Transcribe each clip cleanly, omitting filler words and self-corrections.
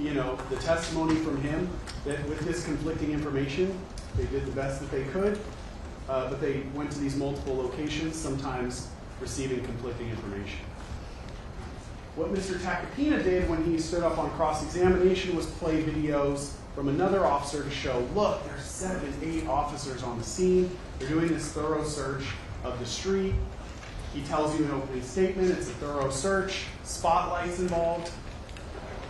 the testimony from him that with this conflicting information, they did the best that they could, but they went to these multiple locations, sometimes receiving conflicting information. What Mr. Tacopina did when he stood up on cross-examination was play videos from another officer to show, look, there's 7, 8 officers on the scene. They're doing this thorough search of the street. He tells you in an opening statement, it's a thorough search, spotlights involved.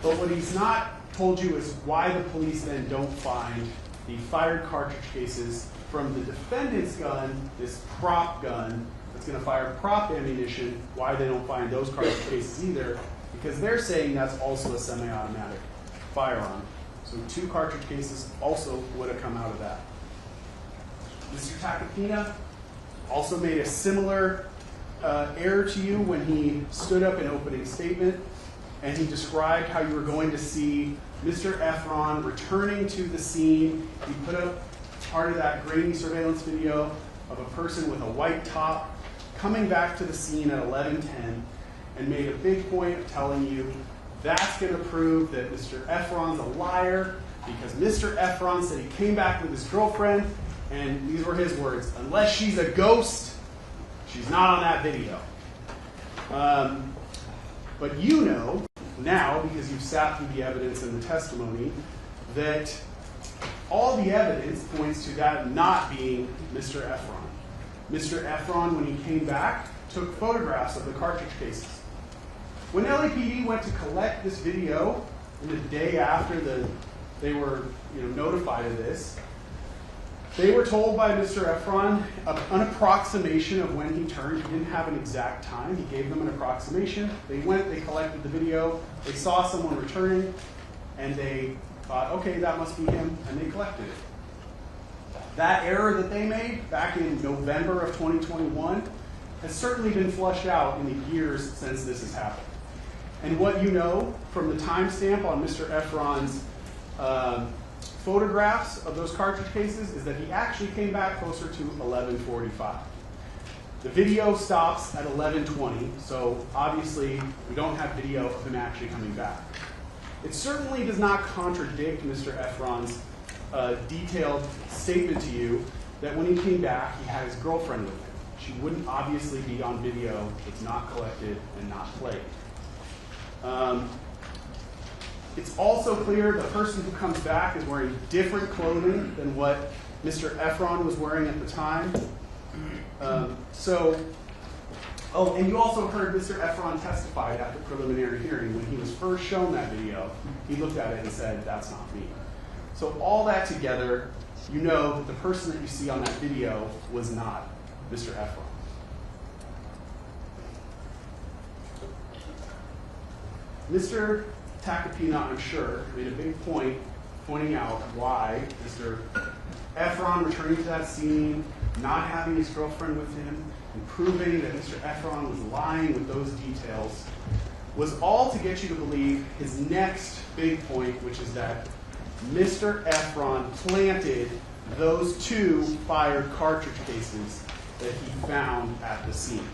But what he's not told you is why the police then don't find the fired cartridge cases from the defendant's gun, this prop gun, that's going to fire prop ammunition, why they don't find those cartridge cases either, because they're saying that's also a semi-automatic firearm. So 2 cartridge cases also would have come out of that. Mr. Tacopina also made a similar error to you when he stood up in opening statement and he described how you were going to see Mr. Efron returning to the scene. He put up part of that grainy surveillance video of a person with a white top coming back to the scene at 11:10 and made a big point of telling you that's going to prove that Mr. Efron's a liar because Mr. Efron said he came back with his girlfriend, and these were his words, unless she's a ghost, she's not on that video. But you know now, because you've sat through the evidence and the testimony, that all the evidence points to that not being Mr. Efron. Mr. Efron, when he came back, took photographs of the cartridge cases. When LAPD went to collect this video, in the day after they were notified of this, they were told by Mr. Efron an approximation of when he turned. He didn't have an exact time. He gave them an approximation. They went, they collected the video, they saw someone returning, and they thought, okay, that must be him, and they collected it. That error that they made back in November of 2021 has certainly been flushed out in the years since this has happened. And what you know from the timestamp on Mr. Efron's photographs of those cartridge cases is that he actually came back closer to 11:45. The video stops at 11:20, so obviously we don't have video of him actually coming back. It certainly does not contradict Mr. Efron's detailed statement to you that when he came back, he had his girlfriend with him. She wouldn't obviously be on video. It's not collected and not played. It's also clear the person who comes back is wearing different clothing than what Mr. Efron was wearing at the time. And you also heard Mr. Efron testify at the preliminary hearing. When he was first shown that video, he looked at it and said, that's not me. So all that together, you know that the person that you see on that video was not Mr. Efron. Mr. Tacopina, I'm sure, made a big point pointing out why Mr. Efron returning to that scene, not having his girlfriend with him, and proving that Mr. Efron was lying with those details, was all to get you to believe his next big point, which is that Mr. Efron planted those 2 fired cartridge cases that he found at the scene.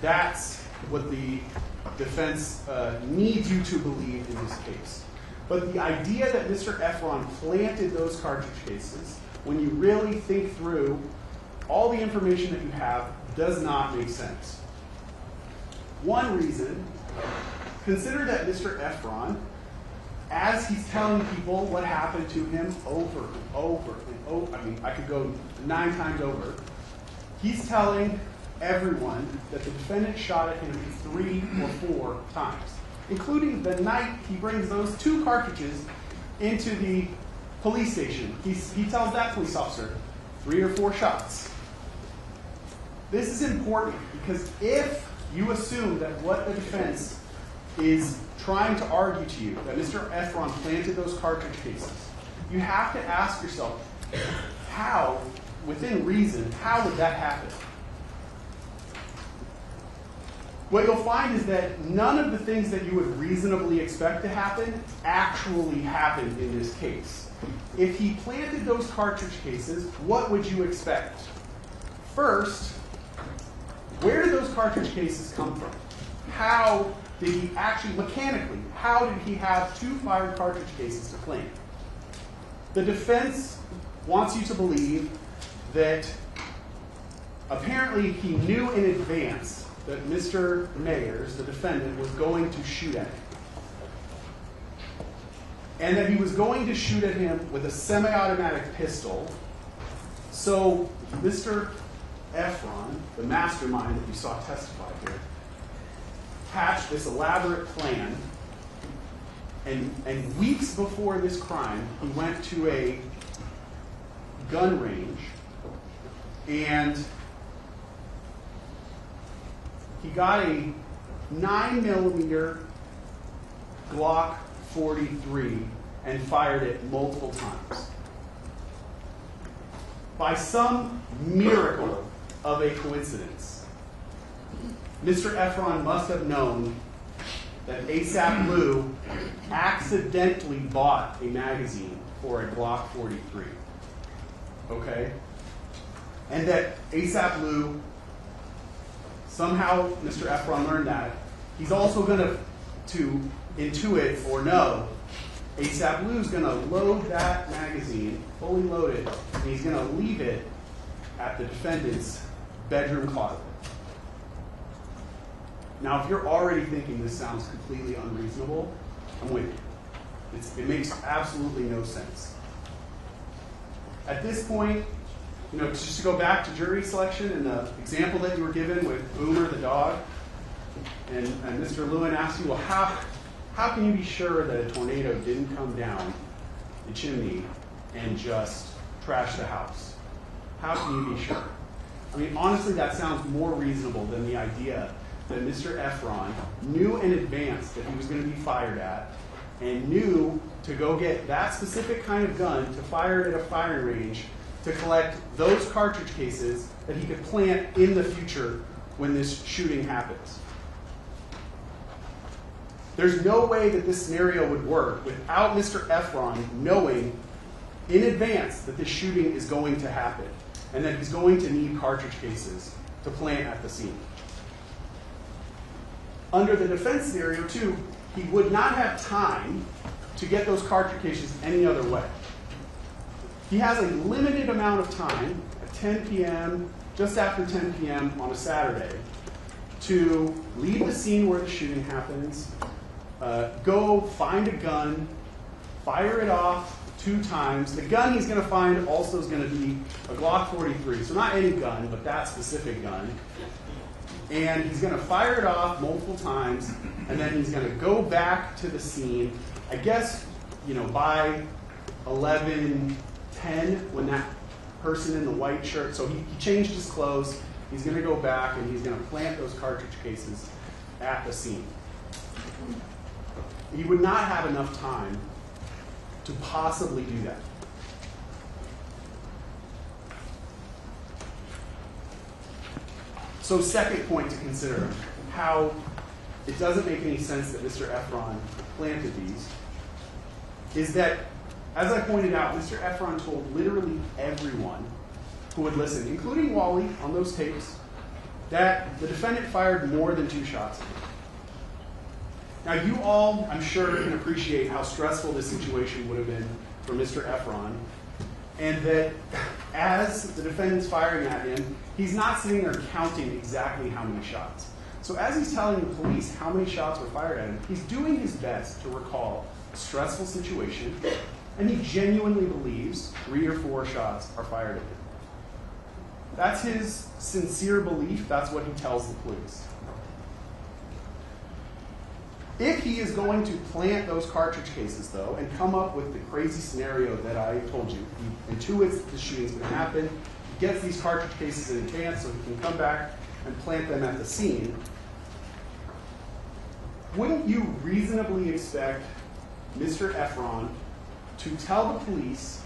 That's what the defense needs you to believe in this case. But the idea that Mr. Efron planted those cartridge cases, when you really think through all the information that you have, does not make sense. One reason, consider that Mr. Efron, as he's telling people what happened to him over and over and over, I could go 9 times over, he's telling everyone that the defendant shot at him 3 or 4 times, including the night he brings those 2 cartridges into the police station. He tells that police officer 3 or 4 shots. This is important because if you assume that what the defense is trying to argue to you, that Mr. Efron planted those cartridge cases, you have to ask yourself, how, within reason, how would that happen? What you'll find is that none of the things that you would reasonably expect to happen actually happened in this case. If he planted those cartridge cases, what would you expect? First, where did those cartridge cases come from? How did he actually, mechanically, how did he have 2 fired cartridge cases to plant? The defense wants you to believe that apparently he knew in advance that Mr. Mayers, the defendant, was going to shoot at him. And that he was going to shoot at him with a semi-automatic pistol. So Mr. Efron, the mastermind that you saw testify here, hatched this elaborate plan, and weeks before this crime, he went to a gun range and he got a 9mm Glock 43 and fired it multiple times. By some miracle of a coincidence, Mr. Efron must have known that ASAP Lou accidentally bought a magazine for a Glock 43. Okay? And that ASAP Lou, somehow Mr. Efron learned that. He's also going to intuit or know ASAP Lou's going to load that magazine, fully loaded, and he's going to leave it at the defendant's bedroom closet. Now, if you're already thinking this sounds completely unreasonable, I'm with you. It makes absolutely no sense. At this point, just to go back to jury selection and the example that you were given with Boomer the dog, and Mr. Lewin asked you, well, how can you be sure that a tornado didn't come down the chimney and just trash the house? How can you be sure? I mean, honestly, that sounds more reasonable than the idea that Mr. Efron knew in advance that he was going to be fired at and knew to go get that specific kind of gun to fire it at a firing range to collect those cartridge cases that he could plant in the future when this shooting happens. There's no way that this scenario would work without Mr. Efron knowing in advance that this shooting is going to happen and that he's going to need cartridge cases to plant at the scene. Under the defense scenario, too, he would not have time to get those cartridge cases any other way. He has a limited amount of time at 10 p.m., just after 10 p.m. on a Saturday, to leave the scene where the shooting happens, go find a gun, fire it off 2 times. The gun he's going to find also is going to be a Glock 43, so not any gun, but that specific gun. And he's going to fire it off multiple times, and then he's going to go back to the scene. I guess, by 11:10, when that person in the white shirt, so he changed his clothes, he's going to go back and he's going to plant those cartridge cases at the scene. He would not have enough time to possibly do that. So second point to consider, how it doesn't make any sense that Mr. Efron planted these, is that, as I pointed out, Mr. Efron told literally everyone who would listen, including Wally on those tapes, that the defendant fired more than 2 shots at him. Now, you all, I'm sure, can appreciate how stressful this situation would have been for Mr. Efron, and that as the defendant's firing at him, he's not sitting there counting exactly how many shots. So as he's telling the police how many shots were fired at him, he's doing his best to recall a stressful situation, and he genuinely believes 3 or 4 shots are fired at him. That's his sincere belief. That's what he tells the police. If he is going to plant those cartridge cases, though, and come up with the crazy scenario that I told you, he intuits the shooting's going to happen, he gets these cartridge cases in advance so he can come back and plant them at the scene, wouldn't you reasonably expect Mr. Efron to tell the police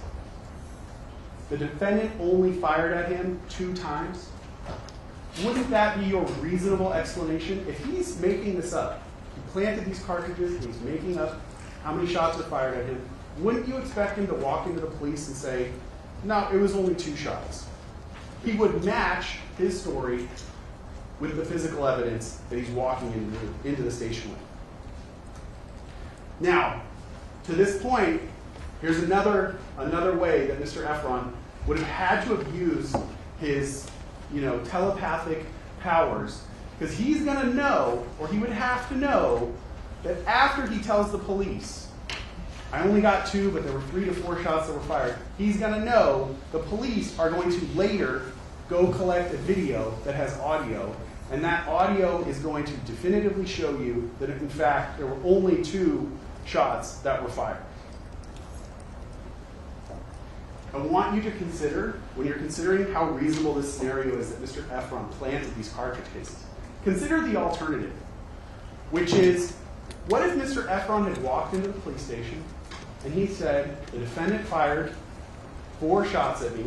the defendant only fired at him 2 times? Wouldn't that be your reasonable explanation? If he's making this up, he planted these cartridges and he's making up how many shots were fired at him, wouldn't you expect him to walk into the police and say, no, it was only 2 shots? He would match his story with the physical evidence that he's walking into the station with. Now, to this point, here's another way that Mr. Efron would have had to have used his telepathic powers, because he's going to know, or he would have to know, that after he tells the police, I only got 2, but there were 3 to 4 shots that were fired, he's going to know the police are going to later go collect a video that has audio, and that audio is going to definitively show you that in fact there were only 2 shots that were fired. I want you to consider, when you're considering how reasonable this scenario is that Mr. Efron planted these cartridge cases, consider the alternative, which is, what if Mr. Efron had walked into the police station and he said, the defendant fired 4 shots at me,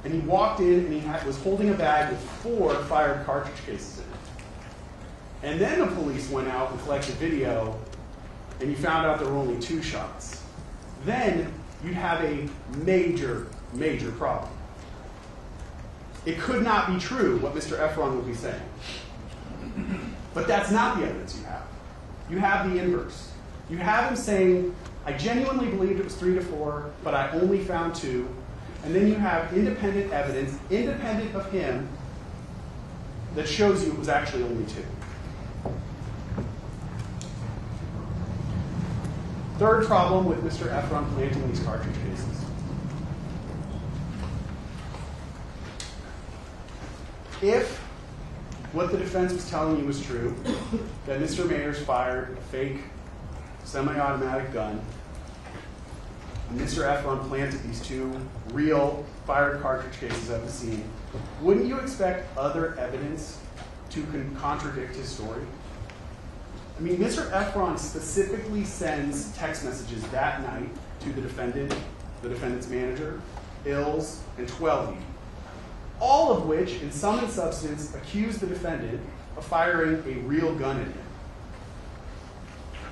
and he walked in and he was holding a bag with 4 fired cartridge cases in it. And then the police went out and collected video, and you found out there were only 2 shots. Then you'd have a major, major problem. It could not be true what Mr. Efron would be saying. But that's not the evidence you have. You have the inverse. You have him saying, I genuinely believed it was 3 to 4, but I only found 2. And then you have independent evidence, independent of him, that shows you it was actually only 2. Third problem with Mr. Efron planting these cartridge cases. If what the defense was telling you was true, that Mr. Mayers fired a fake semi-automatic gun, and Mr. Efron planted these 2 real fired cartridge cases at the scene, wouldn't you expect other evidence to contradict his story? I mean, Mr. Efron specifically sends text messages that night to the defendant's manager, Ills, and Twelve, all of which, in sum and substance, accuse the defendant of firing a real gun at him.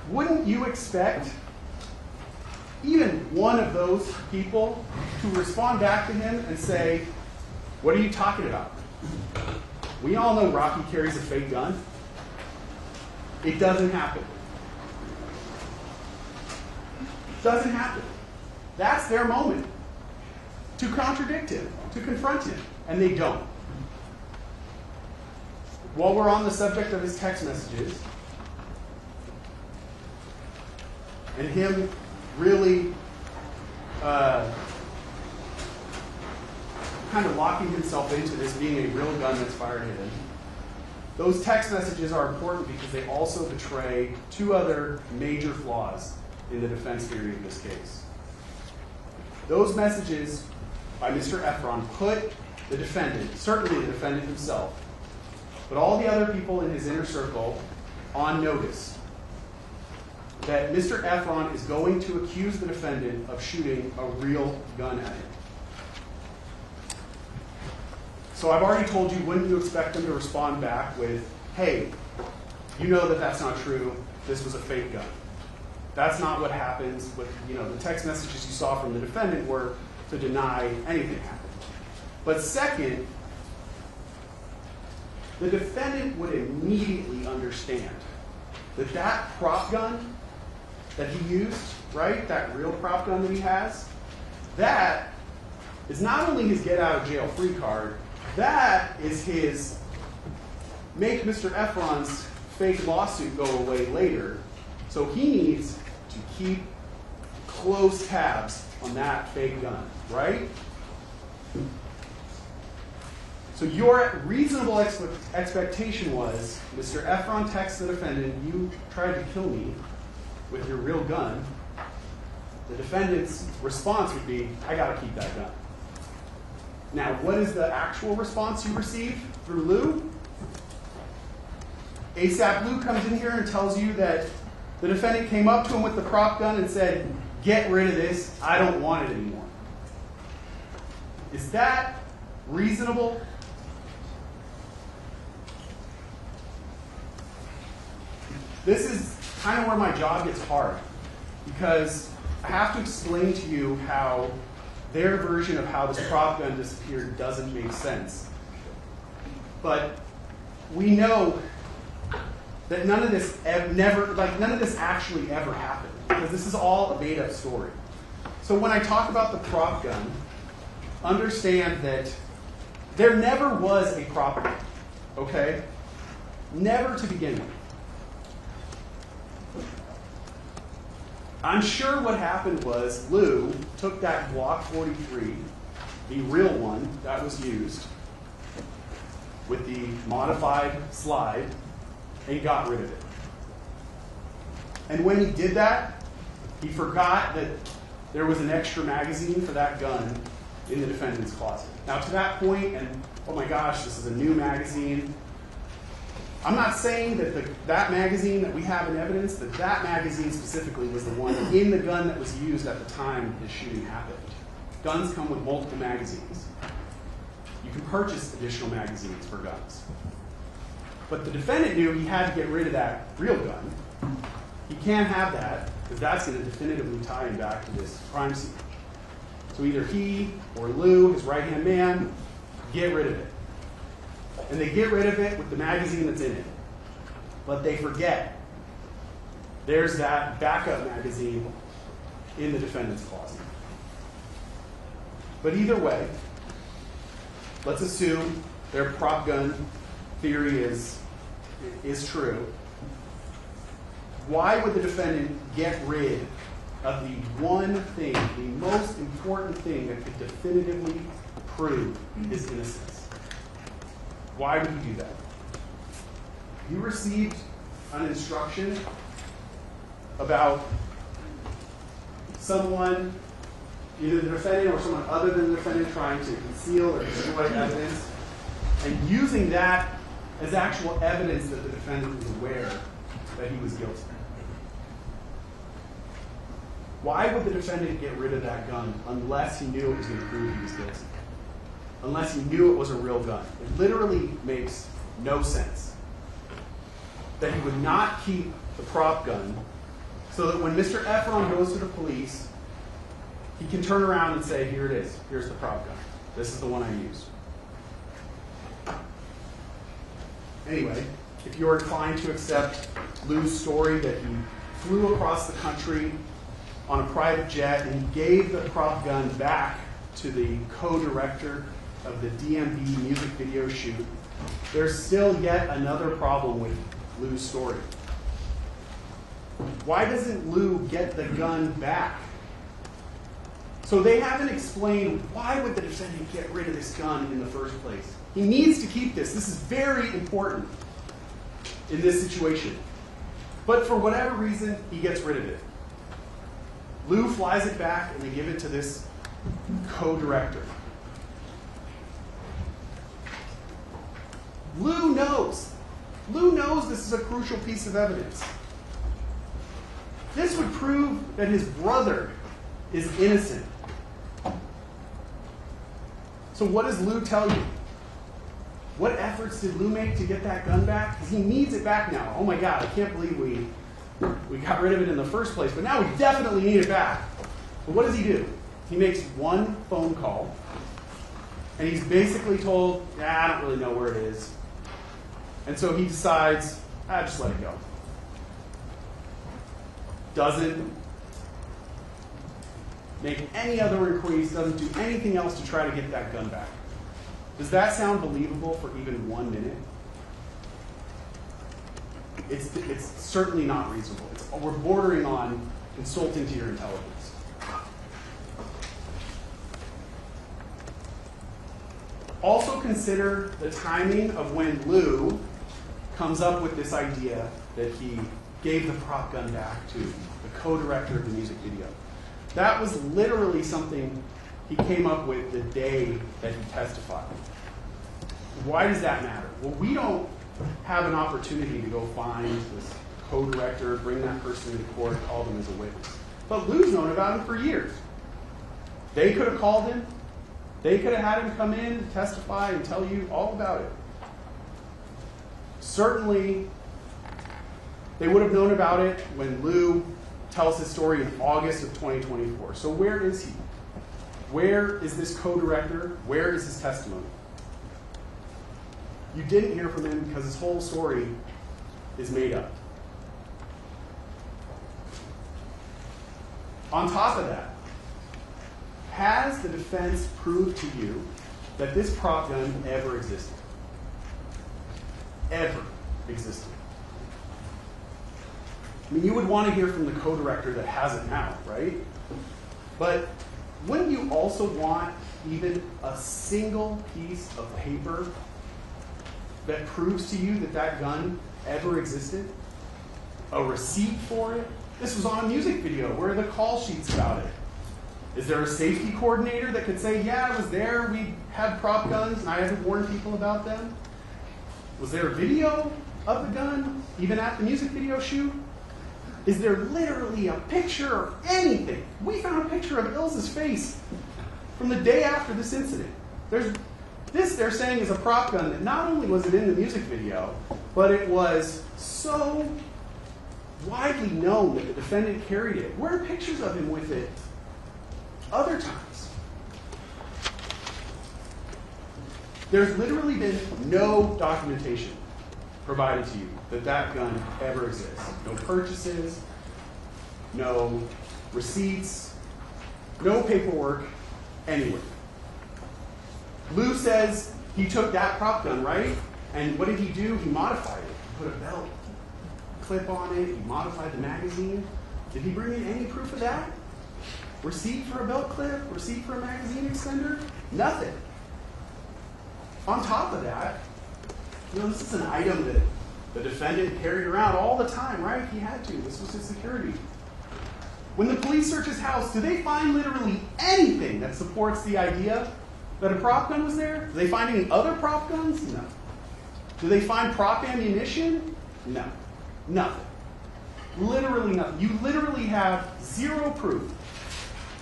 Wouldn't you expect even one of those people to respond back to him and say, what are you talking about? We all know Rocky carries a fake gun. It doesn't happen. Doesn't happen. That's their moment to contradict him, to confront him, and they don't. While we're on the subject of his text messages, and him really kind of locking himself into this being a real gun that's fired at him, those text messages are important because they also betray 2 other major flaws in the defense theory of this case. Those messages by Mr. Efron put the defendant, certainly the defendant himself, but all the other people in his inner circle, on notice that Mr. Efron is going to accuse the defendant of shooting a real gun at him. So I've already told you, wouldn't you expect them to respond back with, hey, you know that that's not true, this was a fake gun. That's not what happens with, the text messages you saw from the defendant were to deny anything happened. But second, the defendant would immediately understand that that prop gun that he used, right, that real prop gun that he has, that is not only his get out of jail free card, that is his make Mr. Efron's fake lawsuit go away later. So he needs to keep close tabs on that fake gun, right? So your reasonable expectation was, Mr. Efron texts the defendant, you tried to kill me with your real gun. The defendant's response would be, I gotta keep that gun. Now, what is the actual response you receive through Lou? ASAP Lou comes in here and tells you that the defendant came up to him with the prop gun and said, get rid of this, I don't want it anymore. Is that reasonable? This is kind of where my job gets hard, because I have to explain to you how their version of how this prop gun disappeared doesn't make sense. But we know that none of this actually ever happened, because this is all a made-up story. So when I talk about the prop gun, understand that there never was a prop gun, okay? Never to begin with. I'm sure what happened was Lou took that Glock 43, the real one that was used, with the modified slide, and got rid of it. And when he did that, he forgot that there was an extra magazine for that gun in the defendant's closet. Now to that point, and oh my gosh, this is a new magazine, I'm not saying that that magazine that we have in evidence, that magazine specifically was the one in the gun that was used at the time the shooting happened. Guns come with multiple magazines. You can purchase additional magazines for guns. But the defendant knew he had to get rid of that real gun. He can't have that, because that's going to definitively tie him back to this crime scene. So either he or Lou, his right-hand man, get rid of it. And they get rid of it with the magazine that's in it. But they forget there's that backup magazine in the defendant's closet. But either way, let's assume their prop gun theory is true. Why would the defendant get rid of the one thing, the most important thing that could definitively prove his innocence? Why would he do that? You received an instruction about someone, either the defendant or someone other than the defendant, trying to conceal or destroy evidence, and using that as actual evidence that the defendant was aware that he was guilty. Why would the defendant get rid of that gun unless he knew it was going to prove he was guilty? Unless he knew it was a real gun. It literally makes no sense that he would not keep the prop gun so that when Mr. Efron goes to the police, he can turn around and say, here it is. Here's the prop gun. This is the one I used. Anyway, if you're inclined to accept Lou's story that he flew across the country on a private jet and gave the prop gun back to the co-director of the DMV music video shoot, there's still yet another problem with Lou's story. Why doesn't Lou get the gun back? So they haven't explained why would the defendant get rid of this gun in the first place. He needs to keep this. This is very important in this situation. But for whatever reason, he gets rid of it. Lou flies it back and they give it to this co-director. Lou knows. Lou knows this is a crucial piece of evidence. This would prove that his brother is innocent. So what does Lou tell you? What efforts did Lou make to get that gun back? Because he needs it back now. Oh my God, I can't believe we got rid of it in the first place, but now we definitely need it back. But what does he do? He makes one phone call, and he's basically told, I don't really know where it is. And so he decides, just let it go. Doesn't make any other inquiries, doesn't do anything else to try to get that gun back. Does that sound believable for even 1 minute? It's certainly not reasonable. We're bordering on consulting to your intelligence. Also consider the timing of when Lou comes up with this idea that he gave the prop gun back to the co-director of the music video. That was literally something he came up with the day that he testified. Why does that matter? Well, we don't have an opportunity to go find this co-director, bring that person into court, call them as a witness. But Lou's known about him for years. They could have called him. They could have had him come in and testify and tell you all about it. Certainly, they would have known about it when Lou tells his story in August of 2024. So where is he? Where is this co-director? Where is his testimony? You didn't hear from him because his whole story is made up. On top of that, has the defense proved to you that this prop gun ever existed? Ever existed? I mean, you would want to hear from the co-director that has it now, right? But wouldn't you also want even a single piece of paper that proves to you that that gun ever existed? A receipt for it? This was on a music video. Where are the call sheets about it? Is there a safety coordinator that could say, yeah, I was there, we had prop guns, and I had to warn people about them? Was there a video of the gun, even at the music video shoot? Is there literally a picture or anything? We found a picture of Ilse's face from the day after this incident. This they're saying is a prop gun that not only was it in the music video, but it was so widely known that the defendant carried it. Where are pictures of him with it other times? There's literally been no documentation provided to you that that gun ever exists. No purchases, no receipts, no paperwork anywhere. Lou says he took that prop gun, right? And what did he do? He modified it. He put a belt clip on it. He modified the magazine. Did he bring in any proof of that? Receipt for a belt clip? Receipt for a magazine extender? Nothing. On top of that, this is an item that the defendant carried around all the time, right? He had to. This was his security. When the police search his house, do they find literally anything that supports the idea that a prop gun was there? Do they find any other prop guns? No. Do they find prop ammunition? No. Nothing. Literally nothing. You literally have zero proof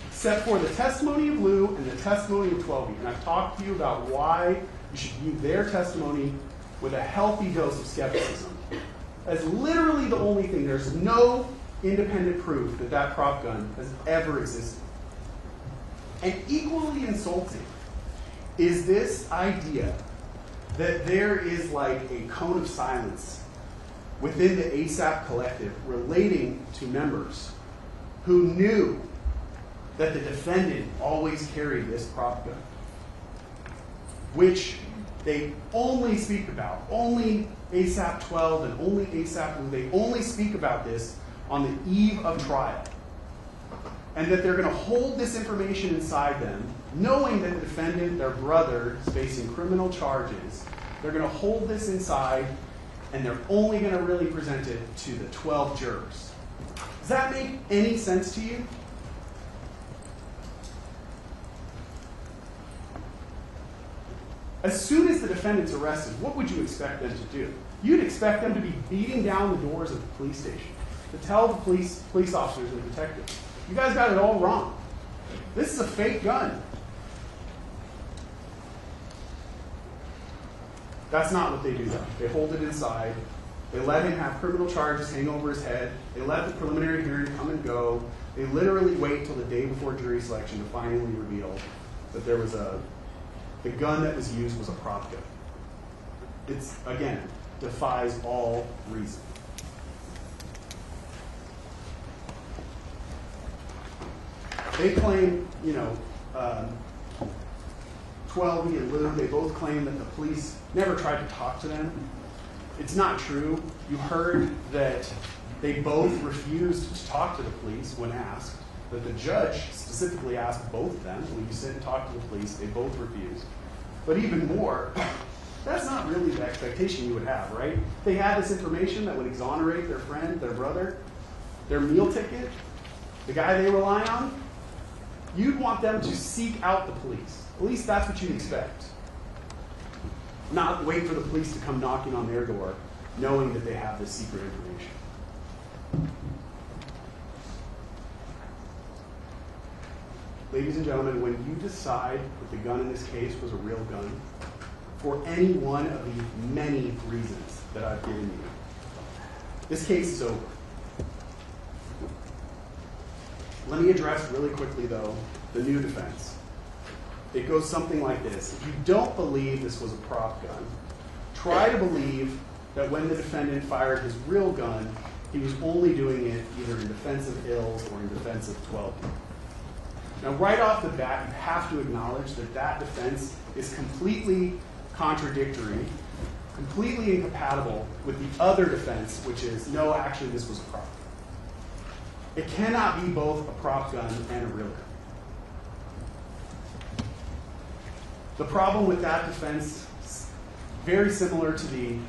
except for the testimony of Lou and the testimony of 12E. And I've talked to you about why you should view their testimony with a healthy dose of skepticism. That's literally the only thing. There's no independent proof that that prop gun has ever existed. And equally insulting is this idea that there is like a cone of silence within the ASAP collective relating to members who knew that the defendant always carried this prop gun, which they only speak about, only ASAP 12 and only ASAP Lou, they only speak about this on the eve of trial. And that they're going to hold this information inside them, knowing that the defendant, their brother, is facing criminal charges. They're going to hold this inside, and they're only going to really present it to the 12 jurors. Does that make any sense to you? As soon as the defendant's arrested, what would you expect them to do? You'd expect them to be beating down the doors of the police station to tell the police officers and detectives, you guys got it all wrong. This is a fake gun. That's not what they do, though. They hold it inside. They let him have criminal charges hang over his head. They let the preliminary hearing come and go. They literally wait till the day before jury selection to finally reveal that there was the gun that was used was a prop gun. It's, again, defies all reason. They claim, 12E and Lou, they both claim that the police never tried to talk to them. It's not true. You heard that they both refused to talk to the police when asked, that the judge specifically asked both of them, when you sit and talk to the police, they both refused. But even more, that's not really the expectation you would have, right? They had this information that would exonerate their friend, their brother, their meal ticket, the guy they rely on. You'd want them to seek out the police. At least that's what you'd expect. Not wait for the police to come knocking on their door, knowing that they have this secret information. Ladies and gentlemen, when you decide that the gun in this case was a real gun, for any one of the many reasons that I've given you, this case is over. Let me address really quickly, though, the new defense. It goes something like this. If you don't believe this was a prop gun, try to believe that when the defendant fired his real gun, he was only doing it either in defense of ills or in defense of 12 people. Now, right off the bat, you have to acknowledge that that defense is completely contradictory, completely incompatible with the other defense, which is, no, actually, this was a prop. It cannot be both a prop gun and a real gun. The problem with that defense is very similar to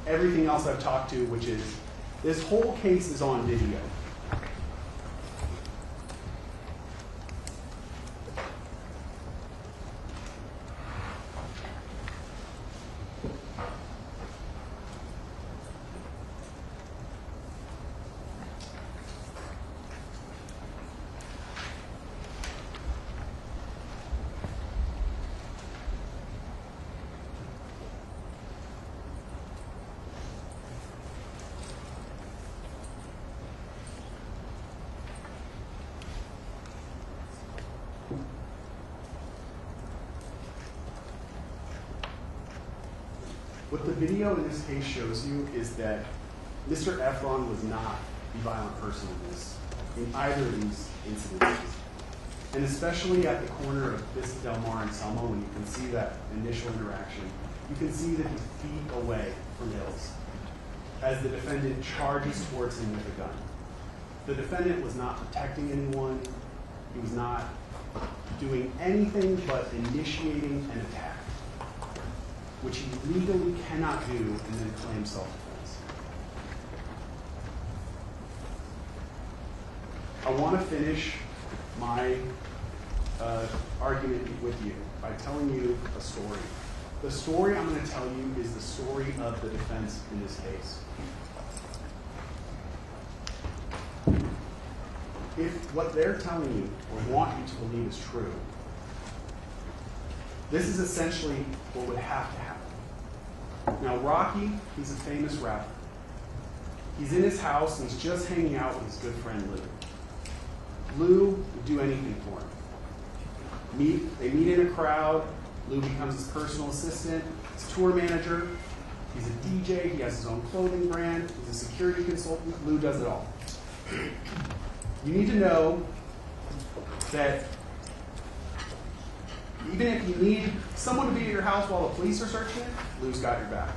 everything else I've talked to, which is this whole case is on video. What the video in this case shows you is that Mr. Efron was not the violent person in either of these incidences. And especially at the corner of Vista Del Mar and Selma, when you can see that initial interaction, you can see that he's feet away from Hills as the defendant charges towards him with a gun. The defendant was not protecting anyone. He was not doing anything but initiating an attack, which he legally cannot do and then claim self-defense. I want to finish my argument with you by telling you a story. The story I'm going to tell you is the story of the defense in this case. If what they're telling you or want you to believe is true, this is essentially what would have to happen. Now, Rocky, he's a famous rapper. He's in his house and he's just hanging out with his good friend Lou. Lou would do anything for him. They meet in a crowd. Lou becomes his personal assistant, his tour manager. He's a DJ. He has his own clothing brand. He's a security consultant. Lou does it all. You need to know that even if you need someone to be at your house while the police are searching it, Lou's got your back.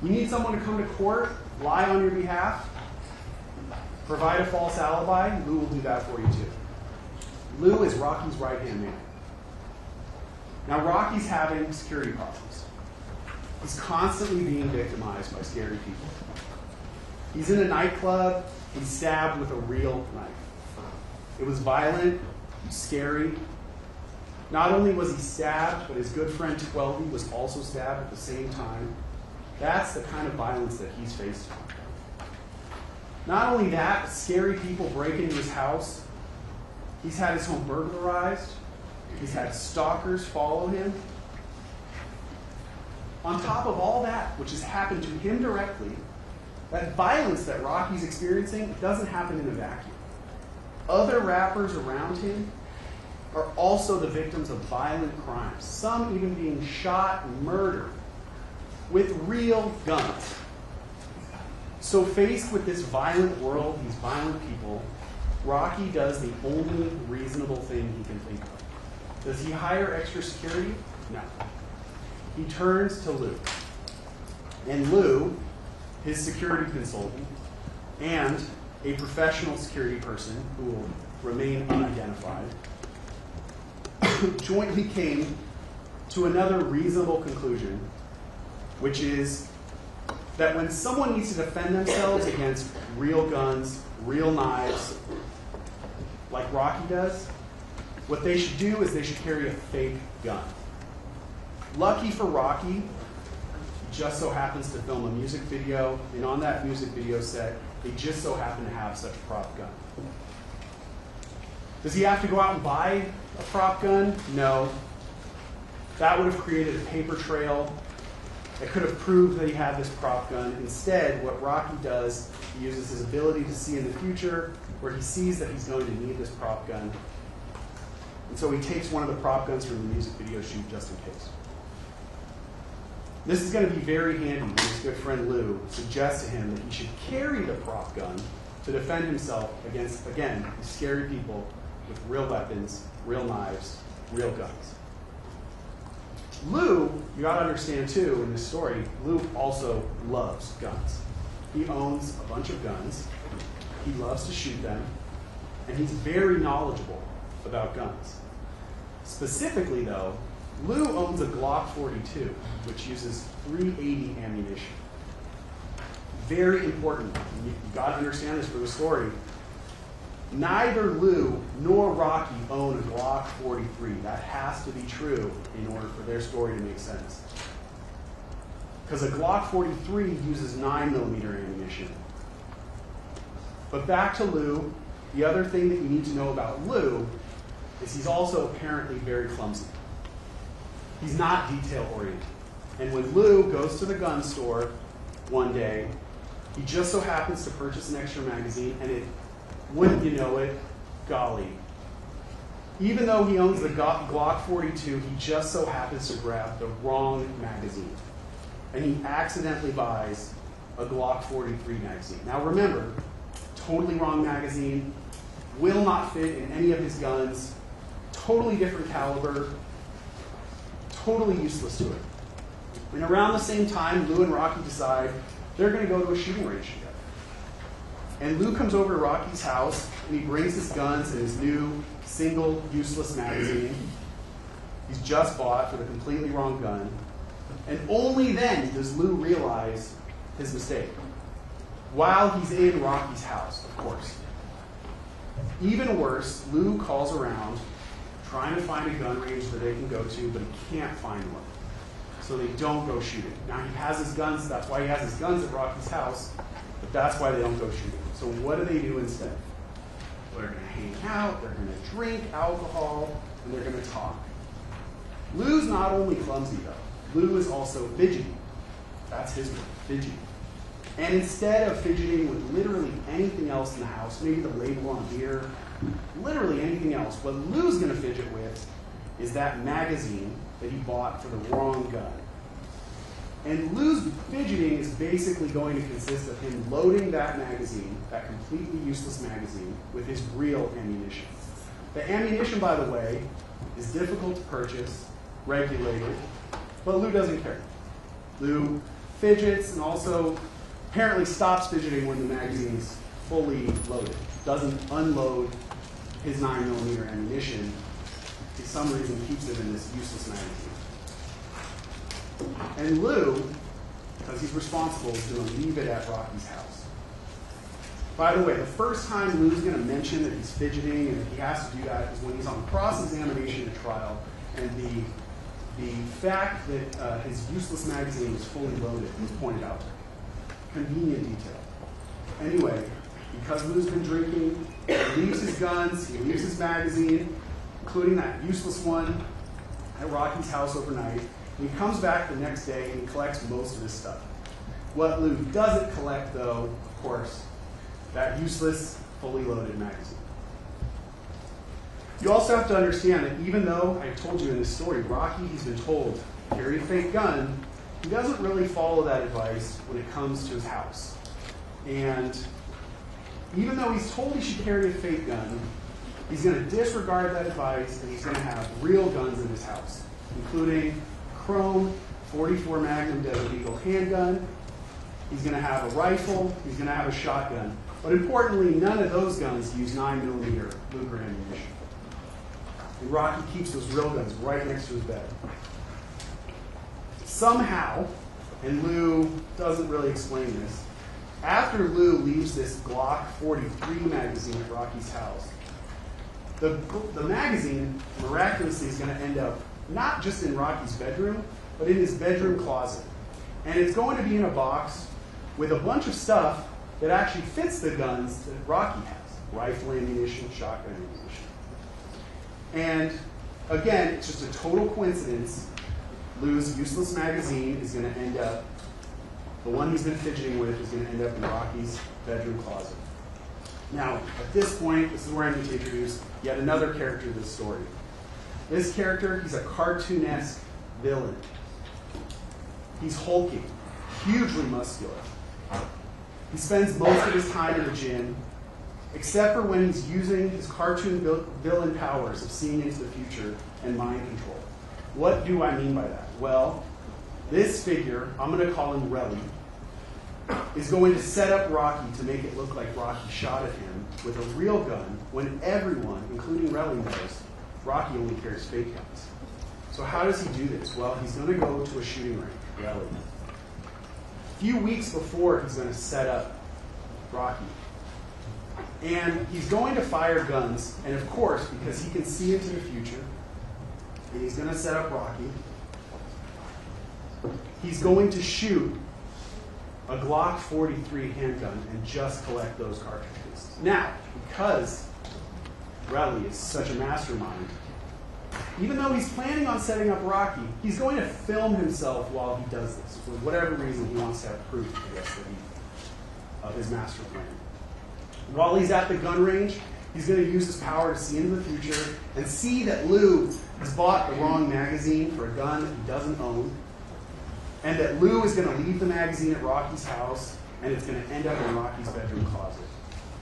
You need someone to come to court, lie on your behalf, provide a false alibi, Lou will do that for you too. Lou is Rocky's right-hand man. Now, Rocky's having security problems. He's constantly being victimized by scary people. He's in a nightclub. He's stabbed with a real knife. It was violent, scary. Not only was he stabbed, but his good friend Twelvey was also stabbed at the same time. That's the kind of violence that he's faced. Not only that, scary people break into his house. He's had his home burglarized. He's had stalkers follow him. On top of all that, which has happened to him directly, that violence that Rocky's experiencing doesn't happen in a vacuum. Other rappers around him are also the victims of violent crimes, some even being shot and murdered with real guns. So faced with this violent world, these violent people, Rocky does the only reasonable thing he can think of. Does he hire extra security? No. He turns to Lou. And Lou, his security consultant, and a professional security person who will remain unidentified, jointly came to another reasonable conclusion, which is that when someone needs to defend themselves against real guns, real knives, like Rocky does, what they should do is they should carry a fake gun. Lucky for Rocky, he just so happens to film a music video, and on that music video set, they just so happen to have such a prop gun. Does he have to go out and buy a prop gun? No. That would have created a paper trail that could have proved that he had this prop gun. Instead, what Rocky does, he uses his ability to see in the future, where he sees that he's going to need this prop gun. And so he takes one of the prop guns from the music video shoot just in case. This is going to be very handy when his good friend Lou suggests to him that he should carry the prop gun to defend himself against, again, these scary people with real weapons, real knives, real guns. Lou, you got to understand too, in this story, Lou also loves guns. He owns a bunch of guns. He loves to shoot them. And he's very knowledgeable about guns. Specifically, though, Lou owns a Glock 42, which uses .380 ammunition. Very important. You've got to understand this for the story. Neither Lou nor Rocky own a Glock 43. That has to be true in order for their story to make sense. Because a Glock 43 uses 9mm ammunition. But back to Lou, the other thing that you need to know about Lou is he's also apparently very clumsy. He's not detail-oriented. And when Lou goes to the gun store one day, he just so happens to purchase an extra magazine, and it, wouldn't you know it, golly. Even though he owns the Glock 42, he just so happens to grab the wrong magazine. And he accidentally buys a Glock 43 magazine. Now remember, totally wrong magazine, will not fit in any of his guns, totally different caliber, totally useless to it. And around the same time, Lou and Rocky decide they're going to go to a shooting range together. And Lou comes over to Rocky's house, and he brings his guns and his new single useless magazine he's just bought for the completely wrong gun. And only then does Lou realize his mistake. While he's in Rocky's house, of course. Even worse, Lou calls around trying to find a gun range that they can go to, but he can't find one. So they don't go shooting. Now he has his guns, that's why he has his guns at Rocky's house, but that's why they don't go shooting. So what do they do instead? Well, they're going to hang out, they're going to drink alcohol, and they're going to talk. Lou's not only clumsy though, Lou is also fidgety. That's his word, fidgety. And instead of fidgeting with literally anything else in the house, maybe the label on beer, literally anything else, what Lou's going to fidget with is that magazine that he bought for the wrong gun. And Lou's fidgeting is basically going to consist of him loading that magazine, that completely useless magazine, with his real ammunition. The ammunition, by the way, is difficult to purchase, regulated, but Lou doesn't care. Lou fidgets and also apparently stops fidgeting when the magazine's fully loaded. Doesn't unload his 9mm ammunition. For some reason keeps it in this useless magazine. And Lou, because he's responsible, is going to leave it at Rocky's house. By the way, the first time Lou's going to mention that he's fidgeting and that he has to do that is when he's on cross-examination at trial, and the fact that his useless magazine is fully loaded is pointed out. Convenient detail. Anyway, because Lou's been drinking, he leaves his guns, he leaves his magazine, including that useless one at Rocky's house overnight. And he comes back the next day and he collects most of his stuff. What Lou doesn't collect, though, of course, that useless, fully loaded magazine. You also have to understand that even though I told you in this story, Rocky, he's been told, carry a fake gun, he doesn't really follow that advice when it comes to his house. And even though he's told he should carry a fake gun, he's going to disregard that advice and he's going to have real guns in his house, including chrome .44 Magnum Desert Eagle handgun. He's going to have a rifle. He's going to have a shotgun. But importantly, none of those guns use 9mm Luger ammunition. And Rocky keeps those real guns right next to his bed. Somehow, and Lou doesn't really explain this, after Lou leaves this Glock 43 magazine at Rocky's house, the magazine miraculously is going to end up not just in Rocky's bedroom, but in his bedroom closet. And it's going to be in a box with a bunch of stuff that actually fits the guns that Rocky has. Rifle ammunition, shotgun ammunition. And again, it's just a total coincidence. Lou's useless magazine is going to end up, the one he's been fidgeting with is going to end up in Rocky's bedroom closet. Now, at this point, this is where I need to introduce yet another character to this story. This character, he's a cartoonesque villain. He's hulking, hugely muscular. He spends most of his time in the gym, except for when he's using his cartoon villain powers of seeing into the future and mind control. What do I mean by that? Well, this figure, I'm going to call him Relly, is going to set up Rocky to make it look like Rocky shot at him with a real gun when everyone, including Relly, knows Rocky only carries fake guns. So how does he do this? Well, he's going to go to a shooting range, Relly. A few weeks before, he's going to set up Rocky. And he's going to fire guns, and of course, because he can see into the future, and he's going to set up Rocky, he's going to shoot a Glock 43 handgun and just collect those cartridges. Now, because Relly is such a mastermind, even though he's planning on setting up Rocky, he's going to film himself while he does this. For whatever reason, he wants to have proof, I guess, of his master plan. While he's at the gun range, he's going to use his power to see into the future and see that Lou has bought the wrong magazine for a gun that he doesn't own, and that Lou is going to leave the magazine at Rocky's house, and it's going to end up in Rocky's bedroom closet.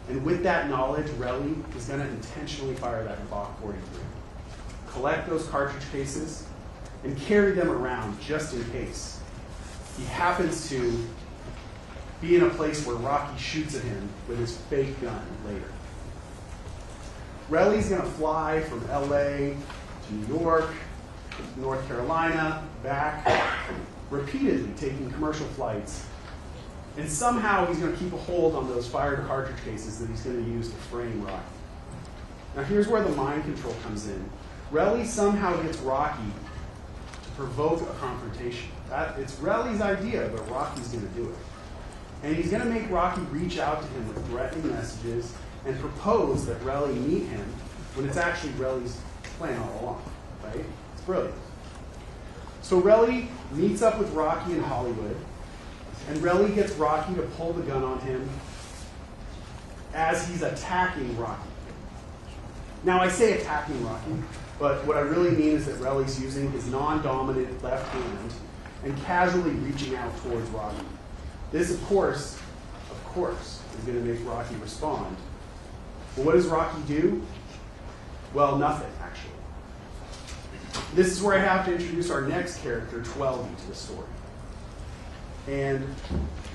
And with that knowledge, Relly is going to intentionally fire that Glock 43, collect those cartridge cases, and carry them around just in case he happens to be in a place where Rocky shoots at him with his fake gun later. Relly's going to fly from LA to New York, North Carolina, back, repeatedly taking commercial flights. And somehow he's going to keep a hold on those fired cartridge cases that he's going to use to frame Rocky. Now here's where the mind control comes in. Relly somehow gets Rocky to provoke a confrontation. It's Relly's idea, but Rocky's going to do it. And he's going to make Rocky reach out to him with threatening messages and propose that Relly meet him when it's actually Relly's plan all along, right? It's brilliant. So Relly meets up with Rocky in Hollywood, and Relly gets Rocky to pull the gun on him as he's attacking Rocky. Now I say attacking Rocky, but what I really mean is that Relly's using his non-dominant left hand and casually reaching out towards Rocky. This, of course, is going to make Rocky respond. But what does Rocky do? Well, nothing, actually. This is where I have to introduce our next character, Twelby, to the story. And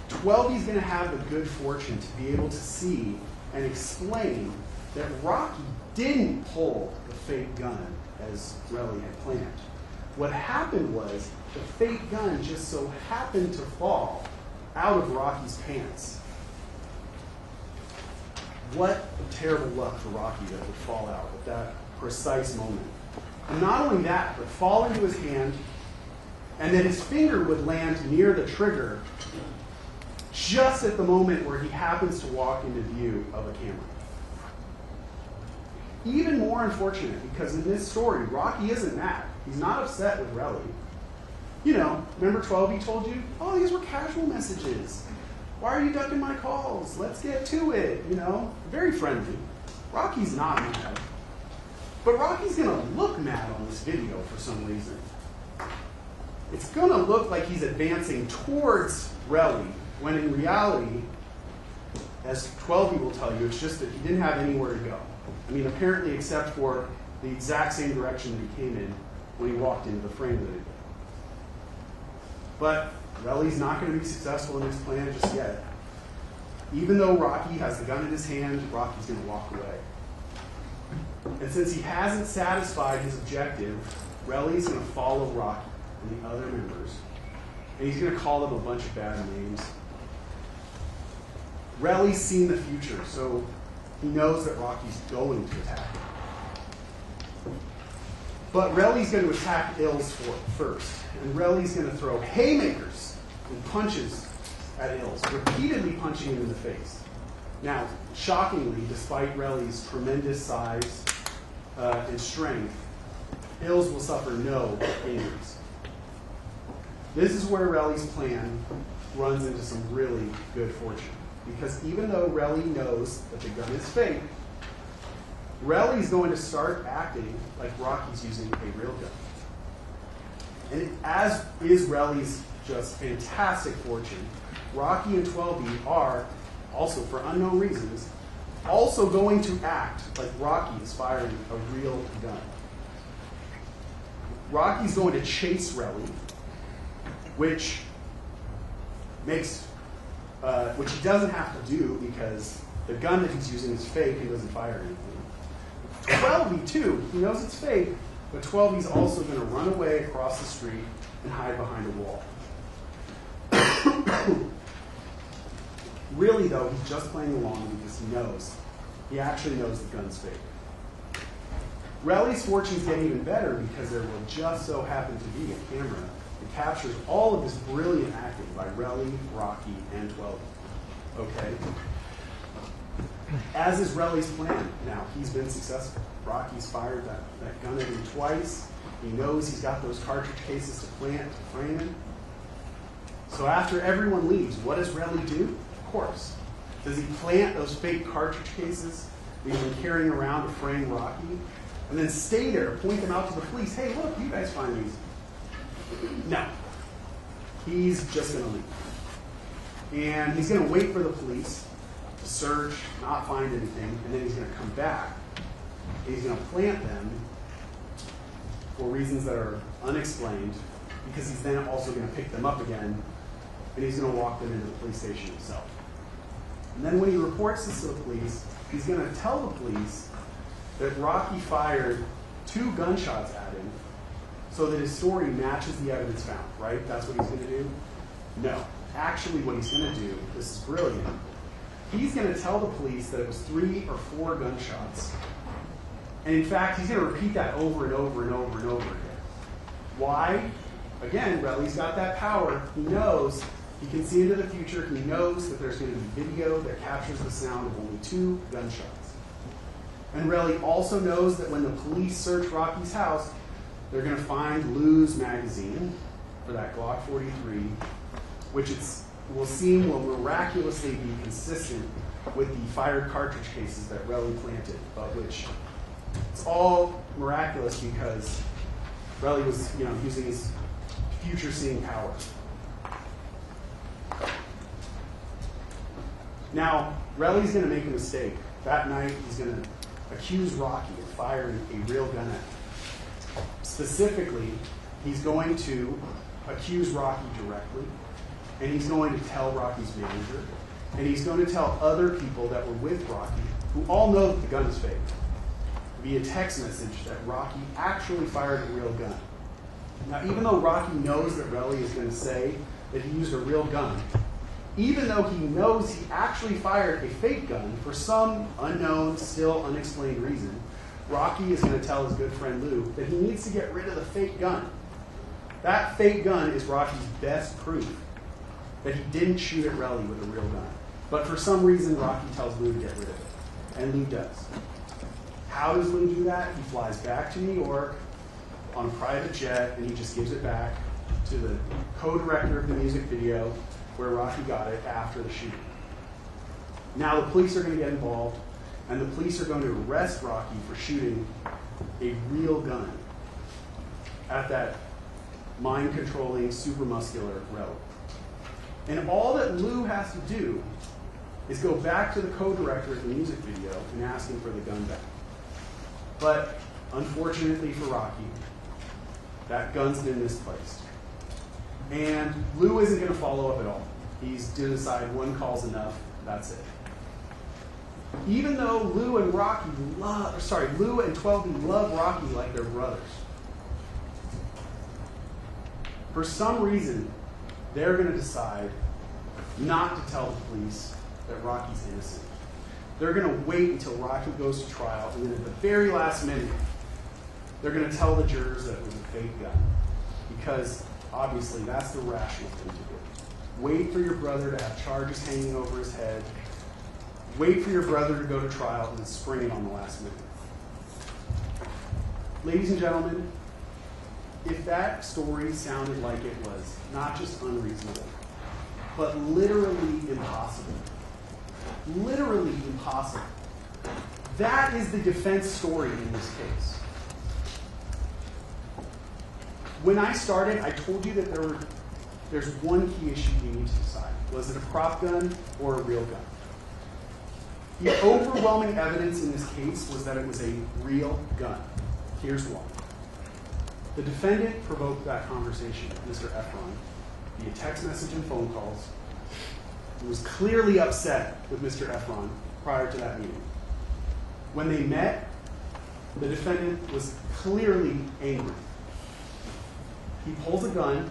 Twelby's going to have the good fortune to be able to see and explain that Rocky didn't pull the fake gun as Relly had planned. What happened was the fake gun just so happened to fall out of Rocky's pants. What terrible luck for Rocky that would fall out at that precise moment. And not only that, but fall into his hand, and that his finger would land near the trigger just at the moment where he happens to walk into view of a camera. Even more unfortunate, because in this story, Rocky isn't mad. He's not upset with Relly. You know, remember Twelby told you, oh, these were casual messages. Why are you ducking my calls? Let's get to it, you know. Very friendly. Rocky's not mad. But Rocky's going to look mad on this video for some reason. It's going to look like he's advancing towards Relly, when in reality, as Twelby will tell you, it's just that he didn't have anywhere to go. I mean, apparently except for the exact same direction that he came in when he walked into the frame that he did. But Relly's not going to be successful in his plan just yet. Even though Rocky has the gun in his hand, Rocky's going to walk away. And since he hasn't satisfied his objective, Relly's going to follow Rocky and the other members, and he's going to call them a bunch of bad names. Relly's seen the future, so he knows that Rocky's going to attack him. But Relly's going to attack Ills first, and Relly's going to throw haymakers and punches at Ills, repeatedly punching him in the face. Now, shockingly, despite Relly's tremendous size and strength, Ills will suffer no injuries. This is where Relly's plan runs into some really good fortune. Because even though Relly knows that the gun is fake, Relly's going to start acting like Rocky's using a real gun. And as is Relly's just fantastic fortune, Rocky and 12B are, also for unknown reasons, also going to act like Rocky is firing a real gun. Rocky's going to chase Relly, which he doesn't have to do because the gun that he's using is fake and doesn't fire anything. 12B too, he knows it's fake, but 12B's also going to run away across the street and hide behind a wall. Really though, he's just playing along because he actually knows the gun's fake. Relly's fortunes get even better because there will just so happen to be a camera that captures all of this brilliant acting by Relly, Rocky, and 12B. Okay? As is Relly's plan. Now, he's been successful. Rocky's fired that gun at him twice. He knows he's got those cartridge cases to plant to frame him. So after everyone leaves, what does Relly do? Of course. Does he plant those fake cartridge cases that he's been carrying around to frame Rocky? And then stay there, point them out to the police. Hey, look, you guys find these. No. He's just going to leave. And he's going to wait for the police to search, not find anything, and then he's going to come back. And he's going to plant them for reasons that are unexplained, because he's then also going to pick them up again, and he's going to walk them into the police station himself. And then when he reports this to the police, he's going to tell the police that Rocky fired 2 gunshots at him so that his story matches the evidence found, right? That's what he's going to do? No. Actually, what he's going to do, this is brilliant, he's going to tell the police that it was 3 or 4 gunshots. And in fact, he's going to repeat that over and over and over and over again. Why? Again, Relly's got that power. He knows, he can see into the future, he knows that there's going to be video that captures the sound of only 2 gunshots. And Relly also knows that when the police search Rocky's house, they're going to find Lou's magazine for that Glock 43, which will miraculously be consistent with the fired cartridge cases that Relly planted, but which it's all miraculous because Relly was, using his future-seeing powers. Now, Relly's going to make a mistake. That night, he's going to accuse Rocky of firing a real gun at him. Specifically, he's going to accuse Rocky directly, and he's going to tell Rocky's manager, and he's going to tell other people that were with Rocky, who all know that the gun is fake, via text message that Rocky actually fired a real gun. Now, even though Rocky knows that Relly is going to say that he used a real gun, even though he knows he actually fired a fake gun for some unknown, still unexplained reason, Rocky is going to tell his good friend Lou that he needs to get rid of the fake gun. That fake gun is Rocky's best proof that he didn't shoot at Relly with a real gun. But for some reason, Rocky tells Lou to get rid of it. And Lou does. How does Lou do that? He flies back to New York on a private jet, and he just gives it back to the co-director of the music video where Rocky got it after the shooting. Now the police are going to get involved, and the police are going to arrest Rocky for shooting a real gun at that mind-controlling, super muscular Relly. And all that Lou has to do is go back to the co-director of the music video and ask him for the gun back. But unfortunately for Rocky, that gun's been misplaced. And Lou isn't going to follow up at all. He's going to decide one call's enough, that's it. Even though Lou and 12B love Rocky like they're brothers, for some reason, they're going to decide not to tell the police that Rocky's innocent. They're going to wait until Rocky goes to trial, and then at the very last minute, they're going to tell the jurors that it was a fake gun. Because, obviously, that's the rational thing to do. Wait for your brother to have charges hanging over his head. Wait for your brother to go to trial, and then spring it on the last minute. Ladies and gentlemen, if that story sounded like it was not just unreasonable, but literally impossible, that is the defense story in this case. When I started, I told you that there were there's one key issue you need to decide. Was it a prop gun or a real gun? The overwhelming evidence in this case was that it was a real gun. Here's why. The defendant provoked that conversation with Mr. Efron via text message and phone calls. He was clearly upset with Mr. Efron prior to that meeting. When they met, the defendant was clearly angry. He pulls a gun,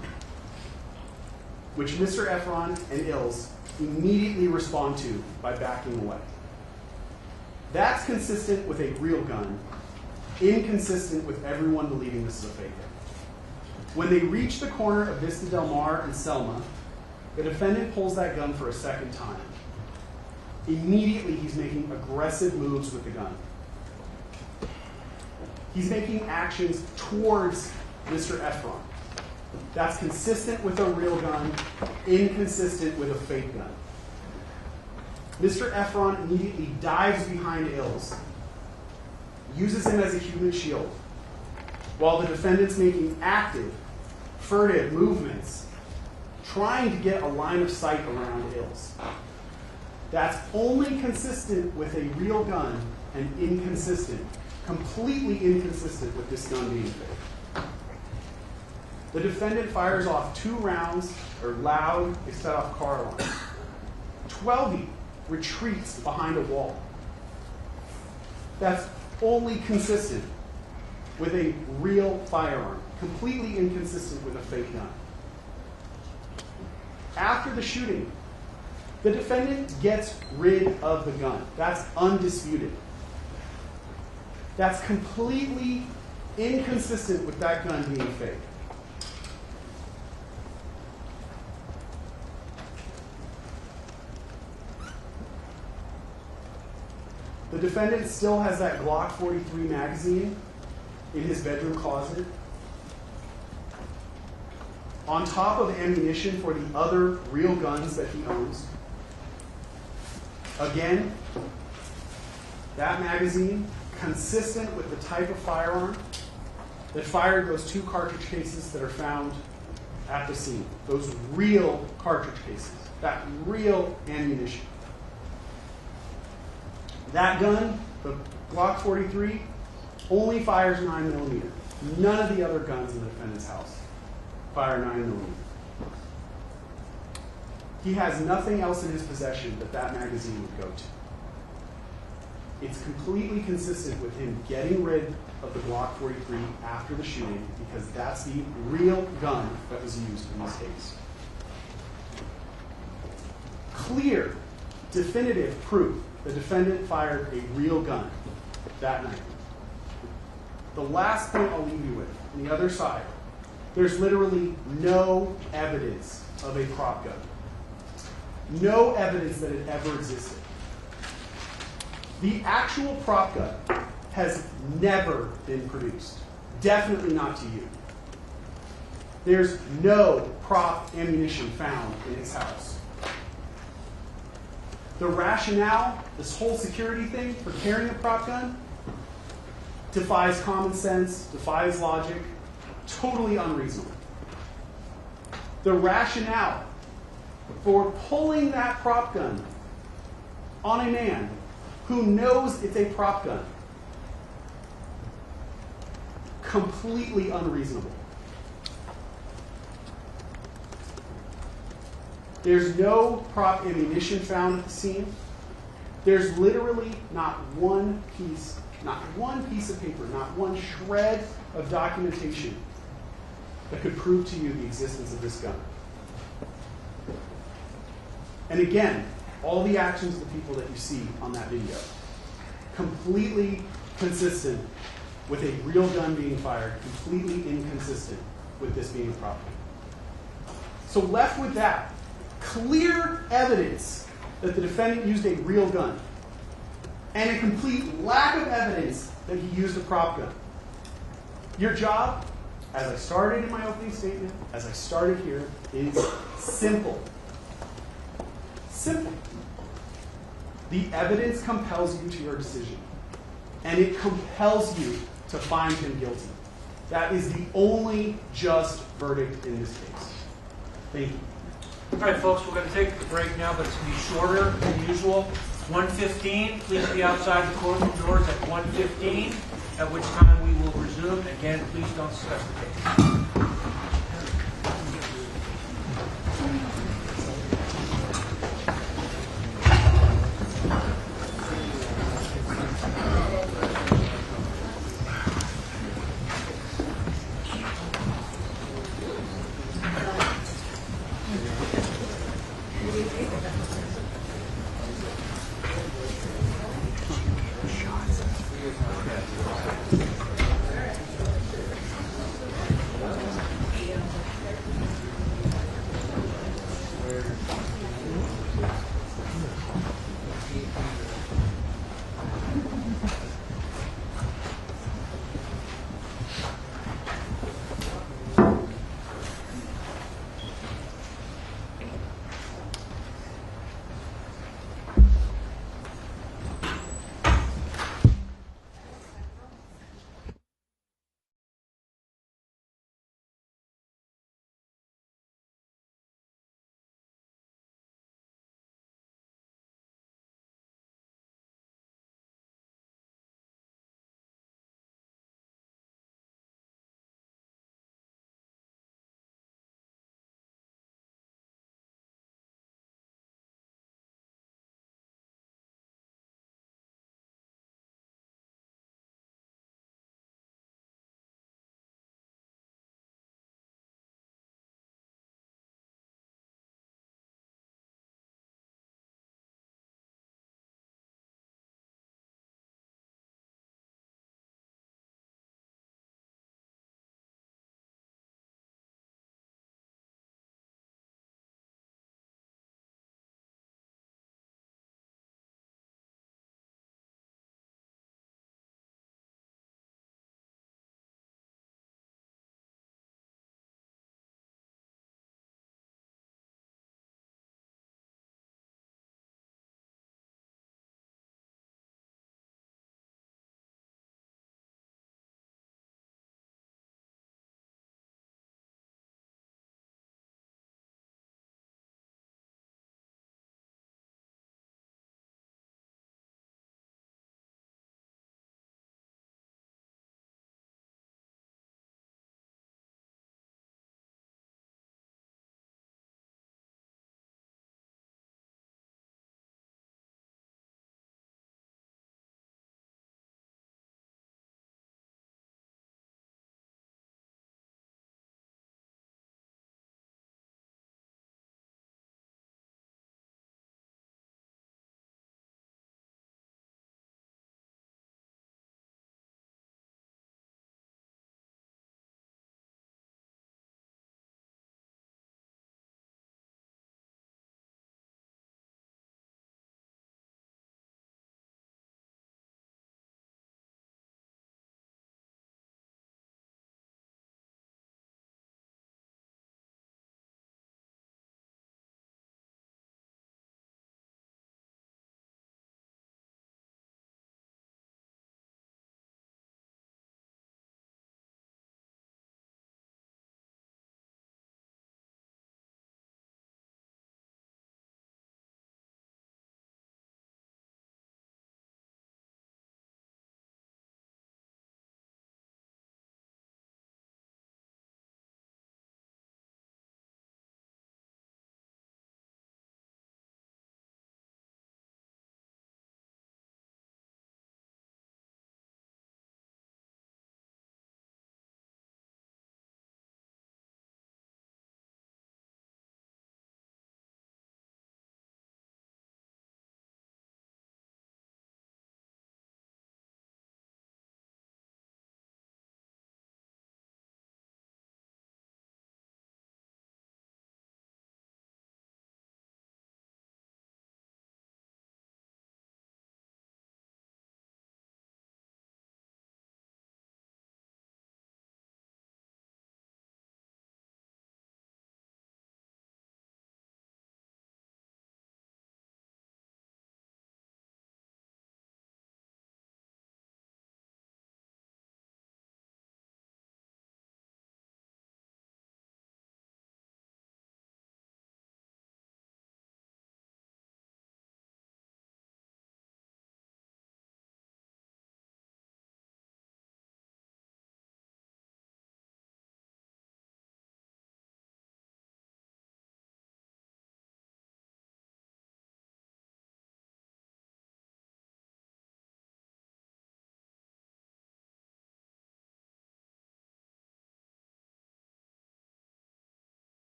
which Mr. Efron and Ills immediately respond to by backing away. That's consistent with a real gun, inconsistent with everyone believing this is a fake gun. When they reach the corner of Vista Del Mar and Selma, the defendant pulls that gun for a second time. Immediately, he's making aggressive moves with the gun. He's making actions towards Mr. Efron. That's consistent with a real gun, inconsistent with a fake gun. Mr. Efron immediately dives behind Ills, uses him as a human shield, while the defendant's making active, furtive movements, trying to get a line of sight around Ills. That's only consistent with a real gun and inconsistent, completely inconsistent with this gun being fake. The defendant fires off 2 rounds, or loud, they set off car alarms. 12 retreats behind a wall. That's only consistent with a real firearm, completely inconsistent with a fake gun. After the shooting, the defendant gets rid of the gun. That's undisputed. That's completely inconsistent with that gun being fake. The defendant still has that Glock 43 magazine in his bedroom closet, on top of ammunition for the other real guns that he owns. Again, that magazine, consistent with the type of firearm that fired those 2 cartridge cases that are found at the scene. Those real cartridge cases, that real ammunition. That gun, the Glock 43, only fires 9mm. None of the other guns in the defendant's house fire 9mm. He has nothing else in his possession that that magazine would go to. It's completely consistent with him getting rid of the Glock 43 after the shooting, because that's the real gun that was used in this case. Clear, definitive proof the defendant fired a real gun that night. The last point I'll leave you with, on the other side, there's literally no evidence of a prop gun. No evidence that it ever existed. The actual prop gun has never been produced. Definitely not to you. There's no prop ammunition found in his house. The rationale, this whole security thing for carrying a prop gun, defies common sense, defies logic, totally unreasonable. The rationale for pulling that prop gun on a man who knows it's a prop gun, completely unreasonable. There's no prop ammunition found at the scene. There's literally not one piece of paper, not one shred of documentation that could prove to you the existence of this gun. And again, all the actions of the people that you see on that video, completely consistent with a real gun being fired, completely inconsistent with this being a prop gun. So left with that, clear evidence that the defendant used a real gun, and a complete lack of evidence that he used a prop gun. Your job, as I started in my opening statement, as I started here, is simple. Simple. The evidence compels you to your decision, and it compels you to find him guilty. That is the only just verdict in this case. Thank you. All right, folks, we're going to take a break now, but it's going to be shorter than usual. 1:15, please be outside the courtroom doors at 1:15, at which time we will resume. Again, please don't discuss the case.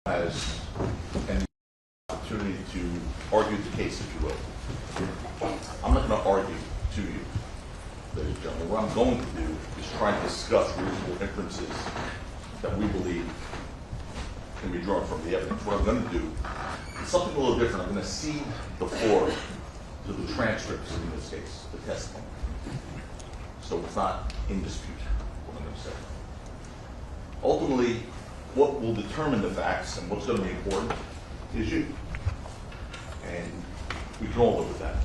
has an opportunity to argue the case, if you will. I'm not going to argue to you, ladies and gentlemen. What I'm going to do is try and discuss reasonable inferences that we believe can be drawn from the evidence. What I'm going to do is something a little different. I'm going to cede the floor to the transcripts in this case, the testimony. So it's not in dispute, what I'm going to say. Ultimately, what will determine the facts and what's going to be important is you. And we can all live with that.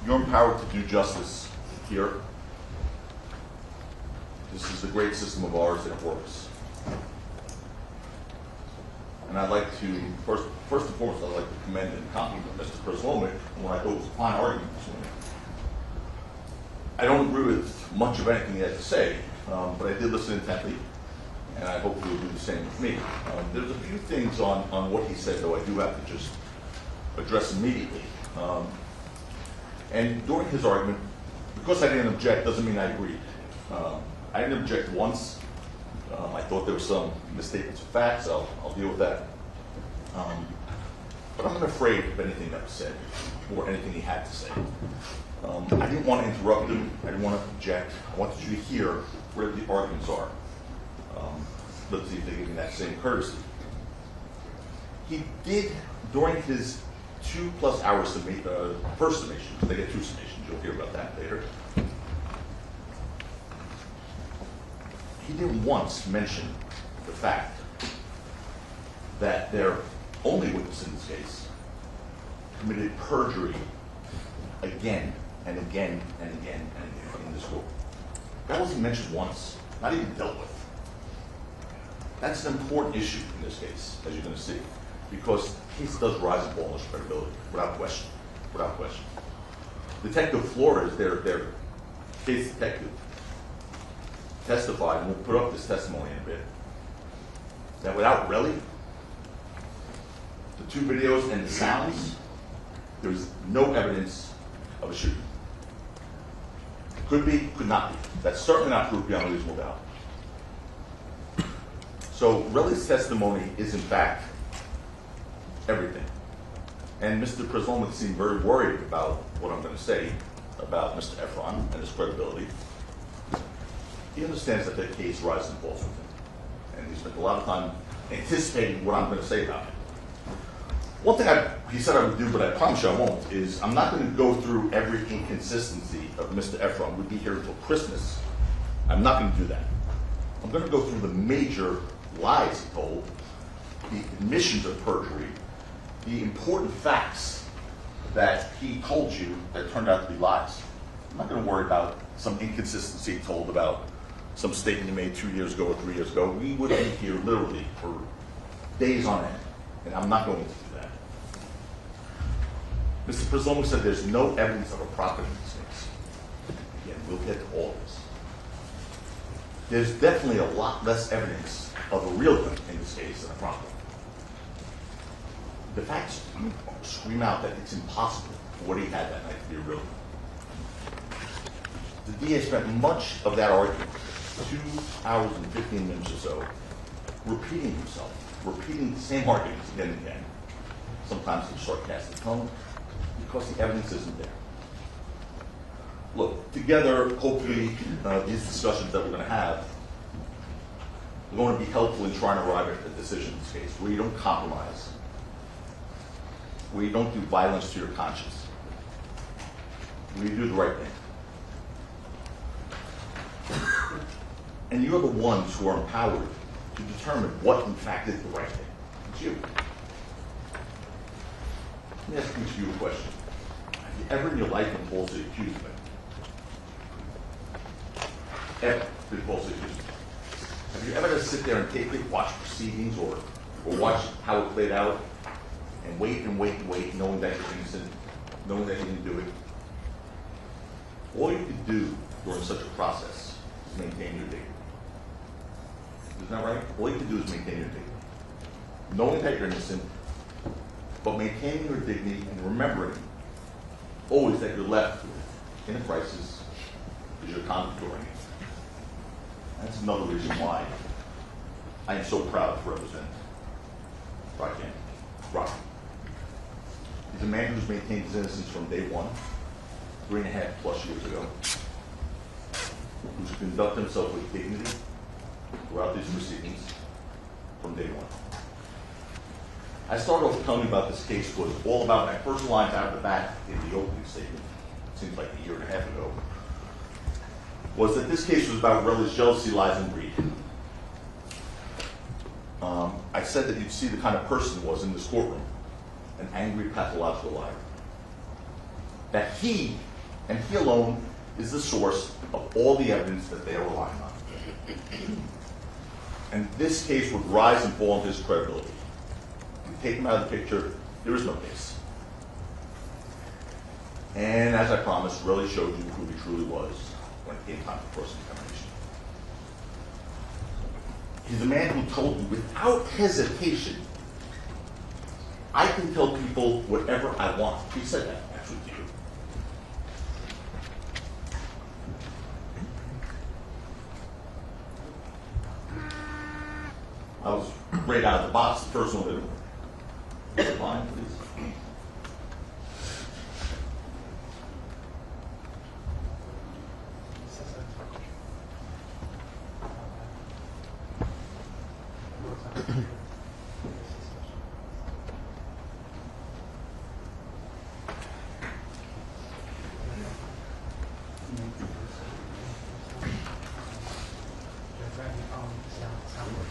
You're empowered to do justice here. This is the great system of ours and it works. And I'd like to, first and foremost, I'd like to commend and compliment Mr. Preslomic on what I thought was a fine argument this morning. I don't agree with much of anything he had to say, but I did listen intently, and I hope you'll do the same with me. There's a few things on what he said, though, I do have to just address immediately. And during his argument, because I didn't object doesn't mean I agreed. I didn't object once. I thought there were some misstatements of facts. I'll deal with that. But I'm not afraid of anything that was said or anything he had to say. I didn't want to interrupt him. I didn't want to object. I wanted you to hear where the arguments are. Let's see if they give me that same courtesy. He did, during his 2+ hour first summation, they get 2 summations, you'll hear about that later. He didn't once mention the fact that their only witness in this case committed perjury again and again and again and again in this court. That wasn't mentioned once, not even dealt with. That's an important issue in this case, as you're going to see, because the case does rise and fall in its credibility, without question, without question. Detective Flores, their case detective, testified, and we'll put up this testimony in a bit, that without really the 2 videos and the sounds, there's no evidence of a shooting. Could be, could not be. That's certainly not proof beyond a reasonable doubt. So Relly's testimony is in fact everything. And Mr. Preslomic seemed very worried about what I'm going to say about Mr. Efron and his credibility. He understands that the case rises and falls with him. And he spent a lot of time anticipating what I'm going to say about it. One thing he said I would do, but I promise you I won't, is I'm not going to go through every inconsistency of Mr. Efron. We'll be here until Christmas. I'm not going to do that. I'm going to go through the major lies he told, the admissions of perjury, the important facts that he told you that turned out to be lies. I'm not going to worry about some inconsistency he told about some statement he made 2 years ago or 3 years ago. We would be here literally for days on end, and I'm not going to do that. Mr. Preslomic said there's no evidence of a profit in this case. Again, we'll get to all this. There's definitely a lot less evidence of a real gun in this case than a profit. The facts scream out that it's impossible for what he had that night to be a real gun. The DA spent much of that argument, 2 hours and 15 minutes or so, repeating himself, repeating the same arguments again and again, sometimes in a sarcastic tone, because the evidence isn't there. Look, together, hopefully, these discussions that we're going to have are going to be helpful in trying to arrive at a decision in this case, where you don't compromise, where you don't do violence to your conscience, where you do the right thing. And you're the ones who are empowered to determine what, in fact, is the right thing. It's you. Let me ask each of you a question. Have you ever in your life been falsely accused of it? Ever been falsely accused of it? Have you ever had to sit there and take it, watch proceedings or watch how it played out and wait and wait and wait, knowing that you're innocent, knowing that you didn't do it? All you can do during such a process is maintain your dignity. Isn't that right? All you can do is maintain your dignity. Knowing that you're innocent, but maintaining your dignity and remembering always that you're left in a crisis is your conduct during it. That's another reason why I am so proud to represent Rocky. He's a man who's maintained his innocence from day one, 3.5+ years ago, who's conducted himself with dignity throughout these proceedings from day one. I started off telling you about this case was all about my first lines out of the bat in the opening statement, it seems like a year and a half ago, was that this case was about Relly's jealousy, lies, and greed. I said that you'd see the kind of person he was in this courtroom, an angry, pathological liar. That he, and he alone, is the source of all the evidence that they are relying on. And this case would rise and fall on his credibility. You take him out of the picture, there is no case. And as I promised, Relly showed you who he truly was when it came time for cross-examination. He's a man who told you without hesitation, I can tell people whatever I want. He said that actually to you. I was right out of the box, the first one to get the line, please.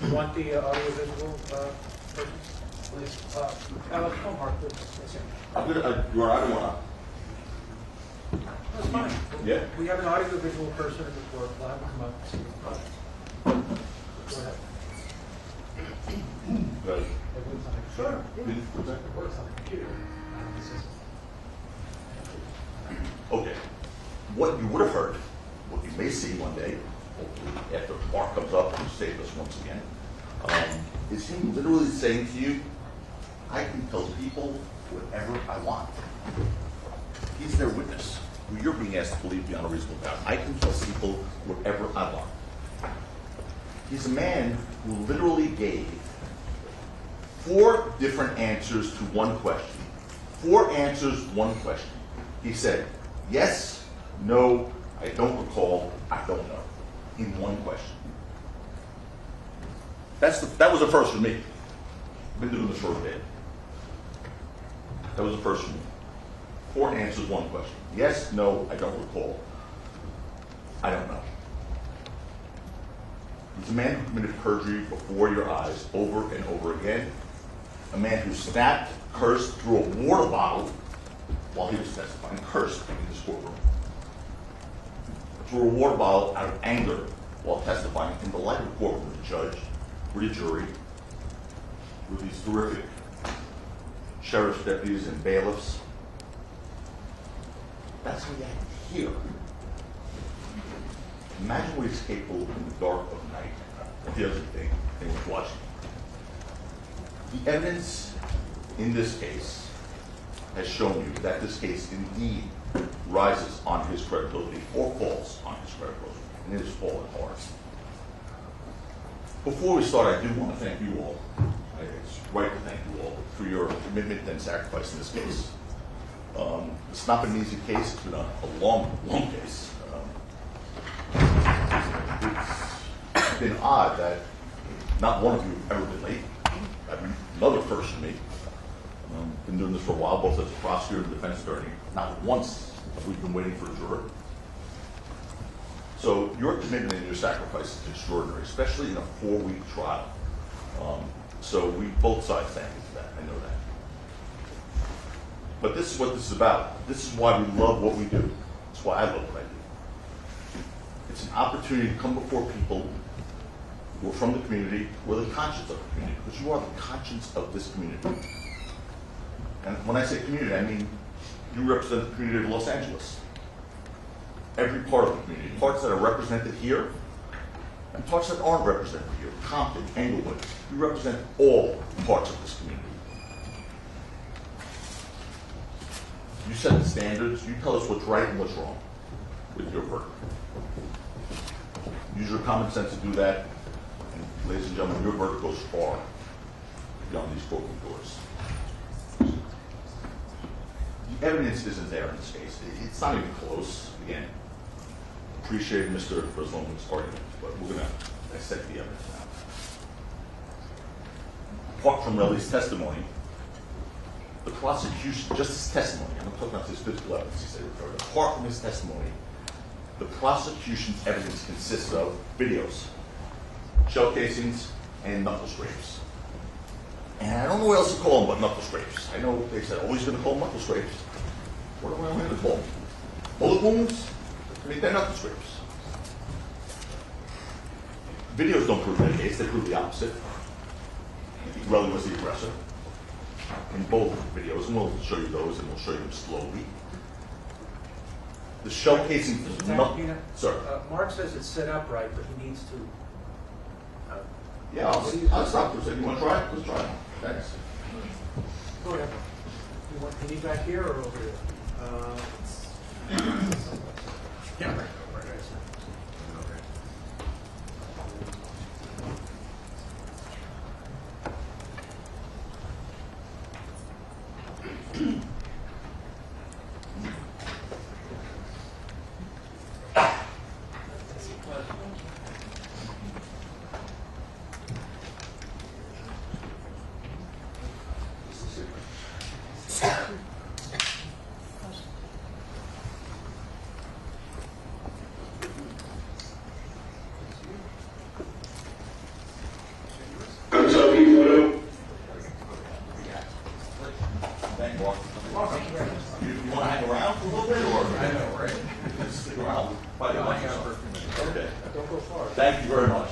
You want the audiovisual person? Please. Alex, come on, please. I don't want That's fine. Yeah. We have an audiovisual person in the court. We'll have him come up. Go ahead. to. Sure. It works on the computer. Okay. What you would have heard, what you may see one day, hopefully after Mark comes up and saves us once again, is him literally saying to you, I can tell people whatever I want. He's their witness, who you're being asked to believe beyond a reasonable doubt. I can tell people whatever I want. He's a man who literally gave 4 different answers to one question. 4 answers, 1 question. He said, yes, no, I don't recall, I don't know, in 1 question. That was a first for me. I've been doing this for a bit. That was a first for me. 4 answers, 1 question. Yes, no, I don't recall, I don't know. He's a man who committed perjury before your eyes over and over again. A man who snapped, cursed, threw a water bottle while he was testifying, cursed in this courtroom. Threw a water bottle out of anger while testifying in the light of the court with the judge, with the jury, with these terrific sheriff's deputies and bailiffs. That's how he acted here. Imagine what he's capable of in the dark of night. If he doesn't think anyone's watching. The evidence in this case has shown you that this case indeed rises on his credibility or falls on his credibility, and it has fallen hard. Before we start, I do want to thank you all. It's right to thank you all for your commitment and sacrifice in this case. It's not been an easy case. It's been a long, long case. It's been odd that not one of you have ever been late. Another first for me. Been doing this for a while, both as a prosecutor and defense attorney. Not once have we been waiting for a juror. So your commitment and your sacrifice is extraordinary, especially in a 4-week trial. So we both sides thank you for that. I know that. But this is what this is about. This is why we love what we do. That's why I love what I do. It's an opportunity to come before people who are from the community, who are the conscience of the community, because you are the conscience of this community. And when I say community, I mean you represent the community of Los Angeles. Every part of the community, parts that are represented here, and parts that aren't represented here, Compton, Englewood. You represent all parts of this community. You set the standards, you tell us what's right and what's wrong with your work. Use your common sense to do that, and ladies and gentlemen, your verdict goes far beyond these courtroom doors. The evidence isn't there in this case. It's not even close. Again, appreciate Mr. Bresloman's argument, but we're going to dissect the evidence now. Apart from Relly's testimony, the prosecution, just his testimony, I'm not talking about his physical evidence, he said, apart from his testimony, the prosecution's evidence consists of videos, shell casings, and knuckle scrapes. And I don't know what else to call them but knuckle scrapes. I know they said, oh, he's going to call them knuckle scrapes. What am I going to call them? Bullet wounds? I mean, they're knuckle scrapes. Videos don't prove any case, they prove the opposite. Relly was the aggressor in both videos, and we'll show you those, and we'll show you them slowly. The shell casing is not. Sir. Mark says it's set up right, but he needs to. Yeah, I'll stop for a second. You want to try it? Let's try it. Thanks. Go ahead. You need back here or over here? Yeah, right. Thank you very much.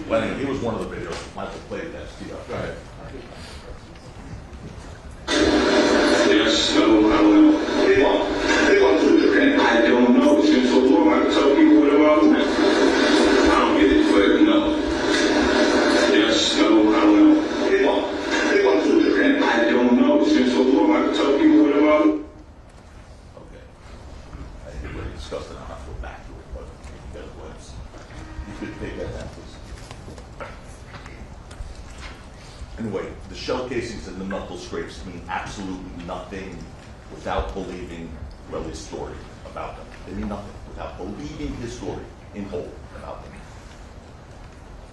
Well, anyway, he was one of the videos. Michael played that. Steve, go ahead. Yes, no, I don't know. They want to, okay? I don't know. It's been so long. I can tell people what about it. I don't get it, but no. Yes, no, I don't know. They want to, okay? I don't know. It's been so long. I can tell people what about it. Okay. I think we already discussed it. I'll have to go back to it, but you get a glimpse. You could take that down, please. Anyway, the shell casings and the knuckle scrapes mean absolutely nothing without believing Relly's story about them. They mean nothing without believing his story in whole about them.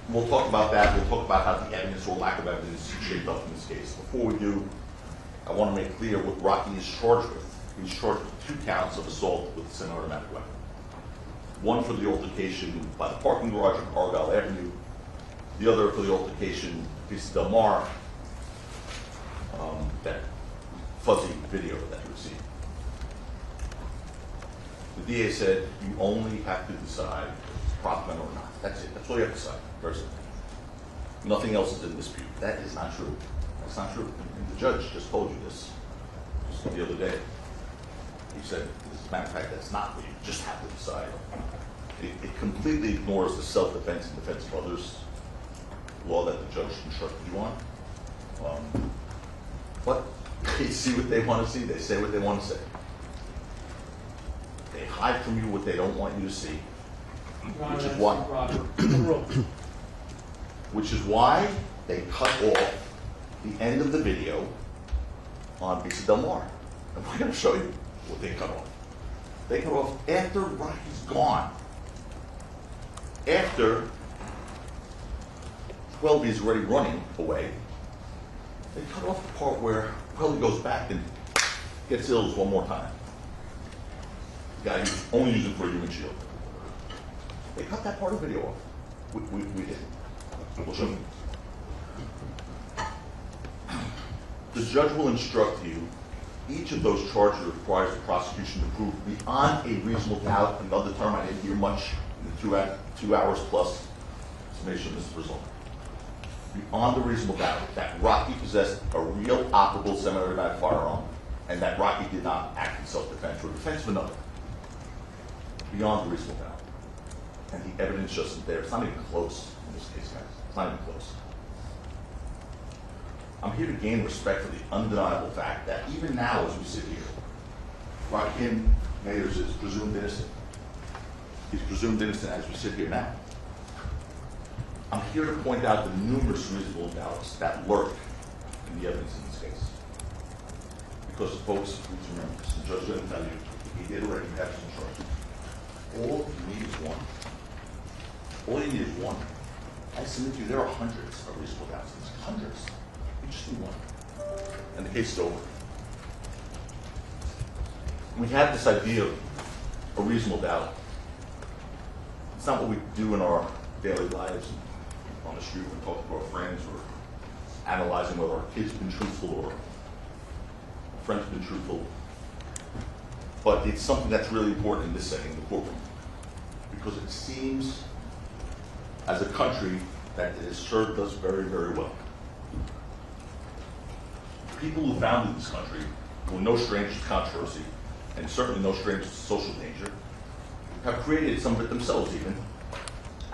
We'll talk about that. We'll talk about how the evidence or lack of evidence is shaped up in this case. Before we do, I want to make clear what Rocky is charged with. He's charged with 2 counts of assault with a semi-automatic weapon. One for the altercation by the parking garage on Argyle Avenue. The other for the altercation Piece Del Mar, that fuzzy video that you received. The DA said you only have to decide if it's proper or not. That's it. That's all you have to decide. Very simple. Nothing else is in dispute. That is not true. That's not true. And the judge just told you this just the other day. He said, as a matter of fact, that's not what you just have to decide. It completely ignores the self-defense and defense of others law that the judge instructed you on. But they see what they want to see. They say what they want to say. They hide from you what they don't want you to see, which is why they cut off the end of the video on Piece Del Mar. And we're going to show you what they cut off. They cut off after Rocky's gone. After 12 is already running away, they cut off the part where Relly goes back and gets Ills one more time. The guy who's only using for a human shield. They cut that part of the video off. We did. We'll show you. The judge will instruct you, each of those charges requires the prosecution to prove beyond a reasonable doubt, another term I didn't hear much in the 2 hours plus summation of this result. Beyond a reasonable doubt that Rocky possessed a real operable semi-automatic firearm and that Rocky did not act in self-defense or defense of another. Beyond a reasonable doubt. And the evidence just isn't there. It's not even close in this case, guys. It's not even close. I'm here to gain respect for the undeniable fact that even now as we sit here, Rocky Mayers is presumed innocent. He's presumed innocent as we sit here now. I'm here to point out the numerous reasonable doubts that lurk in the evidence in this case. Because folks, please remember this, the judge didn't tell you, he did already have some charges. All you need is one. All you need is one. I submit to you, there are hundreds of reasonable doubts in this, hundreds. You just need one. And the case is over. We have this idea of a reasonable doubt. It's not what we do in our daily lives on the street when we talk to our friends or analyzing whether our kids have been truthful or our friends have been truthful. But it's something that's really important in this setting, the courtroom. Because it seems, as a country, that it has served us very, very well. People who founded this country were no strangers to controversy, and certainly no strangers to social danger, have created some of it themselves even.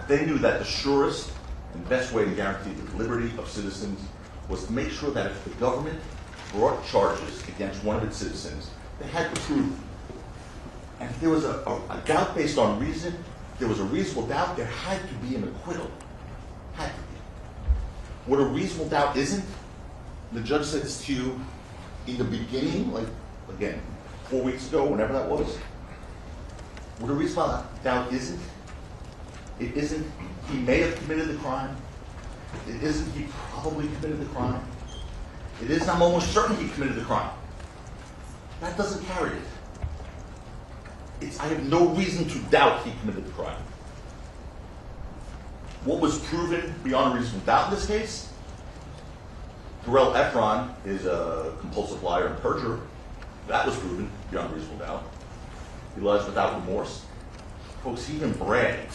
They knew that the surest and best way to guarantee the liberty of citizens was to make sure that if the government brought charges against one of its citizens, they had to prove. And if there was a doubt based on reason, if there was a reasonable doubt, there had to be an acquittal. Had to be. What a reasonable doubt isn't, the judge said this to you in the beginning, like, again, 4 weeks ago, whenever that was. What a reasonable doubt isn't, it isn't he may have committed the crime. It isn't he probably committed the crime. It is I'm almost certain he committed the crime. That doesn't carry it. It's I have no reason to doubt he committed the crime. What was proven beyond a reasonable doubt in this case? Terrell Efron is a compulsive liar and perjurer. That was proven beyond a reasonable doubt. He lies without remorse. Folks, he even bragged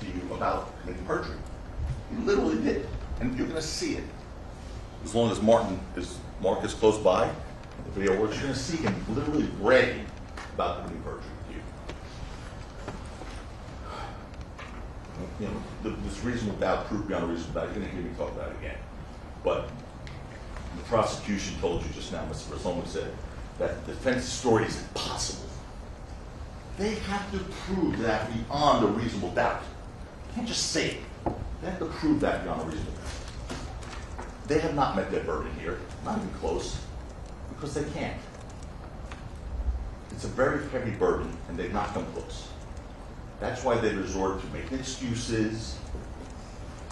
to you about committing perjury. He literally did. And you're going to see it. As long as Mark is close by, the video works, you're going to see him literally bragging about committing perjury to you. You know, this reasonable doubt, proof beyond a reasonable doubt, you're going to hear me talk about it again. But the prosecution told you just now, Mr. Solomon said, that the defense story is impossible. They have to prove that beyond a reasonable doubt. You can't just say it. They have to prove that beyond a reasonable doubt. They have not met their burden here, not even close, because they can't. It's a very heavy burden, and they've not come close. That's why they resort to making excuses,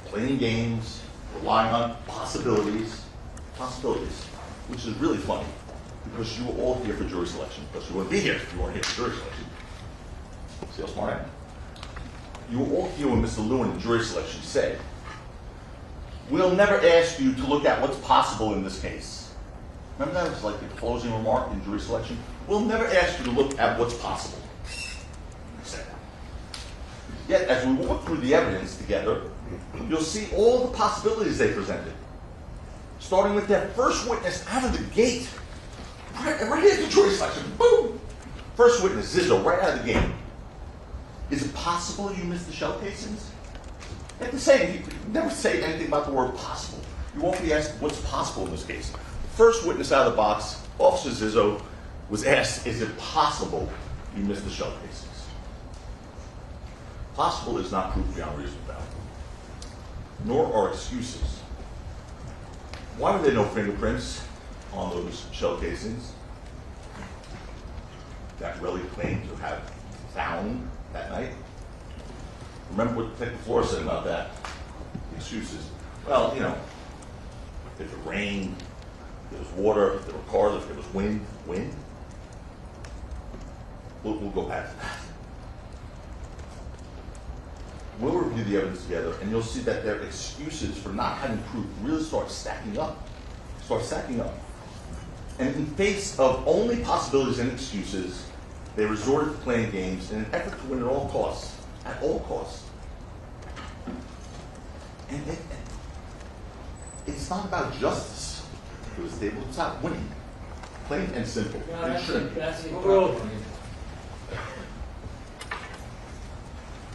playing games, relying on possibilities, which is really funny, because you were all here for jury selection, because you wouldn't be here if you weren't here for jury selection. See how smart I am? You were all here when Mr. Lewin in jury selection said, we'll never ask you to look at what's possible in this case. Remember that? It was like the closing remark in jury selection. We'll never ask you to look at what's possible. He said that. Yet, as we walk through the evidence together, you'll see all the possibilities they presented. Starting with their first witness out of the gate. Right at the jury selection. Boom! First witness, Zizzo, right out of the gate. Is it possible you missed the shell casings? They have to say, you never say anything about the word possible. You won't be asked what's possible in this case. First witness out of the box, Officer Zizzo, was asked, is it possible you missed the shell casings? Possible is not proof beyond reasonable doubt. Nor are excuses. Why were there no fingerprints on those shell casings that Relly claimed to have found that night? Remember what Detective Flores said about that? Excuses. Well, you know, if it rained, if there was water, if there were cars, if there was wind. We'll go back to that. We'll review the evidence together, and you'll see that their excuses for not having proof really start stacking up. And in face of only possibilities and excuses, they resorted to playing games in an effort to win at all costs. At all costs. And it's not about justice. It was able to stop winning. Plain and simple. No, It shouldn't be. that's the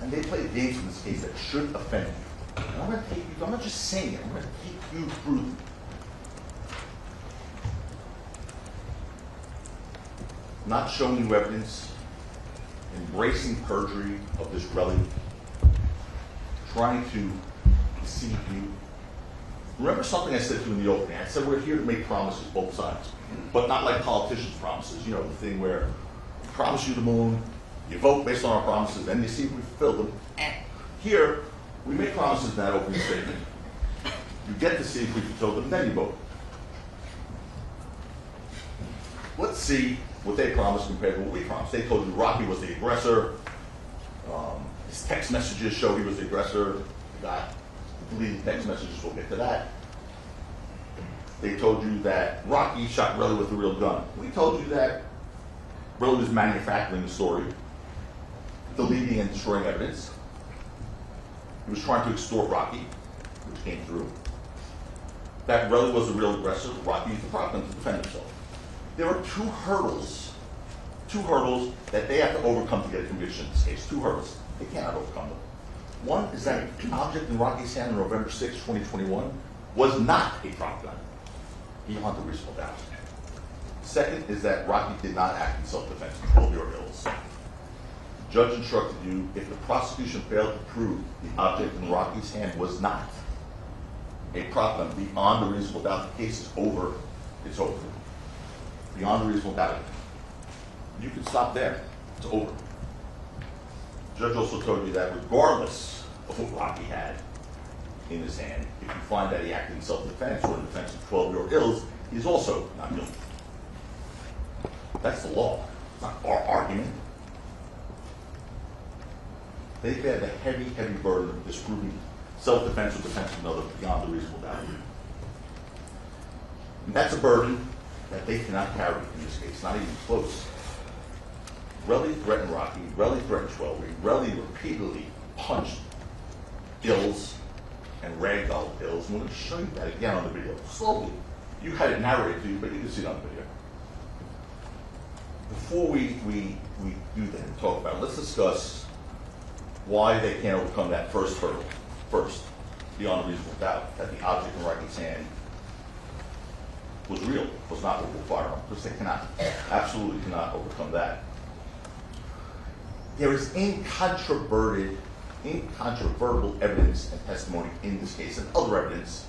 And they played games in this case that should offend you. And I'm going to take you, I'm not just saying it, I'm going to take you through. Not showing you evidence, embracing perjury of this relic, trying to see you. Remember something I said to you in the opening? I said we're here to make promises, both sides, but not like politicians' promises. You know, the thing where we promise you the moon, you vote based on our promises, then you see if we fulfill them. Here, we make promises in that opening statement. You get to see if we fulfill them, then you vote. Let's see what they promised compared to what we promised. They told you Rocky was the aggressor. His text messages show he was the aggressor. Got deleted text messages, we'll get to that. They told you that Rocky shot Relly with a real gun. We told you that Relly was manufacturing the story, deleting and destroying evidence. He was trying to extort Rocky, which came through. That Relly was the real aggressor, Rocky used the prop gun to defend himself. There are two hurdles that they have to overcome to get a conviction in this case. Two hurdles. They cannot overcome them. One is that the object in Rocky's hand on November 6, 2021 was not a prop gun, beyond a reasonable doubt. Second is that Rocky did not act in self-defense, control your ills. The judge instructed you, if the prosecution failed to prove the object in Rocky's hand was not a prop gun, beyond a reasonable doubt, the case is over, it's over. Beyond a reasonable doubt. You can stop there, it's over. The judge also told you that regardless of what Rocky had in his hand, if you find that he acted in self-defense or in defense of 12-year-old ills, he's also not guilty. That's the law. It's not our argument. They bear the heavy, heavy burden of disproving self-defense or defense of another beyond a reasonable doubt. And that's a burden that they cannot carry in this case, not even close. Relly threatened Rocky, Relly threatened 12. Relly repeatedly punched Ills and ragdolled Ills. I'm going to show you that again on the video. Slowly. You had it narrated to you, but you can see it on the video. Before we do that and talk about it, let's discuss why they can't overcome that first hurdle. First, beyond a reasonable doubt, that the object in Rocky's hand was real, was not a firearm, because they cannot, absolutely cannot overcome that. There is incontrovertible evidence and testimony in this case, and other evidence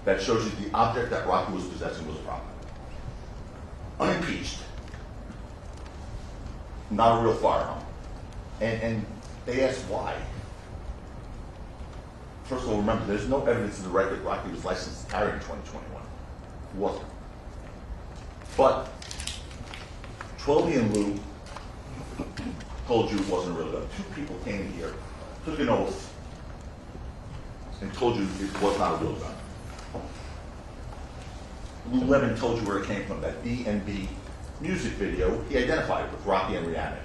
that shows you the object that Rocky was possessing was a prop gun. Unimpeached. Not a real firearm. And they asked why. First of all, remember, there's no evidence in the record Rocky was licensed to carry in 2021. He wasn't. But 12 and Lou told you it wasn't a real gun. Two people came here, took an oath, and told you it was not a real gun. Lou Lemon told you where it came from, that D&B music video. He identified it with Rocky and Rihanna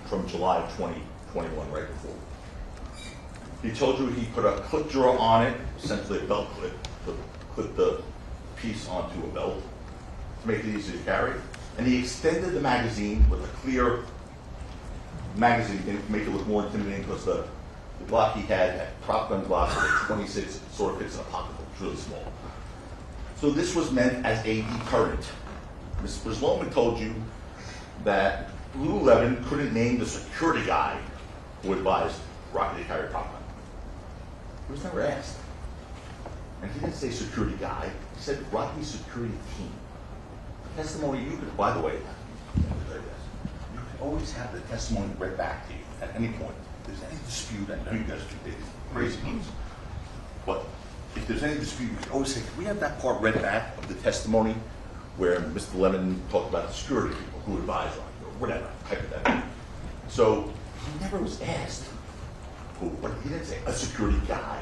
from July of 2021, right before. He told you he put a clip drawer on it, essentially a belt clip, to clip the piece onto a belt to make it easy to carry. And he extended the magazine with a clear magazine to make it look more intimidating, because the Glock he had prop gun Glock with a 26, it sort of fits in a pocketbook, it's really small. So this was meant as a deterrent. Mr. Sloman told you that Lululemon couldn't name the security guy who advised Rocky to carry a prop gun. He was never asked. And he didn't say security guy, he said Rocky's security team. The testimony you could, by the way, you could always have the testimony read back to you at any point. If there's any dispute, I know you guys can take crazy things, but if there's any dispute, you can always say, can we have that part read back of the testimony where Mr. Lemon talked about the security people who advised Rocky, or whatever, type of that. So he never was asked who, but he didn't say a security guy.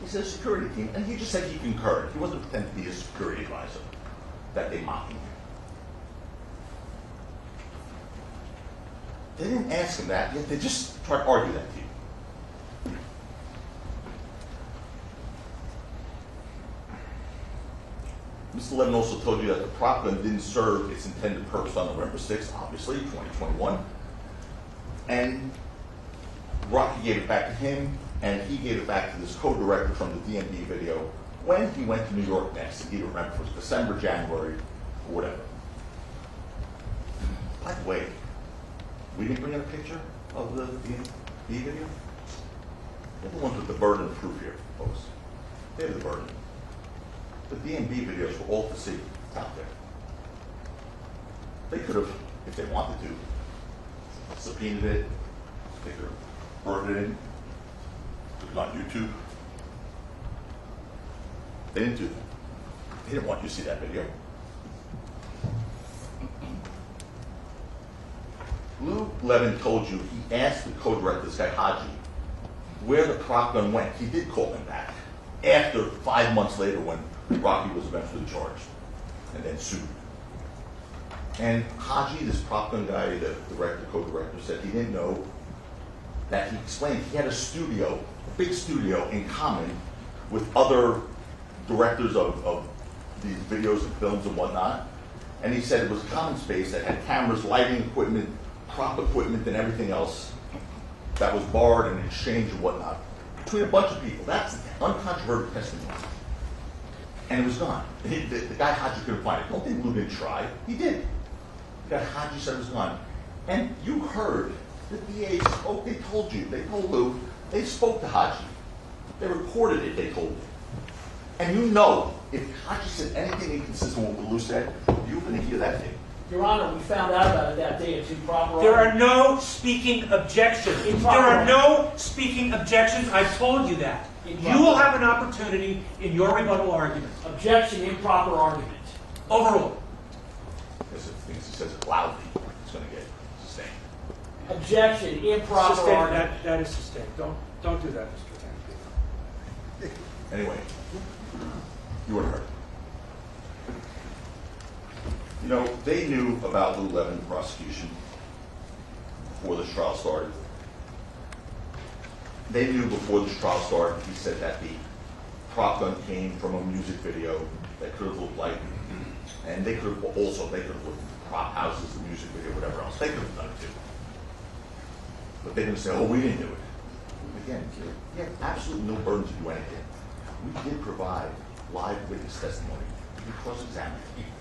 He said a security team, and he just said he concurred. He wasn't pretending to be a security advisor that they mocked him. They didn't ask him that, yet they just tried to argue that to you. Mr. Lemon also told you that the prop gun didn't serve its intended purpose on November 6th, obviously, 2021. And Rocky gave it back to him, and he gave it back to this co-director from the DMV video when he went to New York next. He didn't remember if it was December, January, or whatever. By the way, we didn't bring in a picture of the DMV video? They're the ones with the burden of proof here, folks. They have the burden. The DMV videos were all to see. It's out there. They could have, if they wanted to, subpoenaed it. They could have burned it in. Put it on YouTube. They didn't do that. They didn't want you to see that video. Lou Levin told you he asked the co-director, this guy Haji, where the prop gun went. He did call him back after 5 months later when Rocky was eventually charged and then sued. And Haji, this prop gun guy, the director, co-director, said he didn't know that he explained he had a studio, a big studio in common with other directors of these videos and films and whatnot. And he said it was a common space that had cameras, lighting equipment, prop equipment, and everything else that was borrowed and exchanged and whatnot between a bunch of people. That's uncontroverted testimony. And it was gone. The guy Haji couldn't find it. Don't think Lou didn't try. He did. The guy Haji said it was gone. And you heard the DA spoke. They told you. They told Lou. They spoke to Haji. They recorded it. They told you. And you know, if Haji said anything inconsistent with what Lou said, you're going to hear that thing. Your Honor, we found out about it that day. It's improper. There are no speaking objections. There are no speaking objections. I told you that. You will have an opportunity in your rebuttal argument. Objection, improper argument. Overruled. Because if he says it loudly, it's going to get sustained. Objection, improper Sustained. argument. That is sustained. Don't do that, Mr. Tank. Anyway, you were hurt. You know, they knew about Lou Levin prosecution before this trial started. They knew before this trial started, he said that the prop gun came from a music video that could have looked like, and they could have looked at prop houses, the music video, whatever else. They could have done it too. But they didn't say, oh, we didn't do it. Again, you have absolutely no burden to do anything. We did provide live witness testimony. We cross-examined people.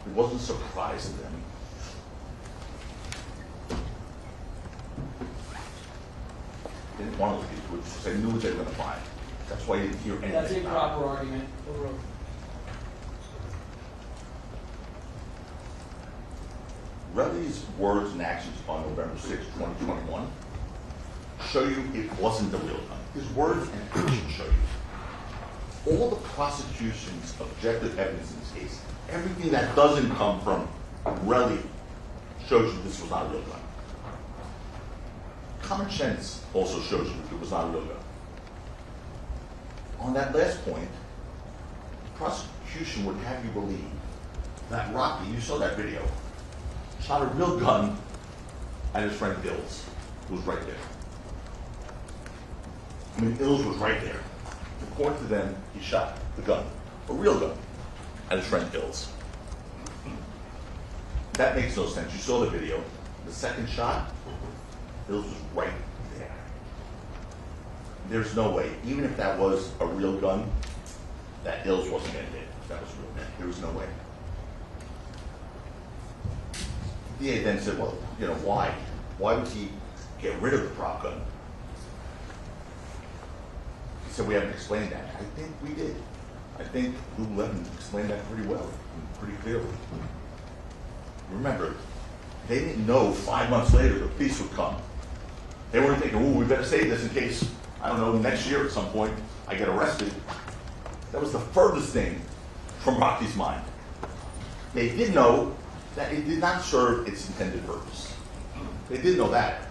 It wasn't a surprise to them. They didn't want to look into it because they knew what they were going to find. That's why you didn't hear anything. That's improper about it. argument. Overruled. Relly's words and actions on November 6, 2021 show you it wasn't the real gun. His words and actions show you. All the prosecution's objective evidence in this case, everything that doesn't come from Relly shows you this was not a real gun. Common sense also shows you it was not a real gun. On that last point, the prosecution would have you believe that Rocky, you saw that video, shot a real gun at his friend Ills, who was right there. I mean, Ills was right there. According to them, he shot the gun, a real gun, at his friend Ills. That makes no sense. You saw the video. The second shot, Ills was right there. There's no way, even if that was a real gun, that Ills wasn't going to hit. That was real. There was no way. The DA then said, well, you know, why? Why would he get rid of the prop gun? He said, we haven't explained that. I think we did. I think Lou Levin explained that pretty well, pretty clearly. Remember, they didn't know 5 months later the police would come. They weren't thinking, ooh, we better save this in case, I don't know, next year at some point I get arrested. That was the furthest thing from Rocky's mind. They did know that it did not serve its intended purpose. They did know that.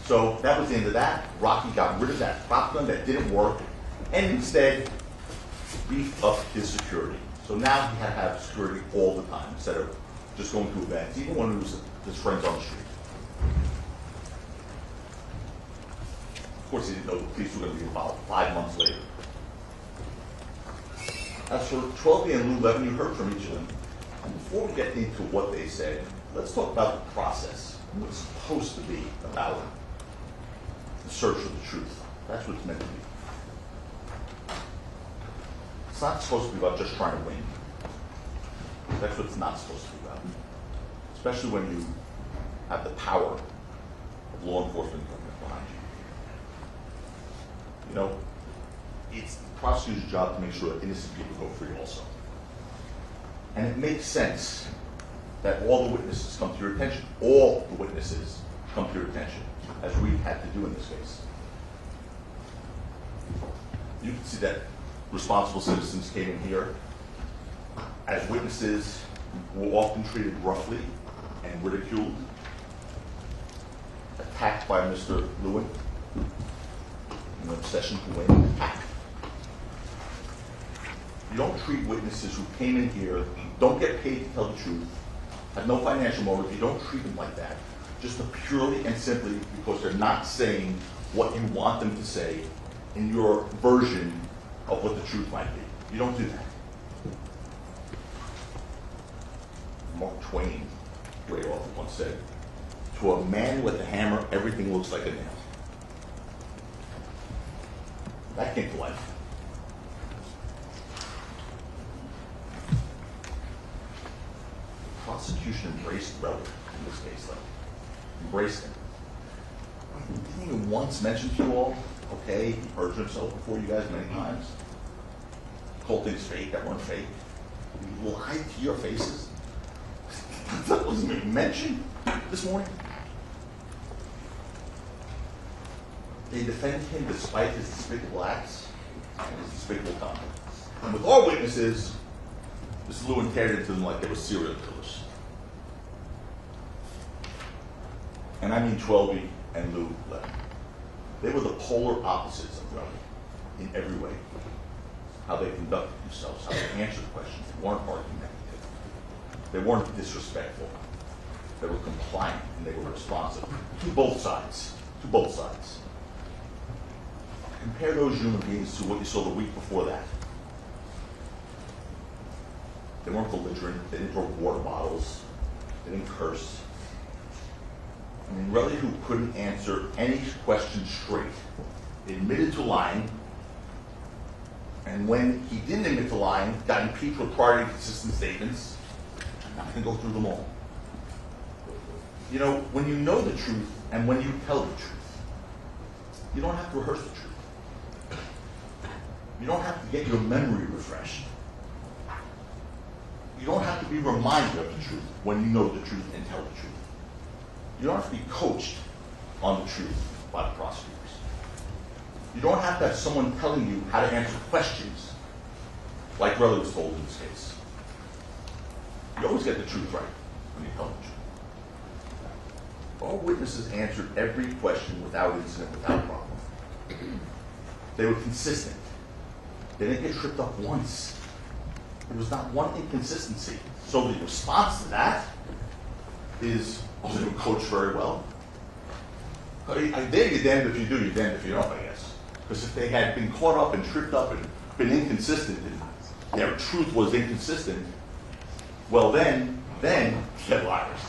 So that was the end of that. Rocky got rid of that prop gun that didn't work and instead beefed up his security. So now he had to have security all the time instead of just going to events, even when he was his friends on the street. Of course, he didn't know the police were going to be involved 5 months later. As for Trolby and Lou Levin, you heard from each of them. And before we get into what they said, let's talk about the process, what it's supposed to be about the search for the truth. That's what it's meant to be. It's not supposed to be about just trying to win. That's what it's not supposed to be about. Especially when you have the power law enforcement government behind you. You know, it's the prosecutor's job to make sure that innocent people go free also. And it makes sense that all the witnesses come to your attention. All the witnesses come to your attention, as we had to do in this case. You can see that responsible citizens came in here as witnesses, were often treated roughly and ridiculed, attacked by Mr. Lewin, an obsession to win, attacked. You don't treat witnesses who came in here, don't get paid to tell the truth, have no financial motive, you don't treat them like that, just purely and simply because they're not saying what you want them to say in your version of what the truth might be. You don't do that. Mark Twain, way off, once said, "To a man with a hammer, everything looks like a nail." That came to life. The prosecution embraced Relly in this case, though. Embraced him. Didn't even once mention to you all, okay, he perjured himself before you guys many times. Called things fake that weren't fake. He lied to your faces. That wasn't even mentioned this morning. They defend him despite his despicable acts and his despicable conduct. And with all witnesses, Mr. Lewin teared into them like they were serial killers. And I mean Twelby and Lou Levin. They were the polar opposites of Relly in every way. How they conducted themselves, how they answered questions. They weren't argumentative. They weren't disrespectful. They were compliant and they were responsive to both sides. To both sides. Compare those human beings to what you saw the week before that. They weren't belligerent. They didn't throw water bottles. They didn't curse. I mean, Relly, who couldn't answer any question straight, admitted to lying, and when he didn't admit to lying, got impeached with prior inconsistent statements. I'm not going to go through them all. You know, when you know the truth and when you tell the truth, you don't have to rehearse the truth. You don't have to get your memory refreshed. You don't have to be reminded of the truth when you know the truth and tell the truth. You don't have to be coached on the truth by the prosecutors. You don't have to have someone telling you how to answer questions like Relly was told in this case. You always get the truth right when you tell the truth. All witnesses answered every question without incident, without problem. They were consistent. They didn't get tripped up once. There was not one inconsistency. So the response to that is, oh, they were coached very well. You're damned if you do, you're damned if you don't, I guess. Because if they had been caught up and tripped up and been inconsistent, and their truth was inconsistent, well then they're liars.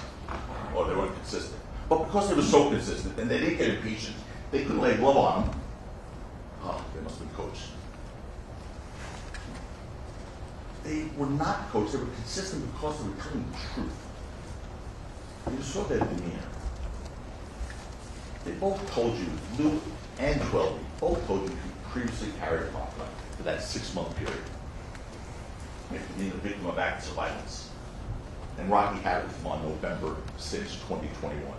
Or they weren't consistent. But because they were so consistent and they didn't get impeached, they couldn't lay a glove on them. Oh, they must have been coached. They were not coached, they were consistent because they were telling the truth. You saw their demeanor. They both told you, Lou and Twelby, both told you he previously carried a firearm for that 6-month period. Being a victim of acts of violence. And Rocky had it with him on November 6, 2021.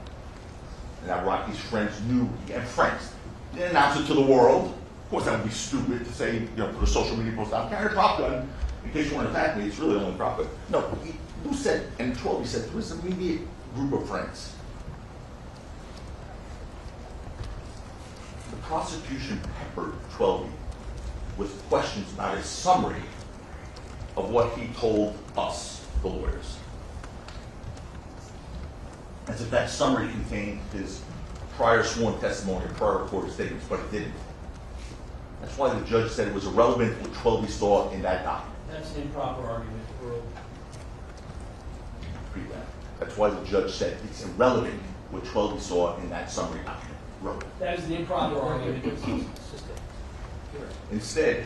And now Rocky's friends knew he had friends. They didn't announce it to the world. Of course, that would be stupid to say, you know, put a social media post out, carry a prop gun. In case you want to attack me, it's really only a prop gun. No, Lou said, and Twelby said, to his immediate group of friends. The prosecution peppered Twelby with questions about his summary of what he told us, the lawyers. As if that summary contained his prior sworn testimony or prior recorded statements, but it didn't. That's why the judge said it was irrelevant what Twelby saw in that document. That's an improper argument, Earl. Read that. That's why the judge said it's irrelevant what Twelby saw in that summary document. Irrelevant. That is an improper argument. Instead,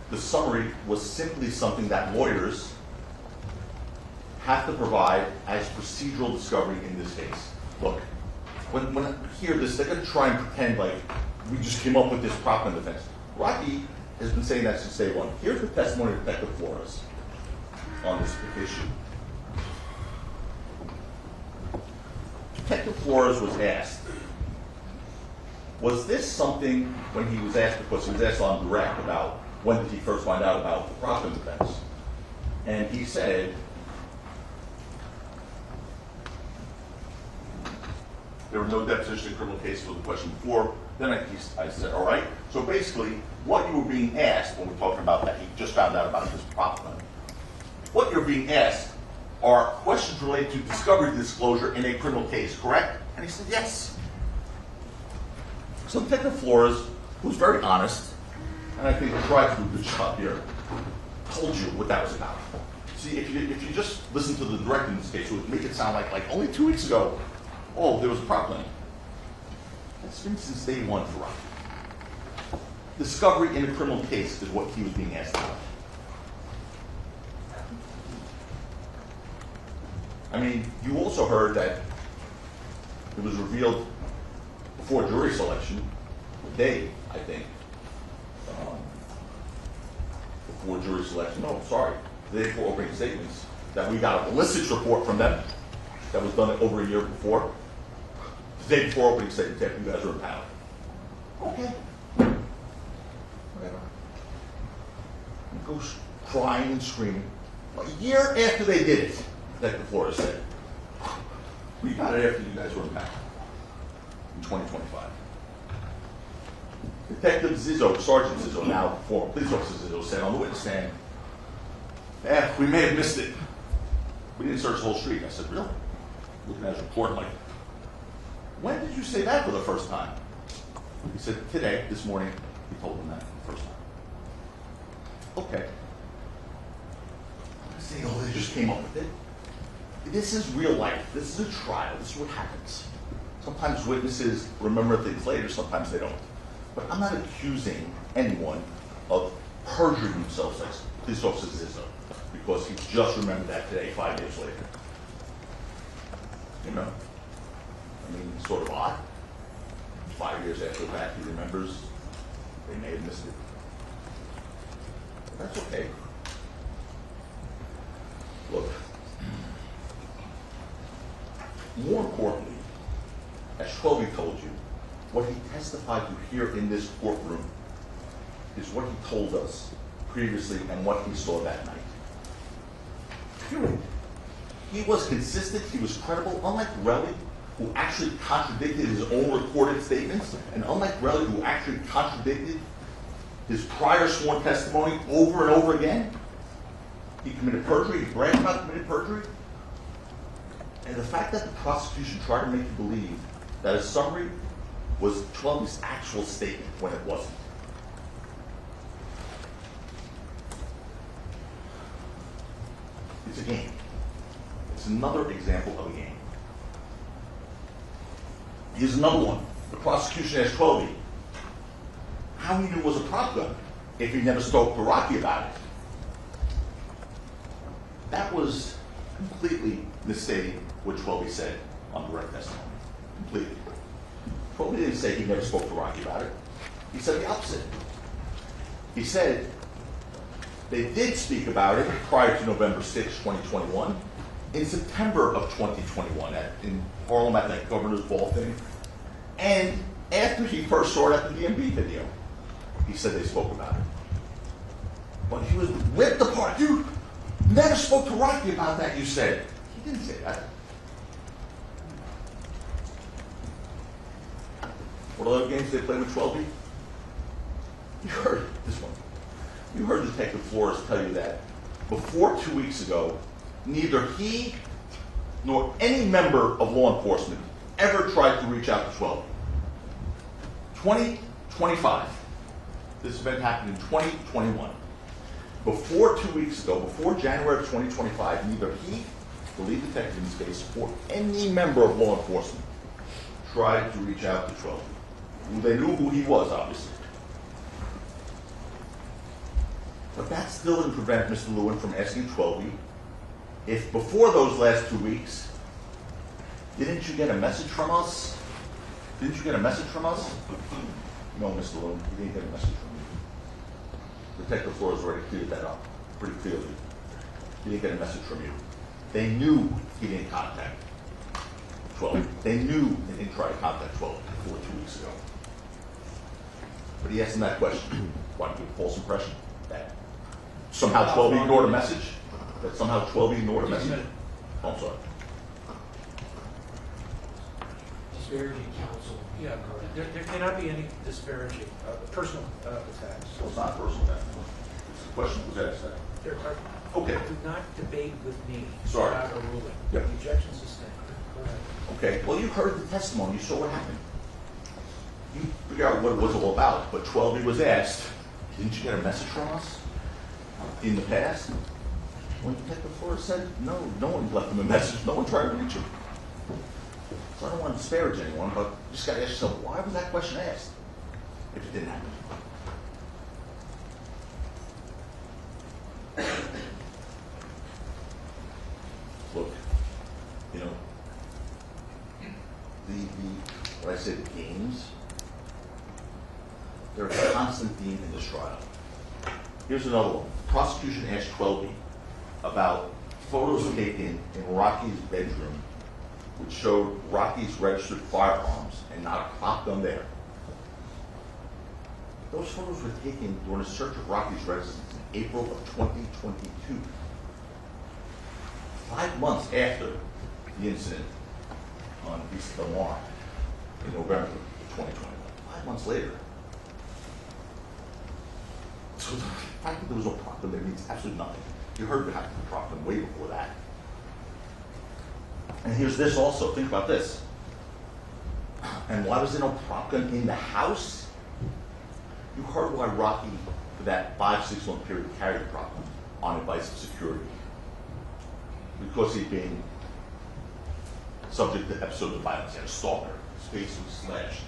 the summary was simply something that lawyers have to provide as procedural discovery in this case. Look, when I hear this, they're gonna try and pretend like we just came up with this prop in defense. Rocky has been saying that since day one. Here's the testimony of Detective Flores on this issue. Detective Flores was asked, was this something, when he was asked, because he was asked on direct about when did he first find out about the prop in defense, and he said, there were no deposition in criminal cases with the question before. Then I said, all right. So basically, what you were being asked when we're talking about that, he just found out about this prop gun. What you're being asked are questions related to discovery disclosure in a criminal case, correct? And he said, yes. So Detective Flores, who's very honest, and I think he tried to do a good job here, told you what that was about. See, if you just listen to the direct in this case, it would make it sound like only 2 weeks ago, oh, there was a prop gun. That's been since day one for Rocky. Discovery in a criminal case is what he was being asked about. I mean, you also heard that it was revealed before jury selection, a day, I think, before jury selection, no, sorry, the day before opening statements, that we got a ballistics report from them that was done over a year before. The day before opening statement, you guys were in power. Okay. Whatever. He goes crying and screaming. A year after they did it, Detective Flores said, we got it after you guys were in power. In 2025. Detective Zizzo, Sergeant Zizzo, now former police officer Zizzo, said on the witness stand, we may have missed it. We didn't search the whole street. I said, really? Looking at his report, I'm like, when did you say that for the first time? He said, today, this morning, he told them that for the first time. Okay. I'm saying, oh, they just came up with it. This is real life. This is a trial. This is what happens. Sometimes witnesses remember things later, sometimes they don't. But I'm not accusing anyone of perjuring themselves like police officer Zizzo, because he just remembered that today, 5 years later. You know, I mean, it's sort of odd. 5 years after that, he remembers they may have missed it. But that's okay. Look, more importantly, as Schwelby told you, what he testified to here in this courtroom is what he told us previously and what he saw that night. Period. He was consistent, he was credible, unlike Relly, who actually contradicted his own recorded statements, and unlike Relly, who actually contradicted his prior sworn testimony over and over again. He committed perjury, he bragged about committing perjury. And the fact that the prosecution tried to make you believe that his summary was Schwelby's actual statement when it wasn't. It's a game. It's another example of a game. Here's another one. The prosecution asked Schwelby how he knew it was a prop gun if he never spoke to Rocky about it. That was completely misstating what Schwelby said on direct testimony. Completely. Schwelby didn't say he never spoke to Rocky about it. He said the opposite. He said they did speak about it prior to November 6, 2021, in September of 2021 in Harlem at that governor's ball thing, and after he first saw it at the DMV video, he said they spoke about it. But he was ripped apart. Dude, never spoke to Rocky about that, you said. He didn't say that. What other games did they play with Schwelby? You heard this one. You heard Detective Flores tell you that before 2 weeks ago, neither he nor any member of law enforcement ever tried to reach out to Schwelby. 2025. This event happened in 2021. Before 2 weeks ago, before January of 2025, neither he, the lead detective in this case, or any member of law enforcement tried to reach out to Schwelby. They knew who he was, obviously. But that still didn't prevent Mr. Lewin from asking Schwelby if before those last 2 weeks, didn't you get a message from us Didn't you get a message from us? No, Mr. Loon, you didn't get a message from me. Detective Flores already cleared that up pretty clearly. He didn't get a message from you. They knew he didn't contact 12. They knew they didn't try to contact 12 before 2 weeks ago. But he asked him that question. Why give a false impression that somehow 12 ignored a message? That somehow 12 ignored a message? Oh, I'm sorry. Disparaging counsel. Yeah, there cannot be any disparaging, personal attacks. So it's not personal. It's a question that was asked. There are- Okay. Do not debate with me Sorry. about a ruling. Yeah. The objection sustained. Go ahead. Okay, well, you heard the testimony, you saw what happened. You figure out what it was all about, but 12 was asked, didn't you get a message from us in the past? When Detective Flores said, no one left him a message, no one tried to reach him. So I don't want to disparage anyone, but you just got to ask yourself, why was that question asked if it didn't happen? Look, you know, what I say, the games, they're a constant theme in this trial. Here's another one. Prosecution asked 12B about photos taken in Rocky's bedroom which showed Rocky's registered firearms and not a prop gun there. Those photos were taken during a search of Rocky's residence in April of 2022. 5 months after the incident on East Del Mar in November of 2021. 5 months later. So the fact that there was no prop gun there means absolutely nothing. You heard what happened to the prop gun way before that. And here's this also. Think about this. And why was there no prop gun in the house? You heard why Rocky, for that 5-6 month period, carried a prop gun on advice of security. Because he'd been subject to episodes of violence. He had a stalker. His face was slashed.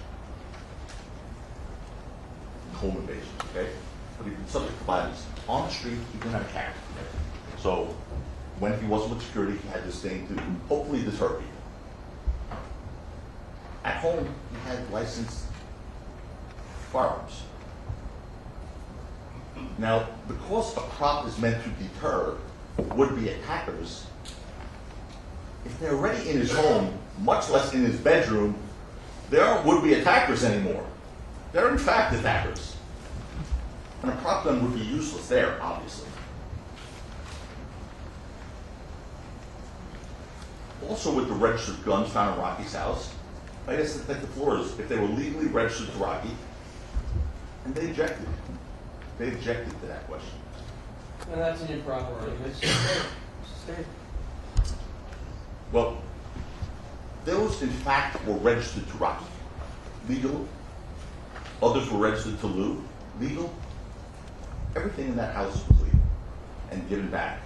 Home invasion, okay? But he'd been subject to violence. On the street, he didn't have a carry. So when he wasn't with security, he had this thing to hopefully deter people. At home, he had licensed firearms. Now, because a prop is meant to deter would-be attackers, if they're already in his home, much less in his bedroom, they aren't would-be attackers anymore. They're in fact attackers. And a prop gun would be useless there, obviously. Also with the registered guns found in Rocky's house, I asked Detective Flores if they were legally registered to Rocky, and they objected. They objected to that question. Well, that's an improper argument. Sustained. Well, those in fact were registered to Rocky. Legal. Others were registered to Lou. Legal. Everything in that house was legal and given back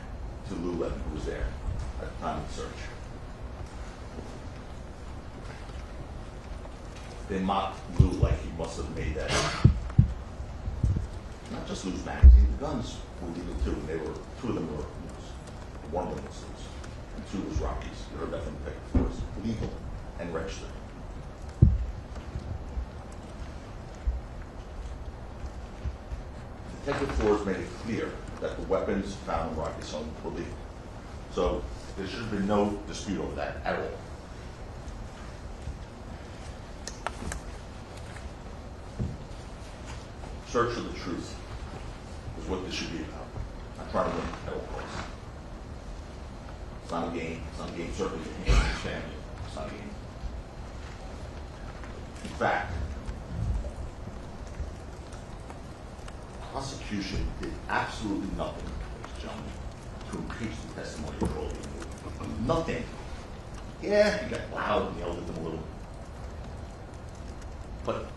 to Lou Levin, who was there at the time of the search. They mocked Lou like he must have made that. Not just Lou's magazine, the guns were legal too. And they were, 2 of them were Lou's. One of them was Lou's, and 2 was Rocky's. You heard that from Detective Flores. Legal and registered. Detective Flores made it clear that the weapons found in Rocky's home were legal. So there should have been no dispute over that at all. Search for the truth is what this should be about. I'm trying to win at all costs. It's not a game. It's not a game, certainly for him and his family. It's not a game. In fact, prosecution did absolutely nothing, ladies and gentlemen, to impeach the testimony of Crowley. Nothing. Yeah, he got loud and yelled at them a little.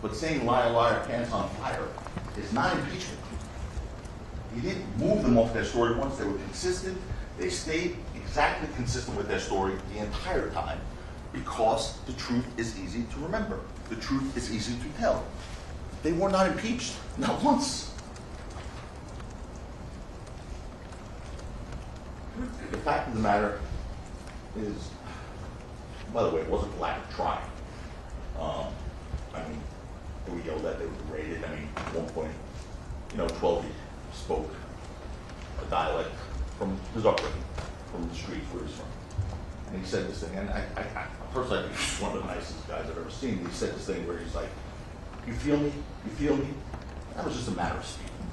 But saying liar, liar, pants on fire is not impeachment. He didn't move them off their story once. They were consistent. They stayed exactly consistent with their story the entire time because the truth is easy to remember. The truth is easy to tell. They were not impeached, not once. The fact of the matter is, by the way, it wasn't for lack of trying. I mean, they were yelled at, they were berated. I mean, at one point, 12 spoke a dialect from his upbringing, from the street where he's from. And he said this thing, and I personally think he's one of the nicest guys I've ever seen. He said this thing where he's like, "You feel me? You feel me?" That was just a matter of speaking.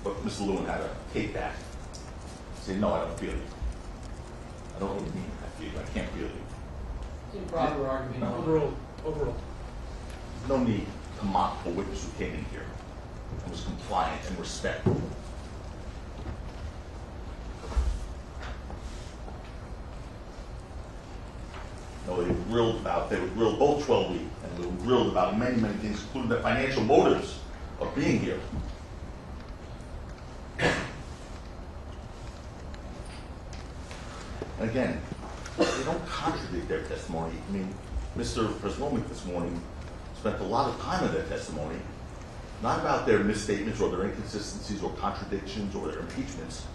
But Mr. Lewin had to take that. Say, "No, I don't feel you. I don't really mean I feel you. I can't feel you." It's an improper argument. No. Overruled. No need to mock a witness who came in here and was compliant and respectful. No, they were grilled both 12 weeks, and they were grilled about many, many things, including the financial motives of being here. And again, they don't contradict their testimony. I mean, Mr. Preslomic this morning spent a lot of time in their testimony, not about their misstatements or their inconsistencies or contradictions or their impeachments,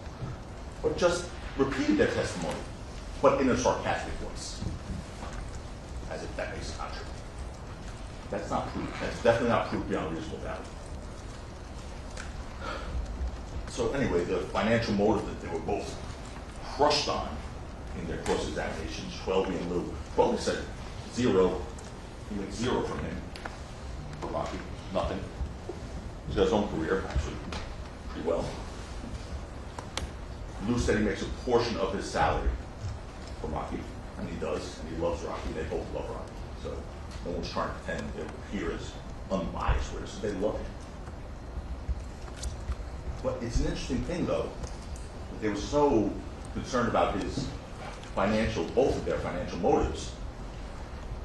but just repeated their testimony, but in a sarcastic voice, as if that makes it not true. That's not proof. That's definitely not proof beyond reasonable doubt. So anyway, the financial motive that they were both crushed on in their cross-examinations, Twelby and Lou. Twelby said zero. He made zero from him. For Rocky, nothing. He's got his own career, actually, pretty well. Lou said he makes a portion of his salary for Rocky, and he does, and he loves Rocky. They both love Rocky. So no one's trying to pretend they appear as unbiased with us. They love him. But it's an interesting thing, though, that they were so concerned about his both of their financial motives.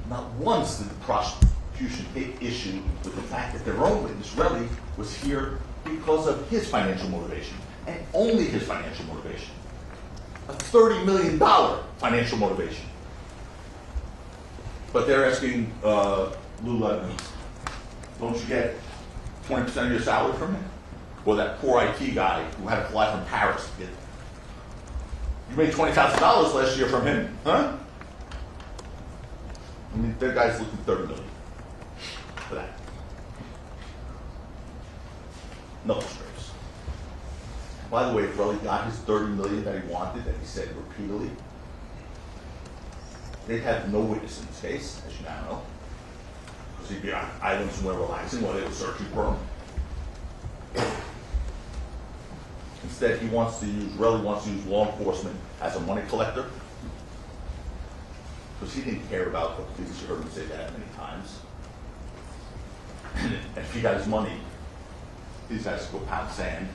Not once did the prosecution take issue with the fact that their own witness, Relly, was here because of his financial motivation, and only his financial motivation. A $30 million financial motivation. But they're asking Lou Levin, don't you get 20% of your salary from him? Or that poor IT guy who had to fly from Paris to get it. You made $20,000 last year from him, huh? I mean, that guy's looking $30 million for that. No disgrace. By the way, if Relly got his $30 million that he wanted, that he said repeatedly, they'd have no witness in this case, as you now know, because he'd be on an island somewhere relaxing while they were searching for him. Instead, Relly wants to use law enforcement as a money collector, because he didn't care about the police. You heard him say that many times. And if he got his money, these guys go pound sand.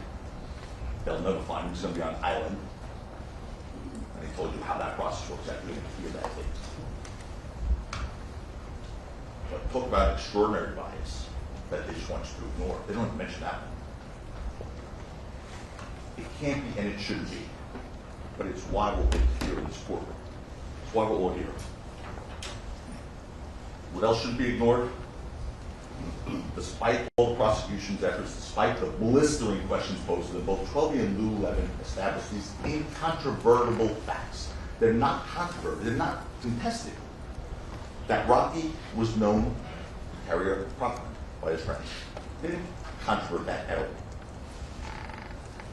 They'll never find him. He's going to be on an island. And he told you how that process works. After you hear that case. But talk about extraordinary bias that they just want you to ignore. They don't even mention that one. It can't be, and it shouldn't be. But it's why we're here in this courtroom. It's why we're all here. What else should be ignored? Despite all the prosecution's efforts, despite the blistering questions posed to them, both Twelby and Lou Levin established these incontrovertible facts. They're not controverted. They're not contested. That Rocky was known to carry a prop gun by his friends. They didn't controvert that at all.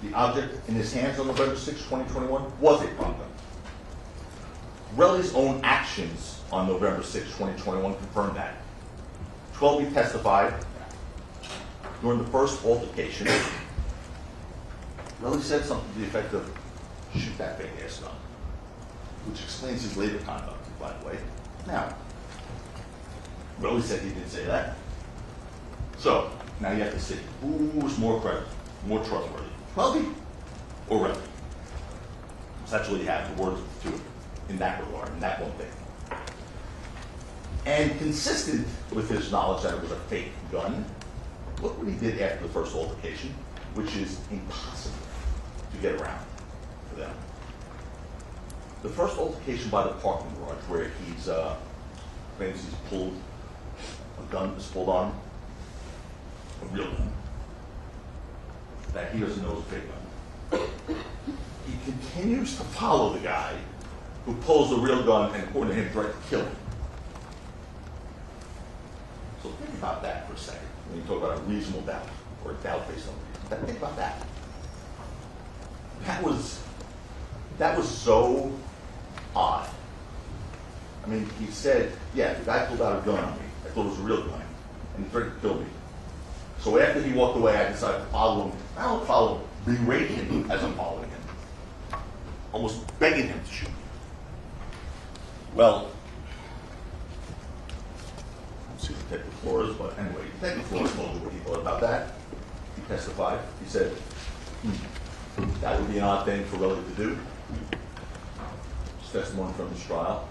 The object in his hands on November 6, 2021 was a prop gun. Relly's own actions on November 6, 2021 confirmed that. Twelby testified during the first altercation. Relly said something to the effect of, shoot that big ass gun, which explains his later conduct, by the way. Now, Relly said he didn't say that. So, now you have to see, who's more credible, more trustworthy, Twelby or Relly? So that's what you have, the words of the two in that regard, in that one thing. And consistent with his knowledge that it was a fake gun, look what he did after the first altercation, which is impossible to get around for them. The first altercation by the parking garage, where he's claims he's pulled a gun, is pulled on a real gun that he doesn't know is a fake gun. He continues to follow the guy who pulls the real gun and, according to him, threatened to kill him. for a second. When you talk about a reasonable doubt or a doubt based on reason, think about that. That was so odd. I mean, he said, yeah, the guy pulled out a gun on me. I thought it was a real gun, and he threatened to kill me. So after he walked away, I decided to follow him. I don't follow him, berating him as I'm following him, almost begging him to shoot me. Well, let's see Detective Flores, but anyway, Detective Flores told me what he thought about that. He testified. He said, that would be an odd thing for Relly to do. It's testimony from his trial.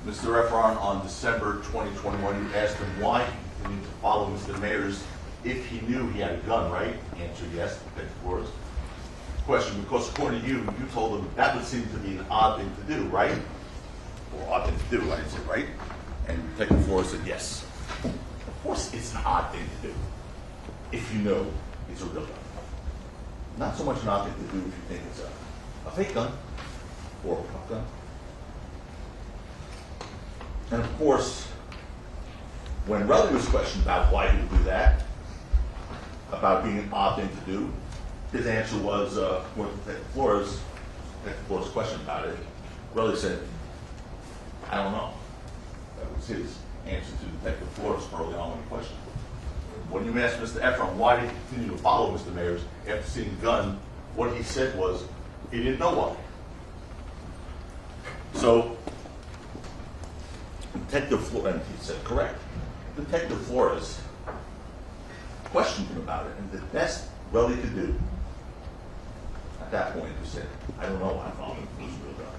Mr. Efron, on December 2021, you asked him why he continued to follow Mr. Mayers if he knew he had a gun, right? Answer, yes, Detective Flores. Question, because according to you, you told him that would seem to be an odd thing to do, right? Or odd thing to do, I didn't say right. And Detective Flores said yes. Of course it's an odd thing to do if you know it's a real gun. Not so much an odd thing to do if you think it's a fake gun or a prop gun. And of course, when Relly was questioned about why he would do that, about being an odd thing to do, his answer was, when Detective Flores questioned about it, Relly said, I don't know. That was his answer to Detective Flores early on when he questioned him. When you asked Mr. Efron why did he continue to follow Mr. Mayers after seeing the gun, what he said was he didn't know why. So, Detective Flores, and he said correct, Detective Flores questioned him about it, and the best Relly could do at that point he said, I don't know why I followed him, it was a real gun.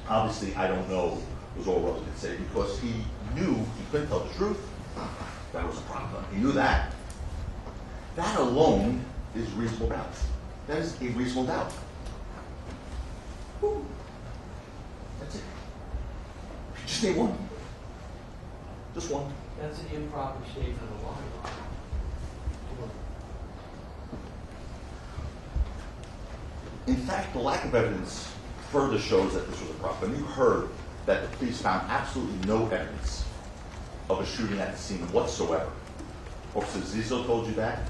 Obviously, I don't know was all Relly could say because he knew he couldn't tell the truth. That was a problem. He knew that. That alone is reasonable doubt. That is a reasonable doubt. Whew. That's it. Just name one. Just one. That's an improper statement of the law. In fact, the lack of evidence further shows that this was a prop. And you heard that the police found absolutely no evidence of a shooting at the scene whatsoever. Officer Zizzo told you that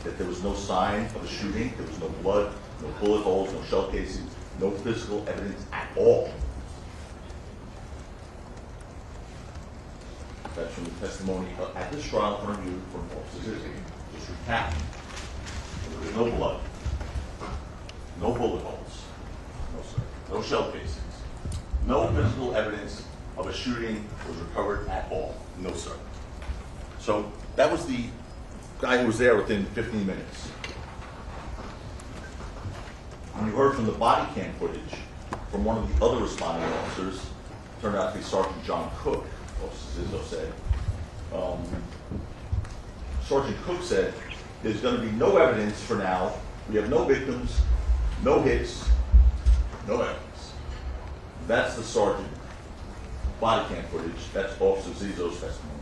there was no sign of a shooting, there was no blood, no bullet holes, no shell casings, no physical evidence at all. That's from the testimony at this trial in front of you from Officer Zizzo. Just recap. There was no blood, no bullet holes, no sir, no shell casings, no physical evidence of a shooting was recovered at all. No, sir. So that was the guy who was there within 15 minutes. When you heard from the body cam footage from one of the other responding officers, turned out to be Sergeant John Cook, Officer Zizzo said. Sergeant Cook said, there's going to be no evidence for now. We have no victims, no hits, no evidence. That's the sergeant. Body cam footage, that's Officer Zizzo's testimony.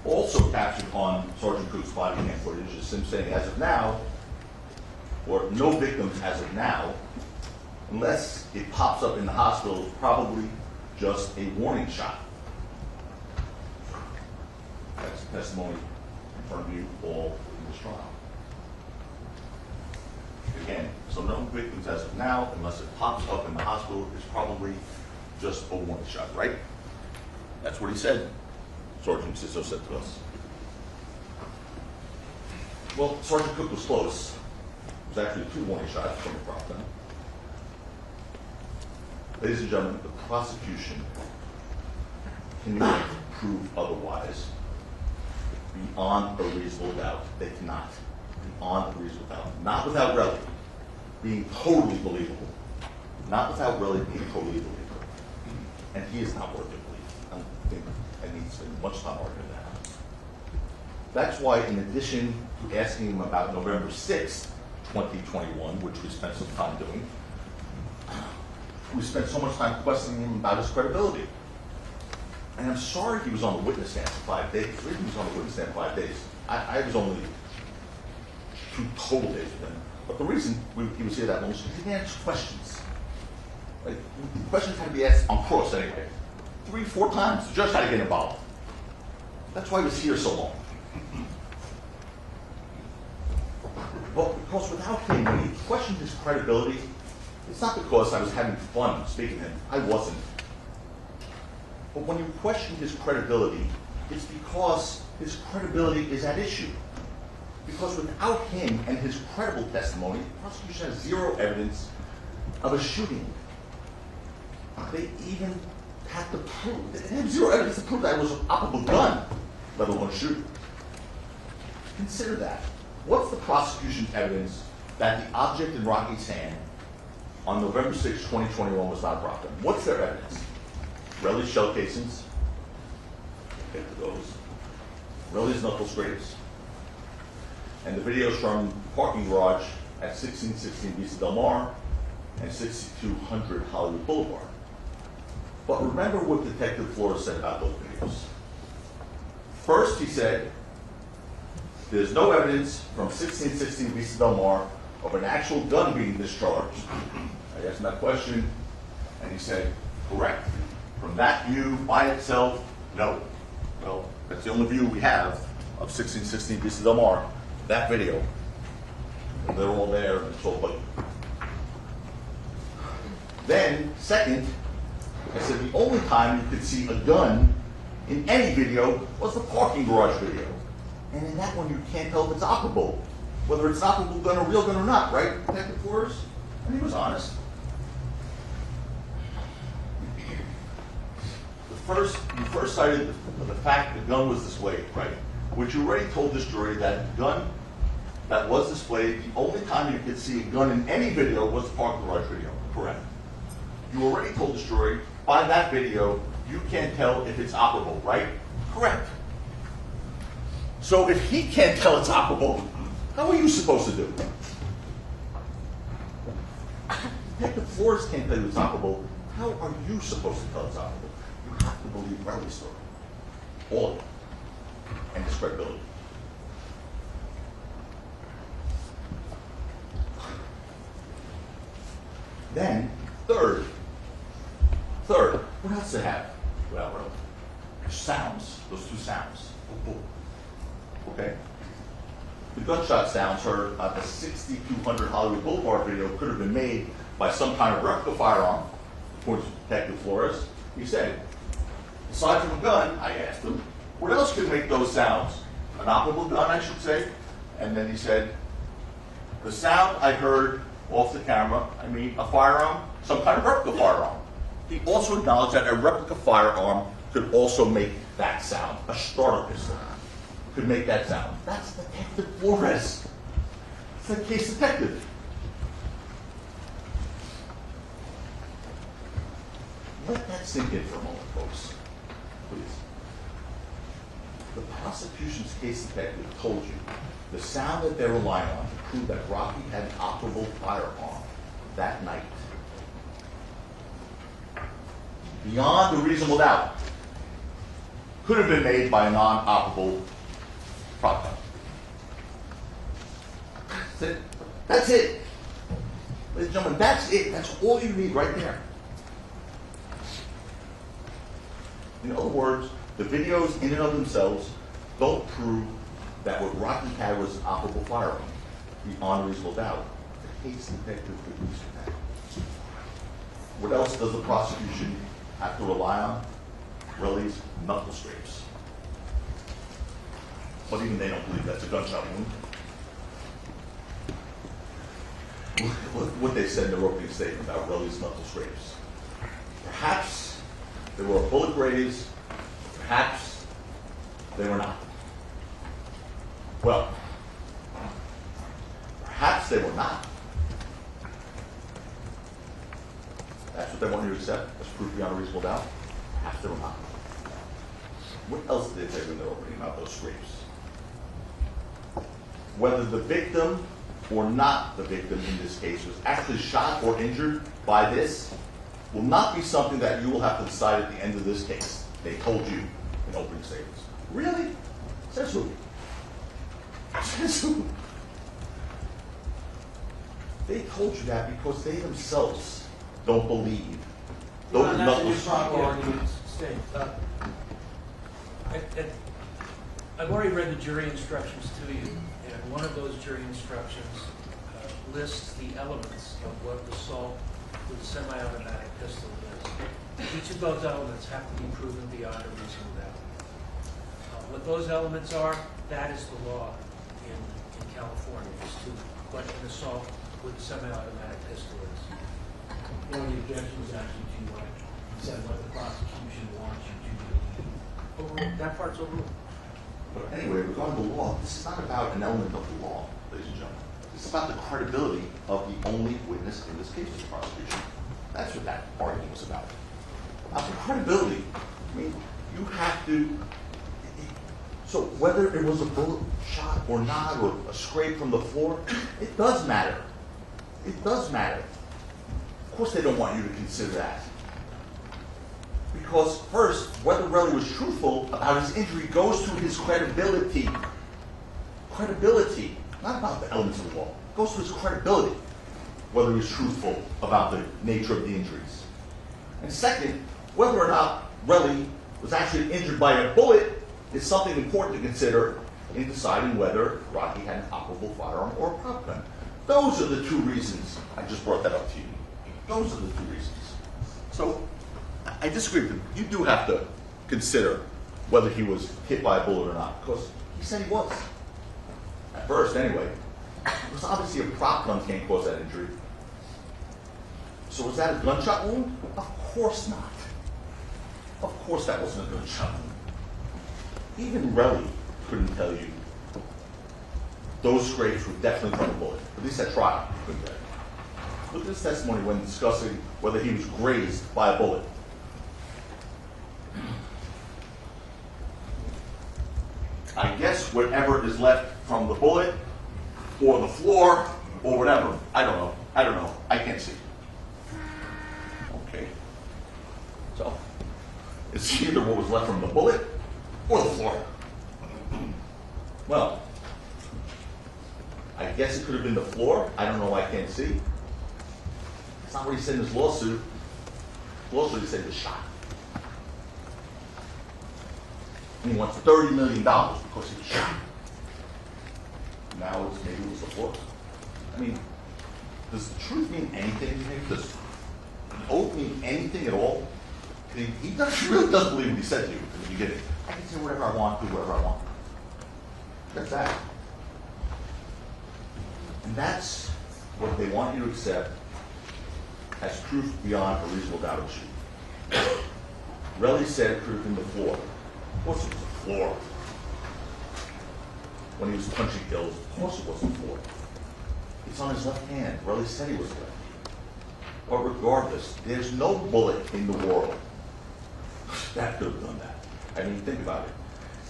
Also captured on Sergeant Cook's body cam footage is him saying, as of now, or no victims as of now, unless it pops up in the hospital, probably just a warning shot. That's the testimony in front of you all in this trial. Again, so no victims as of now, unless it pops up in the hospital, is probably just a warning shot, right? That's what he said. Sergeant Zizzo said to us. Well, Sergeant Cook was close. It was actually 2 warning shots from the prop gun. Ladies and gentlemen, the prosecution cannot prove otherwise beyond a reasonable doubt. They cannot. Beyond a reasonable doubt. Not without Relly being totally believable. Not without Relly being totally believable. And he is not worth it, believe. I don't think I need to spend much time arguing that. That's why, in addition to asking him about November 6th, 2021, which we spent some time doing, we spent so much time questioning him about his credibility. And I'm sorry he was on the witness stand for 5 days. The reason he was on the witness stand for 5 days, I was only 2 total days with him. But the reason he was here that long is because he didn't answer questions. Like, the questions had to be asked on cross anyway. 3, 4 times, the judge had to get involved. That's why he was here so long. Well, because without him, when he questioned his credibility, it's not because I was having fun speaking to him. I wasn't. But when you question his credibility, it's because his credibility is at issue. Because without him and his credible testimony, the prosecution has zero evidence of a shooting. They even had to prove, they had zero evidence to prove that it was an operable gun, let alone a shooting. Consider that. What's the prosecution's evidence that the object in Rocky's hand on November 6, 2021 was not a prop gun? What's their evidence? Relly's shell casings, get to those. Relly's knuckle scrapes, and the videos from the parking garage at 1616 Vista Del Mar and 6200 Hollywood Boulevard. But remember what Detective Flores said about those videos. First, he said, there's no evidence from 1616 Vista Del Mar of an actual gun being discharged. I asked him that question, and he said, correct. From that view by itself, no. Well, that's the only view we have of 1616 Vista Del Mar, that video. And they're all there, and it's all blatant. Then, second, I said the only time you could see a gun in any video was the parking garage video. And in that one, you can't tell if it's operable, whether it's an operable gun, a real gun or not, right, Detective Flores? And he was honest. You first cited the fact the gun was displayed, right? Which you already told this jury that the gun that was displayed, the only time you could see a gun in any video was the parking garage video, correct? You already told this jury, by that video, you can't tell if it's operable, right? Correct. So if he can't tell it's operable, how are you supposed to do it? Detective Flores can't tell you it's operable, how are you supposed to tell it's operable? You have to believe Relly's story. All of it. And his credibility. Then, third, what else do they have? Well, sounds, those 2 sounds. Okay? The gunshot sounds heard on the 6200 Hollywood Boulevard video could have been made by some kind of replica firearm, according to Detective Flores. He said, aside from a gun, I asked him, what else could make those sounds? An operable gun, I should say. And then he said, the sound I heard off the camera, I mean a firearm, some kind of replica firearm. He also acknowledged that a replica firearm could also make that sound. A starter pistol could make that sound. That's Detective Flores. It's the case detective. Let that sink in for a moment, folks. Please. The prosecution's case detective told you the sound that they're relying on to prove that Rocky had an operable firearm that night, beyond a reasonable doubt, could have been made by a non-operable prop gun. That's it. That's it. Ladies and gentlemen, that's it. That's all you need right there. In other words, the videos in and of themselves don't prove that what Rocky had was an operable firearm, beyond a reasonable doubt. The case detective could use that. What else does the prosecution have to rely on? Relly's knuckle scrapes. But even they don't believe that's a gunshot wound. Look what they said in their opening statement about Relly's knuckle scrapes. Perhaps they were a bullet graze, perhaps they were not. Well, perhaps they were not. That's what they want you to accept as proof beyond a reasonable doubt. Perhaps they were not. What else did they say when they were opening about those scrapes? Whether the victim or not the victim in this case was actually shot or injured by this will not be something that you will have to decide at the end of this case. They told you in opening statements. Really? Says who? Says who? They told you that because they themselves don't believe those That's an knuckles. improper argument, State. I've already read the jury instructions to you, and one of those jury instructions lists the elements of what assault with a semi-automatic pistol is. Each of those elements have to be proven beyond a reasonable doubt. What those elements are, that is the law in California, as to what an assault with a semi-automatic pistol is. One of the objections actually to what you said, what the prosecution wants you to believe. Overruled. That part's overruled. But anyway, regarding the law, this is not about an element of the law, ladies and gentlemen. This is about the credibility of the only witness in this case, the prosecution. That's what that argument was about. About the credibility, I mean, you have to. So whether it was a bullet shot or not, or a scrape from the floor, it does matter. It does matter. Of course, they don't want you to consider that. Because first, whether Relly was truthful about his injury goes to his credibility. Credibility, not about the elements of the law. It goes to his credibility, whether he was truthful about the nature of the injuries. And second, whether or not Relly was actually injured by a bullet is something important to consider in deciding whether Rocky had an operable firearm or a prop gun. Those are the two reasons I just brought that up to you. Those are the two reasons. So I disagree with him. You do have to consider whether he was hit by a bullet or not, because he said he was. At first, anyway. Because obviously a prop gun can't cause that injury. So was that a gunshot wound? Of course not. Of course that wasn't a gunshot wound. Even Relly couldn't tell you those scrapes were definitely from a bullet. At least at trial, he couldn't tell you. Look at his testimony when discussing whether he was grazed by a bullet. I guess whatever is left from the bullet or the floor or whatever, I don't know. I can't see. Okay. So, it's either what was left from the bullet or the floor. Well, I guess it could have been the floor. I don't know. I can't see. That's not what he said in his lawsuit. Lawsuit, he said he was shot. And he wants $30 million because he was shot. Now maybe it was the floor. I mean, does the truth mean anything to him? Does an oath mean anything at all? He really doesn't believe what he said to you in the beginning. I can say whatever I want, do whatever I want. That's that. And that's what they want you to accept as truth beyond a reasonable doubt issue. Relly said it could have been the floor. Of course it was the floor. When he was punching Hills, of course it wasn't the floor. It's on his left hand. Relly said he was left. But regardless, there's no bullet in the world that could have done that. I mean, think about it.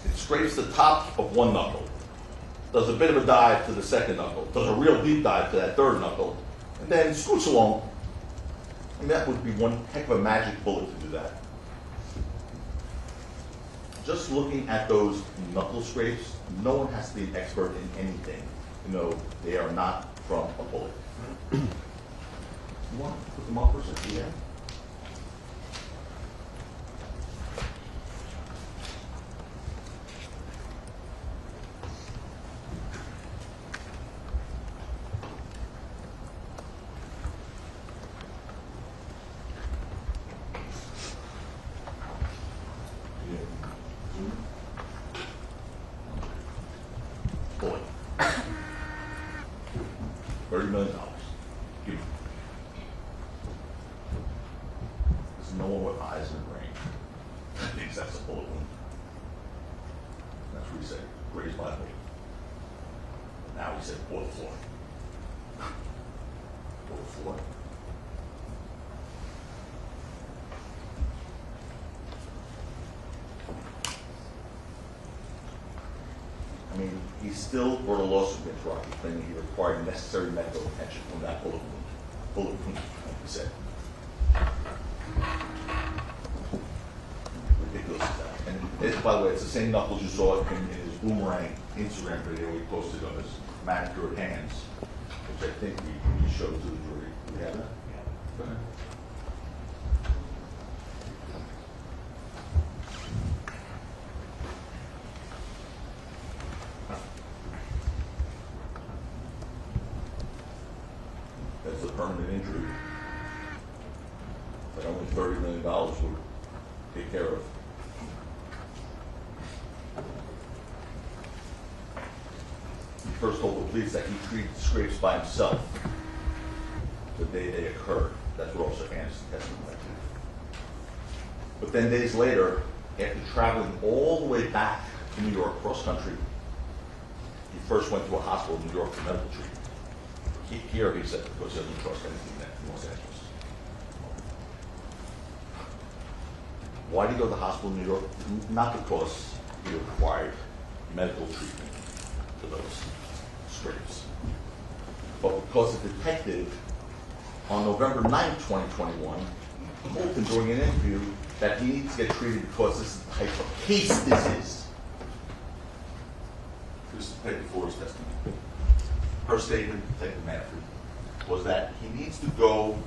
It scrapes the top of one knuckle, does a bit of a dive to the second knuckle, does a real deep dive to that third knuckle, and then scoots along. And that would be one heck of a magic bullet to do that. Just looking at those knuckle scrapes, no one has to be an expert in anything. You know, they are not from a bullet. You want to put them up or something? Yeah. Boy. $30 million. Give me. There's no one with eyes and a brain that thinks that's a bullet wound. That's what he said. Grazed by a bullet. Now he said, or the floor. Or the floor. I mean, he still brought a lawsuit against Rocky, claiming he required necessary medical attention from that bullet wound. Bullet wound, like he said. Ridiculous as that. And it, by the way, it's the same knuckles you saw in his boomerang Instagram video he posted on his manicured hands, which which I think we showed to the jury. Do we have that? Go ahead. That's a permanent injury that only $30 million would take care of. He first told the police that he treated scrapes by himself the day they occurred. That's what Officer Anderson testified to. But then days later, after traveling all the way back to New York cross country, he first went to a hospital in New York for medical treatment. Here, he said, because he doesn't trust anything that in Los Angeles. Why did he go to the hospital in New York? Not because he required medical treatment for those scrapes, but because the detective on November 9, 2021, told him during an interview that he needs to get treated because this is the type of case this is. This is Detective Flores' testimony. Her statement, Detective Manfred, was that he needs to go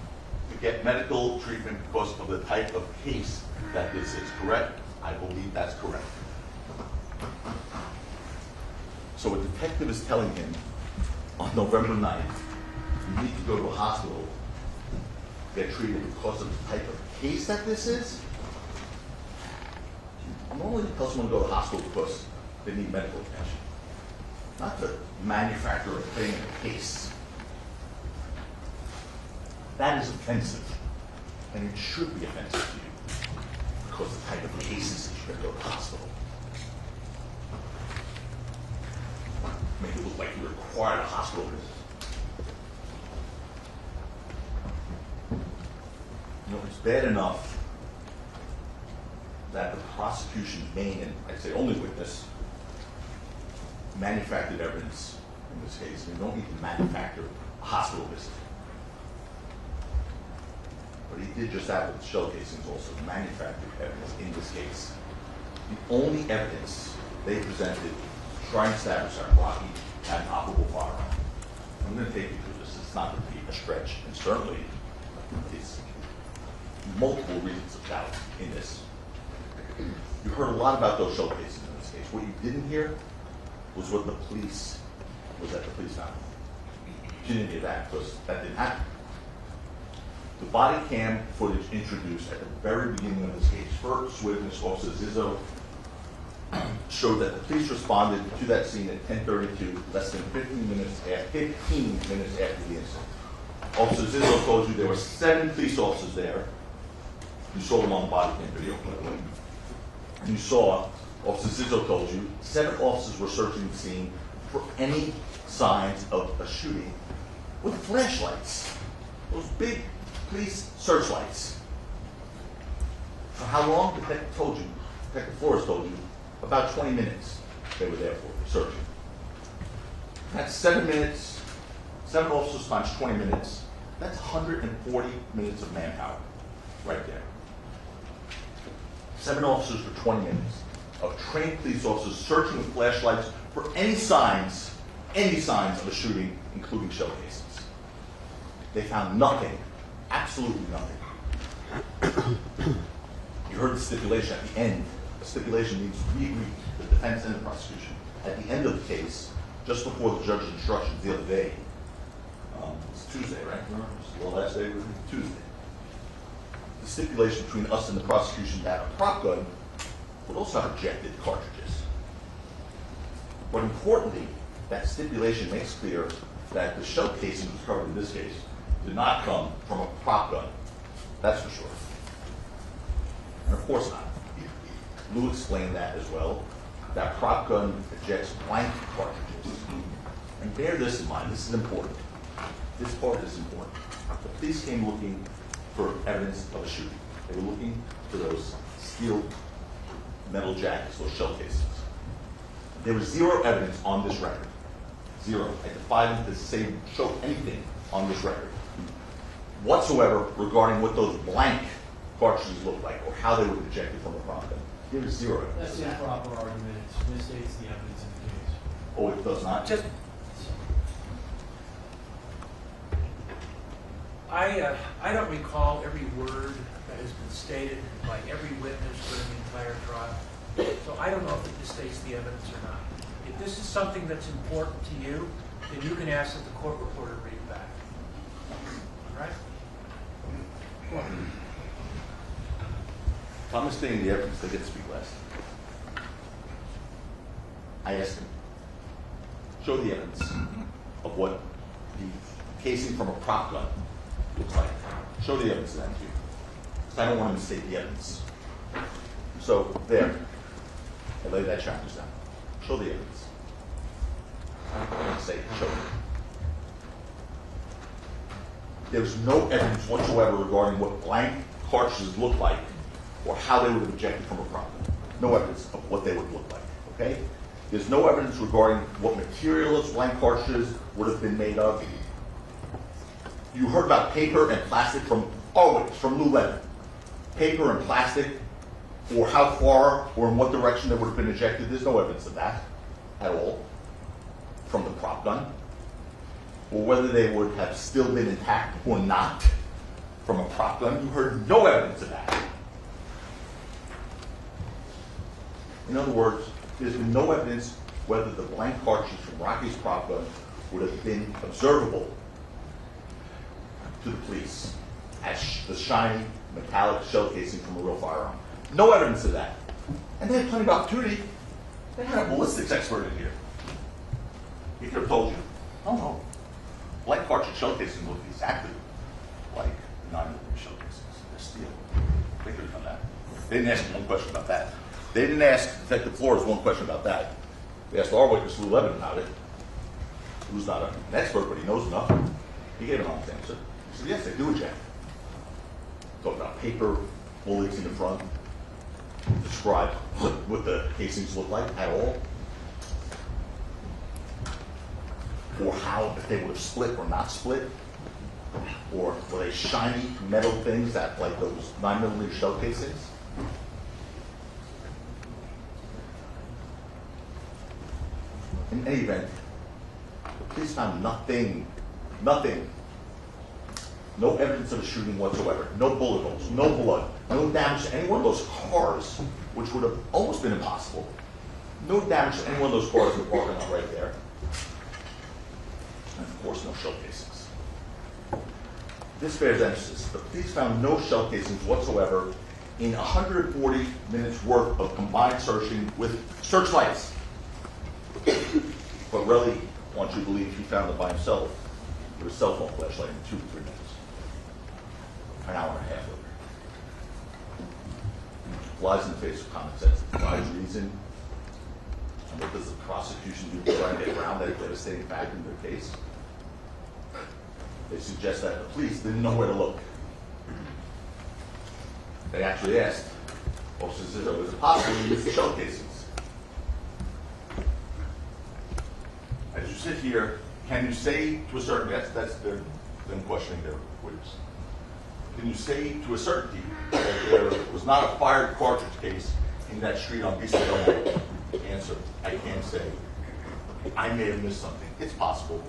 to get medical treatment because of the type of case that this is. Correct? I believe that's correct. So a detective is telling him on November 9th, you need to go to a hospital to get treated because of the type of case that this is? Normally you tell someone to go to the hospital because they need medical attention, not to manufacture a thing in a case. That is offensive, and it should be offensive to you because the type of cases that you should go to the hospital. Make it look like you required a hospital visit. You know, it's bad enough that the prosecution's main, and I'd say only witness, manufactured evidence in this case. You don't need to manufacture a hospital visit. But he did just that with shell casings also, manufactured evidence in this case. The only evidence they presented to try and establish that Rocky had an operable firearm. I'm going to take you through this. It's not going to be a stretch, and certainly it's multiple reasons of doubt in this. You heard a lot about those shell casings in this case. What you didn't hear was what the police found. You didn't hear that because that didn't happen. The body cam footage introduced at the very beginning of this case, first witness Officer Zizzo showed that the police responded to that scene at 10:32, less than 15 minutes after the incident. Officer Zizzo told you there were 7 police officers there. You saw them on the body cam video. And you saw, Officer Zizzo told you, 7 officers were searching the scene for any signs of a shooting with flashlights. Those big police searchlights. For how long? Detective Flores told you, about 20 minutes they were there for searching. That's 7 minutes, 7 officers times 20 minutes. That's 140 minutes of manpower right there. 7 officers for 20 minutes of trained police officers searching with flashlights for any signs of a shooting, including shell casings. They found nothing, absolutely nothing. You heard the stipulation at the end. The stipulation means we agreed, the defense and the prosecution. At the end of the case, just before the judge's instructions the other day, it's Tuesday, right? It's the last day, Tuesday. The stipulation between us and the prosecution that a prop gun would also have ejected cartridges. But importantly, that stipulation makes clear that the shell casing recovered in this case did not come from a prop gun. That's for sure. And of course not. Lou explained that as well. That prop gun ejects blank cartridges. And bear this in mind, this is important. This part is important. The police came looking for evidence of a shooting. They were looking for those steel metal jackets, those shell casings. There was 0 evidence on this record. 0. I defy them to show anything on this record whatsoever regarding what those blank cartridges looked like or how they were ejected from a prop gun. There was 0 evidence. That's the improper argument. It misstates the evidence in the case. Oh, it does not? I don't recall every word that has been stated by every witness during the entire trial. So I don't know if it misstates the evidence or not. If this is something that's important to you, then you can ask that the court reporter read it back. All right? Go on. If I'm stating the evidence, they get to speak last. I asked him, show the evidence of what the casing from a prop gun looks like. Show the evidence of that to you. Because I don't want to mistake the evidence. So, there. I lay that challenge down. Show the evidence. I say, show it. There's no evidence whatsoever regarding what blank cartridges look like or how they would have ejected from a prop gun. No evidence of what they would look like, okay? There's no evidence regarding what material those blank cartridges would have been made of. You heard about paper and plastic from Lululemon. Paper and plastic, or how far or in what direction they would have been ejected. There's no evidence of that at all from the prop gun. Or whether they would have still been intact or not from a prop gun. You heard no evidence of that. In other words, there's been no evidence whether the blank cartridge from Rocky's prop gun would have been observable to the police as the shiny metallic shell casing from a real firearm. No evidence of that. And they had plenty of opportunity. They had a ballistics expert in here. He could have told you, oh no, blank cartridge shell casing look exactly like 9mm shell casings. They're steel. They could have done that. They didn't ask him one question about that. They didn't ask Detective Flores one question about that. They asked our witness, Lou Levin, about it, who's not an expert, but he knows enough. He gave an honest answer. He said, yes, they do eject. Talk about paper, bullets in the front, describe what the casings look like at all, or how, if they would have split or not split, or were they shiny metal things that, like those 9mm shell casings? In any event, the police found nothing, no evidence of a shooting whatsoever, no bullet holes, no blood, no damage to any one of those cars, which would have almost been impossible. No damage to any one of those cars in the parking lot right there. And of course, no shell casings. This bears emphasis. The police found no shell casings whatsoever in 140 minutes worth of combined searching with searchlights. But really, I want you to believe he found it by himself with a cell phone flashlight in 2 to 3 minutes. An hour and a half later. Flies in the face of common sense. It defies reason. And what does the prosecution do to try and get around that devastating fact in their case? They suggest that the police didn't know where to look. They actually asked, officers, is it possible to use the shell casings? As you sit here, can you say to a certainty, that's them questioning their witness. Can you say to a certainty that there was not a fired cartridge case in that street on Beast Hill? Answer, I can't say. I may have missed something. It's possible.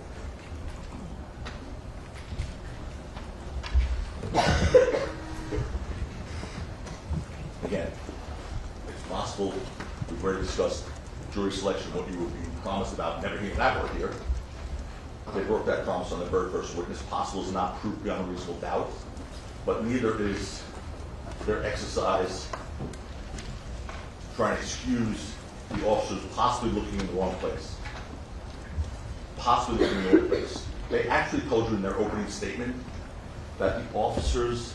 Again, it's possible. We've already discussed jury selection, what you were being promised about, never hearing that word here. They broke that promise on the very first witness. Possible is not proof beyond a reasonable doubt, but neither is their exercise trying to excuse the officers possibly looking in the wrong place. Possibly looking in the wrong place. They actually told you in their opening statement that the officers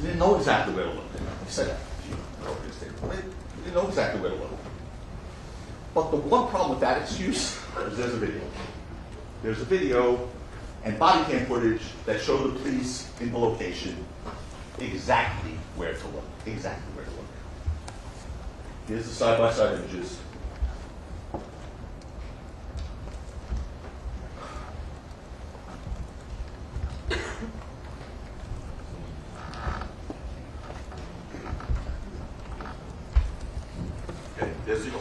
didn't know exactly where to look. They said that in their opening statement. They didn't know exactly where to look. But the one problem with that excuse is there's a video. There's a video and body cam footage that show the police in the location exactly where to look. Exactly where to look. Here's the side-by-side images. Okay, there's the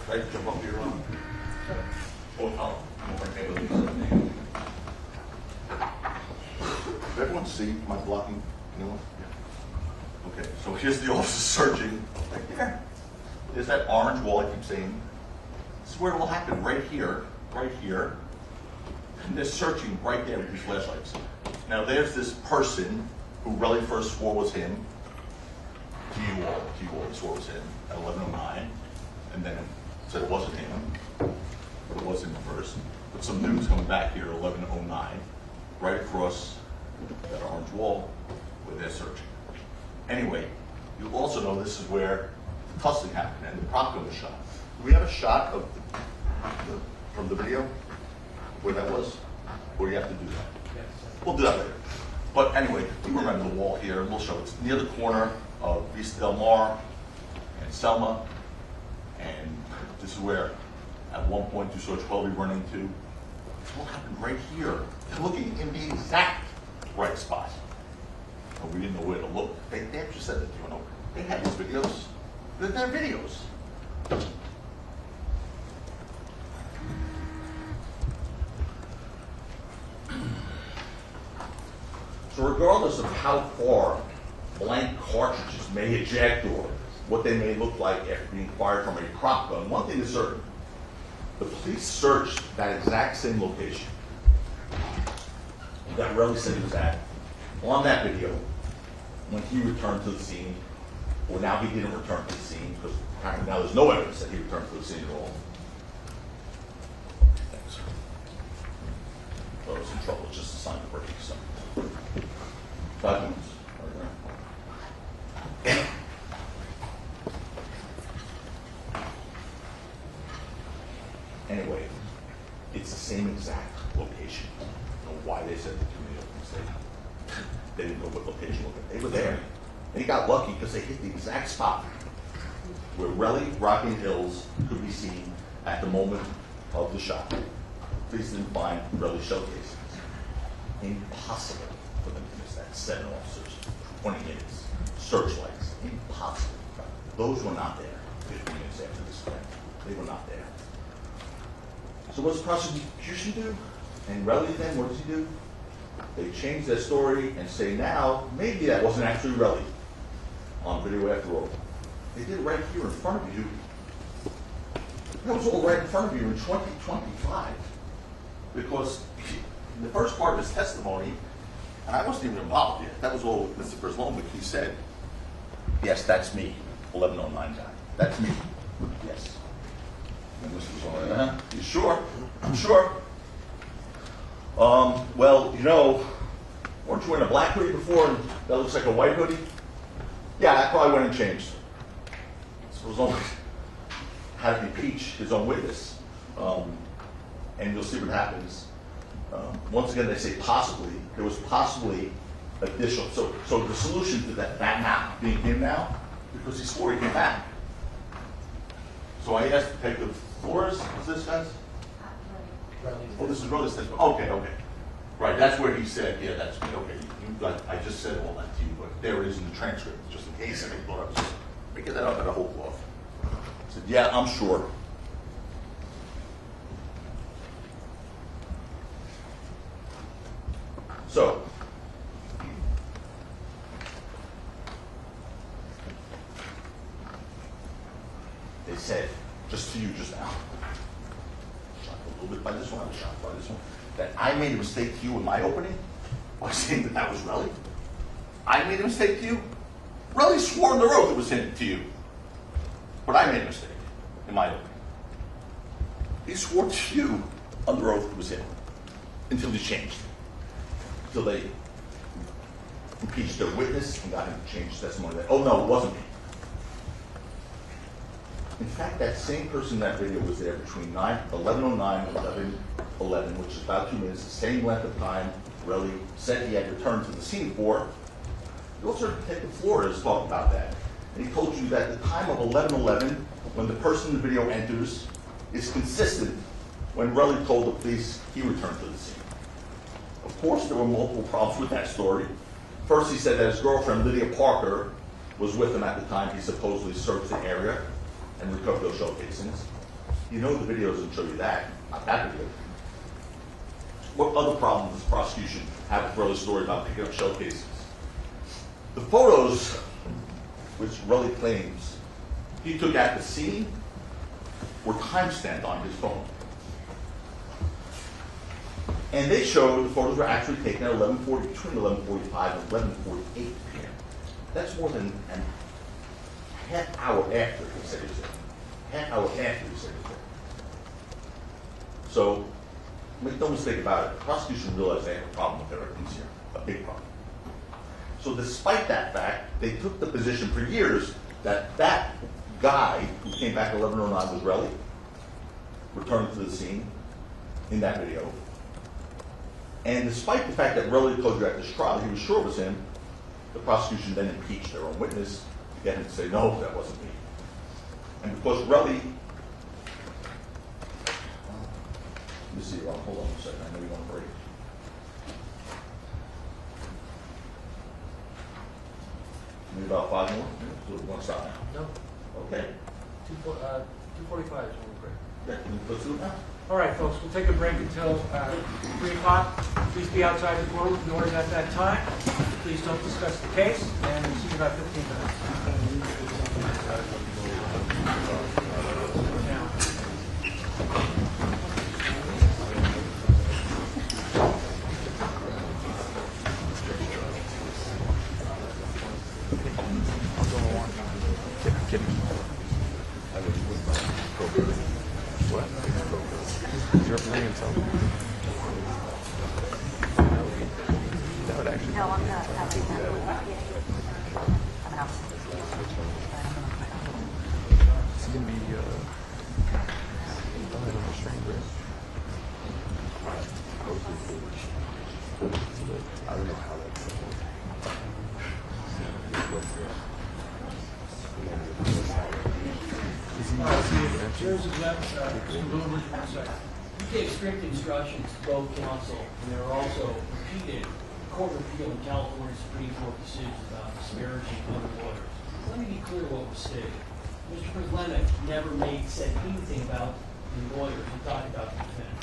right, jump up here on. Oh, no. see? Am I blocking anyone? Yeah. Okay, so here's the officer searching right there. There's that orange wall I keep saying. This is where it will happen, right here, and they're searching right there with these flashlights. Now there's this person who really first swore was him, to you all, he swore was him, at 11:09, and then said it wasn't him, but it was him first. But some news coming back here at 11:09, right across that orange wall where they're searching. Anyway, you also know this is where the tussling happened and the prop gun was shot. Do we have a shot of from the video where that was? Or do you have to do that? Yes. We'll do that later. But anyway, you remember the wall here, and we'll show it's near the corner of Vista Del Mar and Selma. And this is where, at one point, you saw 12 run into. It's what happened right here. They're looking in the exact right spot. And we didn't know where to look. They actually said that, you know, they had these videos. They're their videos. So regardless of how far blank cartridges may eject or what they may look like after being fired from a prop gun, one thing is certain. The police searched that exact same location that Relly said he was at on that video when he returned to the scene, or now he didn't return to the scene because apparently now there's no evidence that he returned to the scene at all. Thanks. Well, I was in trouble, it's just a sign of break. So. 5 minutes. Anyway, it's the same exact location. I don't know why they said the community mistake. They didn't know what location was. They were there. And he got lucky because they hit the exact spot where Relly, Rocking Hills could be seen at the moment of the shot. Police didn't find Relly showcase. Impossible for them to miss that. 7 officers, 20 minutes, searchlights. Impossible. Those were not there 15 minutes after this event. They were not there. So what does the prosecution do? And Relly then, what does he do? They change their story and say now, maybe that wasn't actually Relly on video after all. They did it right here in front of you. That was all right in front of you in 2025. Because in the first part of his testimony, and I wasn't even involved yet, that was all Mr. Brzlomic, he said, yes, that's me, 1109 guy. That's me. Yes. And Mr. Brzlomic, you sure? I'm sure. Well, you know, weren't you wearing a black hoodie before and that looks like a white hoodie? Yeah, I probably went and changed. So Brzlomic had to impeach his own witness. And you'll see what happens. Once again, they say possibly. There was possibly additional. So the solution to that now being him now, because he swore he came back. So I asked Detective Flores, was this guys? Oh, this is Relly's testimony. Okay. Right, that's where he said, yeah, that's me. Okay, I just said all that to you, but there it is in the transcript, just in case I thought I was just picking that up at a whole cloth. I said, yeah, I'm sure. So, they said, just to you just now, shocked a little bit by this one, I was shocked by this one, that I made a mistake to you in my opening by saying that was Relly. I made a mistake to you? Relly swore on the oath it was him to you. But I made a mistake in my opening. He swore to you under oath it was him until he changed. Until they impeached their witness and got him to change his testimony that, oh no, it wasn't me. In fact, that same person in that video was there between 11:09 and 11:11, which is about 2 minutes, the same length of time Relly said he had returned to the scene for. You also heard Detective Flores talk about that. And he told you that the time of 11:11, when the person in the video enters, is consistent when Relly told the police he returned to the scene. Of course, there were multiple problems with that story. First, he said that his girlfriend, Lydia Parker, was with him at the time he supposedly searched the area and recovered those shell casings. You know the video doesn't show you that, not that video. what other problems does the prosecution have with Relly's story about picking up shell cases? The photos, which Relly claims he took at the scene, were timestamped on his phone. And they showed the photos were actually taken at between 11:45 and 11:48 p.m. That's more than a half hour after he said he was there. Half hour after he said he was there. So, make no mistake about it, the prosecution realized they had a problem with their evidence here, a big problem. So despite that fact, they took the position for years that that guy who came back at 11:09 was Relly, returned to the scene in that video. And despite the fact that Relly told you at this trial he was sure it was him, the prosecution then impeached their own witness to get him to say, no, that wasn't me. And because Relly, let me see, hold on a second, I know you want to break. Maybe about 5 more minutes, so we want to stop now. No, Okay. 2:45 is when we break. Yeah, let's do it now. All right, folks, we'll take a break until 3 o'clock. Please be outside the courtroom doors at that time. Please don't discuss the case, and we'll see you in about 15 minutes. You're playing something. That would actually. No, I'm not. I'm out. It's gonna be I don't know how that's. Here's Mr. Boomer, 1 second. You gave strict instructions to both counsel, and there were also repeated Court of Appeal and California Supreme Court decisions about disparaging other lawyers. Let me be clear what was stated. Mr. Preslenick never said anything about the lawyers. He talked about the defense.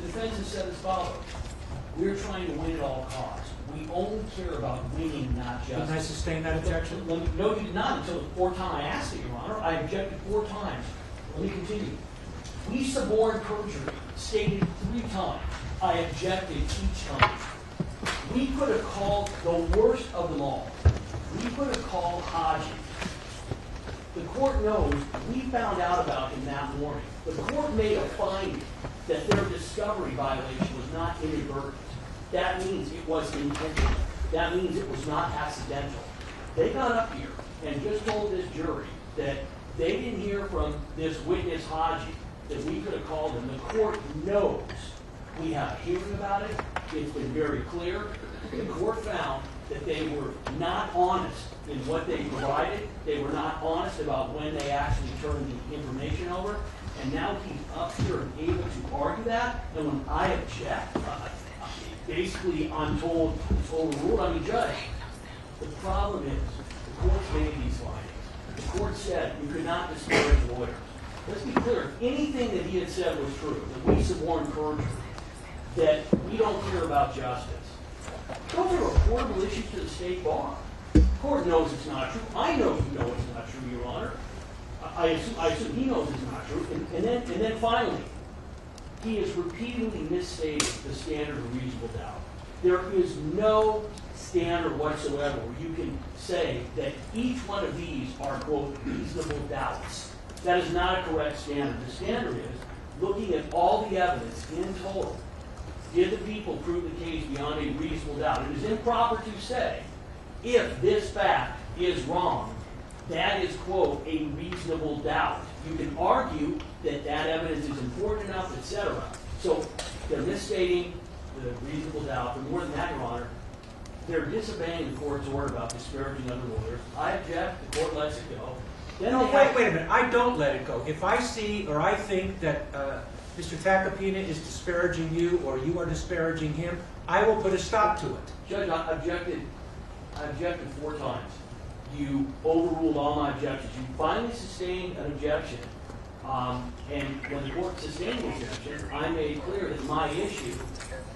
The defense has said as follows. We're trying to win at all costs. We only care about winning, not justice. Didn't I sustain that objection? No, you did not until the 4th time I asked it, Your Honor. I objected 4 times. Let me continue. We suborned perjury, stated 3 times. I objected each time. We could have called the worst of them all. We could have called Haji. The court knows we found out about him that morning. The court made a finding that their discovery violation was not inadvertent. That means it was intentional. That means it was not accidental. They got up here and just told this jury that they didn't hear from this witness Haji, that we could have called him. The court knows we have a hearing about it. It's been very clear. The court found that they were not honest in what they provided. They were not honest about when they actually turned the information over. And now he's up here and able to argue that. And when I object, basically I'm told it's overruled. I mean, Judge, the problem is the court made these findings. The court said you could not disparage lawyers. Let's be clear. Anything that he had said was true, that we suborned perjury, that we don't care about justice. Those are reportable issues to the state bar. The court knows it's not true. I know you know it's not true, Your Honor. I assume he knows it's not true. And then finally, he has repeatedly misstated the standard of reasonable doubt. There is no standard whatsoever where you can say that each one of these are, quote, reasonable doubts. That is not a correct standard. The standard is looking at all the evidence in total. Did the people prove the case beyond a reasonable doubt? It is improper to say, if this fact is wrong, that is, quote, a reasonable doubt. You can argue that that evidence is important enough, etc. So they're misstating the reasonable doubt. But more than that, Your Honor, they're disobeying the court's order about disparaging other lawyers. I object. The court lets it go. Then No, wait a minute. I don't let it go. If I see or I think that Mr. Tacopina is disparaging you or you are disparaging him, I will put a stop to it. Judge, I objected 4 times. You overruled all my objections. You finally sustained an objection And when the court sustained the exemption, I made clear that my issue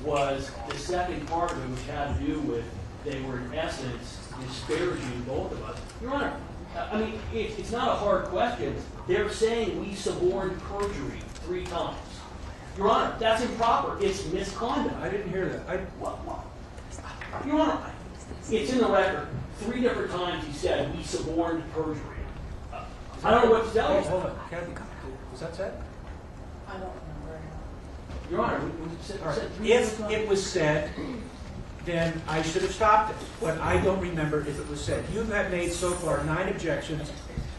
was the second part of it, which had to do with they were in essence disparaging both of us. Your Honor, I mean, it's not a hard question. They're saying we suborned perjury 3 times. Your Honor, that's improper. It's misconduct. I didn't hear that. What? Your Honor, it's in the record. 3 different times he said we suborned perjury. I don't know what to tell you. Hold on. Kathy, was that said? I don't remember. Your Honor, we said All right. 3 different If times. it was said, then I should have stopped it, but I don't remember if it was said. You have made so far 9 objections,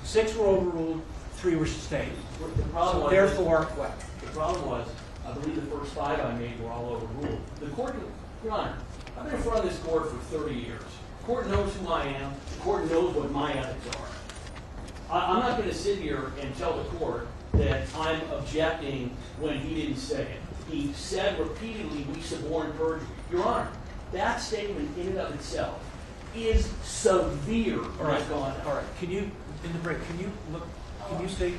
6 were overruled, 3 were sustained. The problem So was, therefore, what? the problem was, I believe the first 5 I made were all overruled. The court, Your Honor, I've been in front of this court for 30 years. The court knows who I am. The court knows what my ethics are. I'm not going to sit here and tell the court that I'm objecting when he didn't say it. He said repeatedly, we suborned perjury. Your Honor, that statement in and of itself is severe misconduct. All right. Can you, in the break, can you state,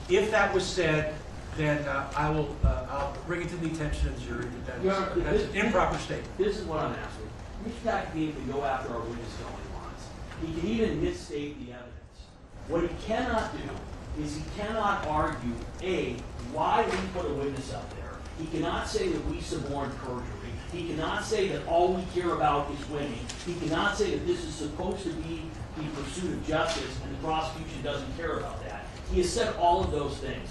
if that was said, then I'll bring it to the attention of the jury that Your Honor, that's an improper statement. This is what I'm asking. Mr. Takagi can go after our witness all he wants. He can even misstate the evidence. What he cannot do is he cannot argue, A, why we put a witness up there. He cannot say that we suborned perjury. He cannot say that all we care about is winning. He cannot say that this is supposed to be the pursuit of justice and the prosecution doesn't care about that. He has said all of those things.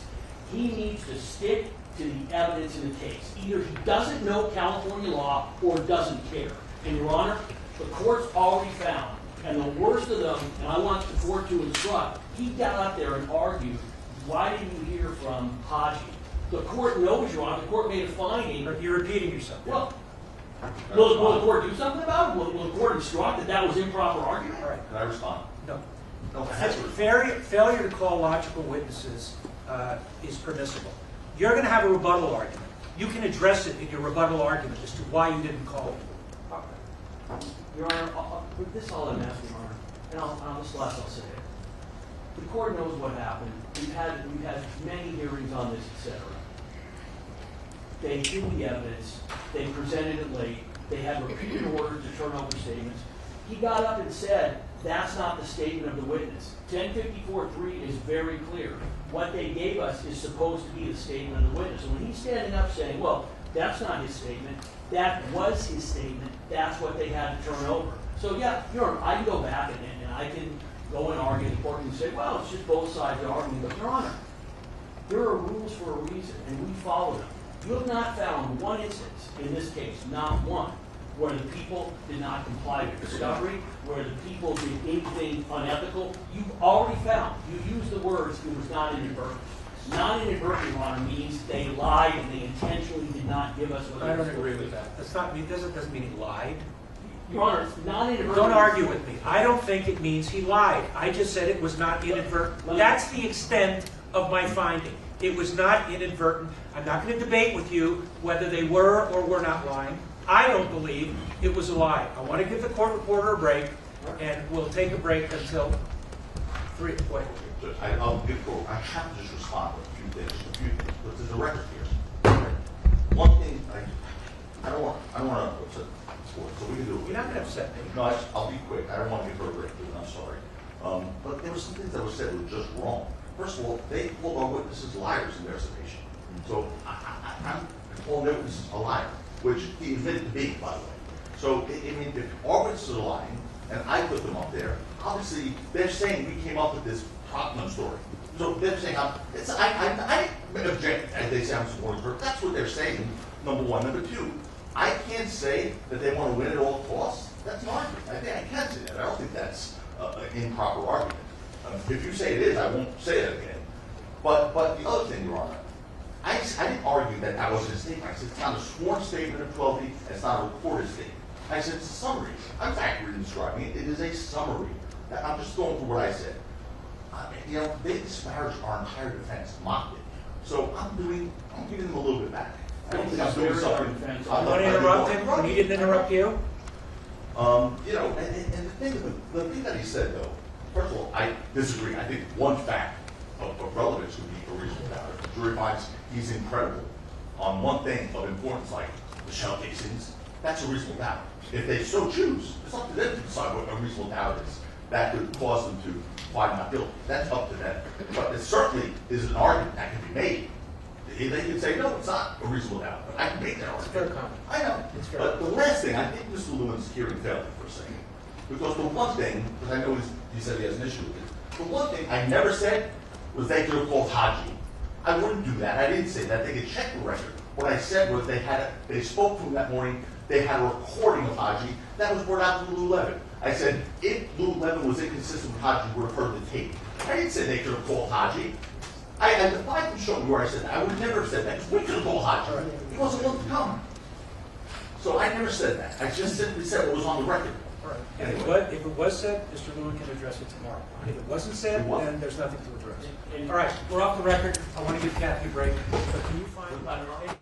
He needs to stick to the evidence in the case. Either he doesn't know California law or doesn't care. And Your Honor, the court's already found, and the worst of them, and I want the court to instruct, he got up there and argued, why didn't you hear from Haji? The court knows, Your Honor, the court made a finding. You're repeating yourself. Well, will the court do something about it? Will the court instruct that that was improper argument? All right. Can I respond? No. No, Failure to call logical witnesses is permissible. You're going to have a rebuttal argument. You can address it in your rebuttal argument as to why you didn't call it. Your Honor, with this all I'm asking, Your Honor, and on this last I'll say it. The court knows what happened. We've had many hearings on this, etc. They hid the evidence. They presented it late. They had repeated orders to turn over statements. He got up and said, that's not the statement of the witness. 1054-3 is very clear. What they gave us is supposed to be the statement of the witness. And when he's standing up saying, well, that's not his statement, that was his statement, that's what they had to turn over. So yeah, Your Honor, I can go back and I can go and argue in the court and say, well, it's just both sides are arguing. But Your Honor, there are rules for a reason, and we follow them. You have not found one instance in this case, not one, where the people did not comply with discovery, where the people did anything unethical. You've already found, you used the words, it was not inadvertent. Not inadvertent, Your Honor, means they lied and they intentionally did not give us what they I were don't agree supposed with to. that. That's not mean. Doesn't mean he lied. Your Honor, not inadvertent. Don't argue with me. I don't think it means he lied. I just said it was not inadvertent. That's the extent of my finding. It was not inadvertent. I'm not going to debate with you whether they were or were not lying. I don't believe it was a lie. I want to give the court reporter a break, and we'll take a break until 3. Wait. I'll give for. I have to just respond to a few things. But there's a record here. One thing I don't want to upset the court, so we can do it. You're not going to upset me. No, I'll be quick. I don't want to give her a break. I'm sorry. But there were some things that were said that were just wrong. First of all, they called our witnesses liars in their summation. So I'm calling their witnesses a liar, which he admitted to being, by the way. So I mean, if our witnesses are lying, and I put them up there, obviously they're saying we came up with this Tottenham story. So they're saying I object, and they say I'm supporting her. That's what they're saying. Number one. Number two, I can't say that they want to win at all costs. That's an argument. I think I can say that. I don't think that's an improper argument. If you say it is, I won't say it again. But the other thing, Your Honor, I didn't argue that that wasn't a statement. I said it's not a sworn statement of 12B, and it's not a recorded statement. I said it's a summary. I'm accurately describing it. It is a summary. I'm just going through what I said. They disparaged our entire defense, mocked it. So I'm giving them a little bit back. I don't think I'm doing something. You want to interrupt him when he didn't interrupt you? And the thing that he said, though, first of all, I disagree. I think one fact of relevance would be a reasonable doubt. If the jury finds he's incredible on one thing of importance, like the shell casings, that's a reasonable doubt. If they so choose, it's up to them to decide what a reasonable doubt is. That could cause them to find not guilty. That's up to them. But it certainly is an argument that can be made. They can say, no, it's not a reasonable doubt. But I can make that It's fair argument. comment. I know. It's fair. But the last thing, I think Mr. Lewin's hearing failed me for a second. Because the one thing, because I know he said he has an issue with it, the one thing I never said was they could have called Haji. I wouldn't do that. I didn't say that. They could check the record. What I said was they spoke to him that morning. They had a recording of Haji. That was brought out to Lululemon. I said, if Lululemon was inconsistent with Haji, we would have heard the tape. I didn't say they could have called Haji. I defied them to show me where I said that. I would never have said that. We could have called Haji. He wasn't willing to come. So I never said that. I just simply said what was on the record. All right. Anyway. If it was said, Mr. Lewin can address it tomorrow. If it wasn't said, It wasn't. then there's nothing to address. And- All right, we're off the record. I want to give Kathy a break. But can you find?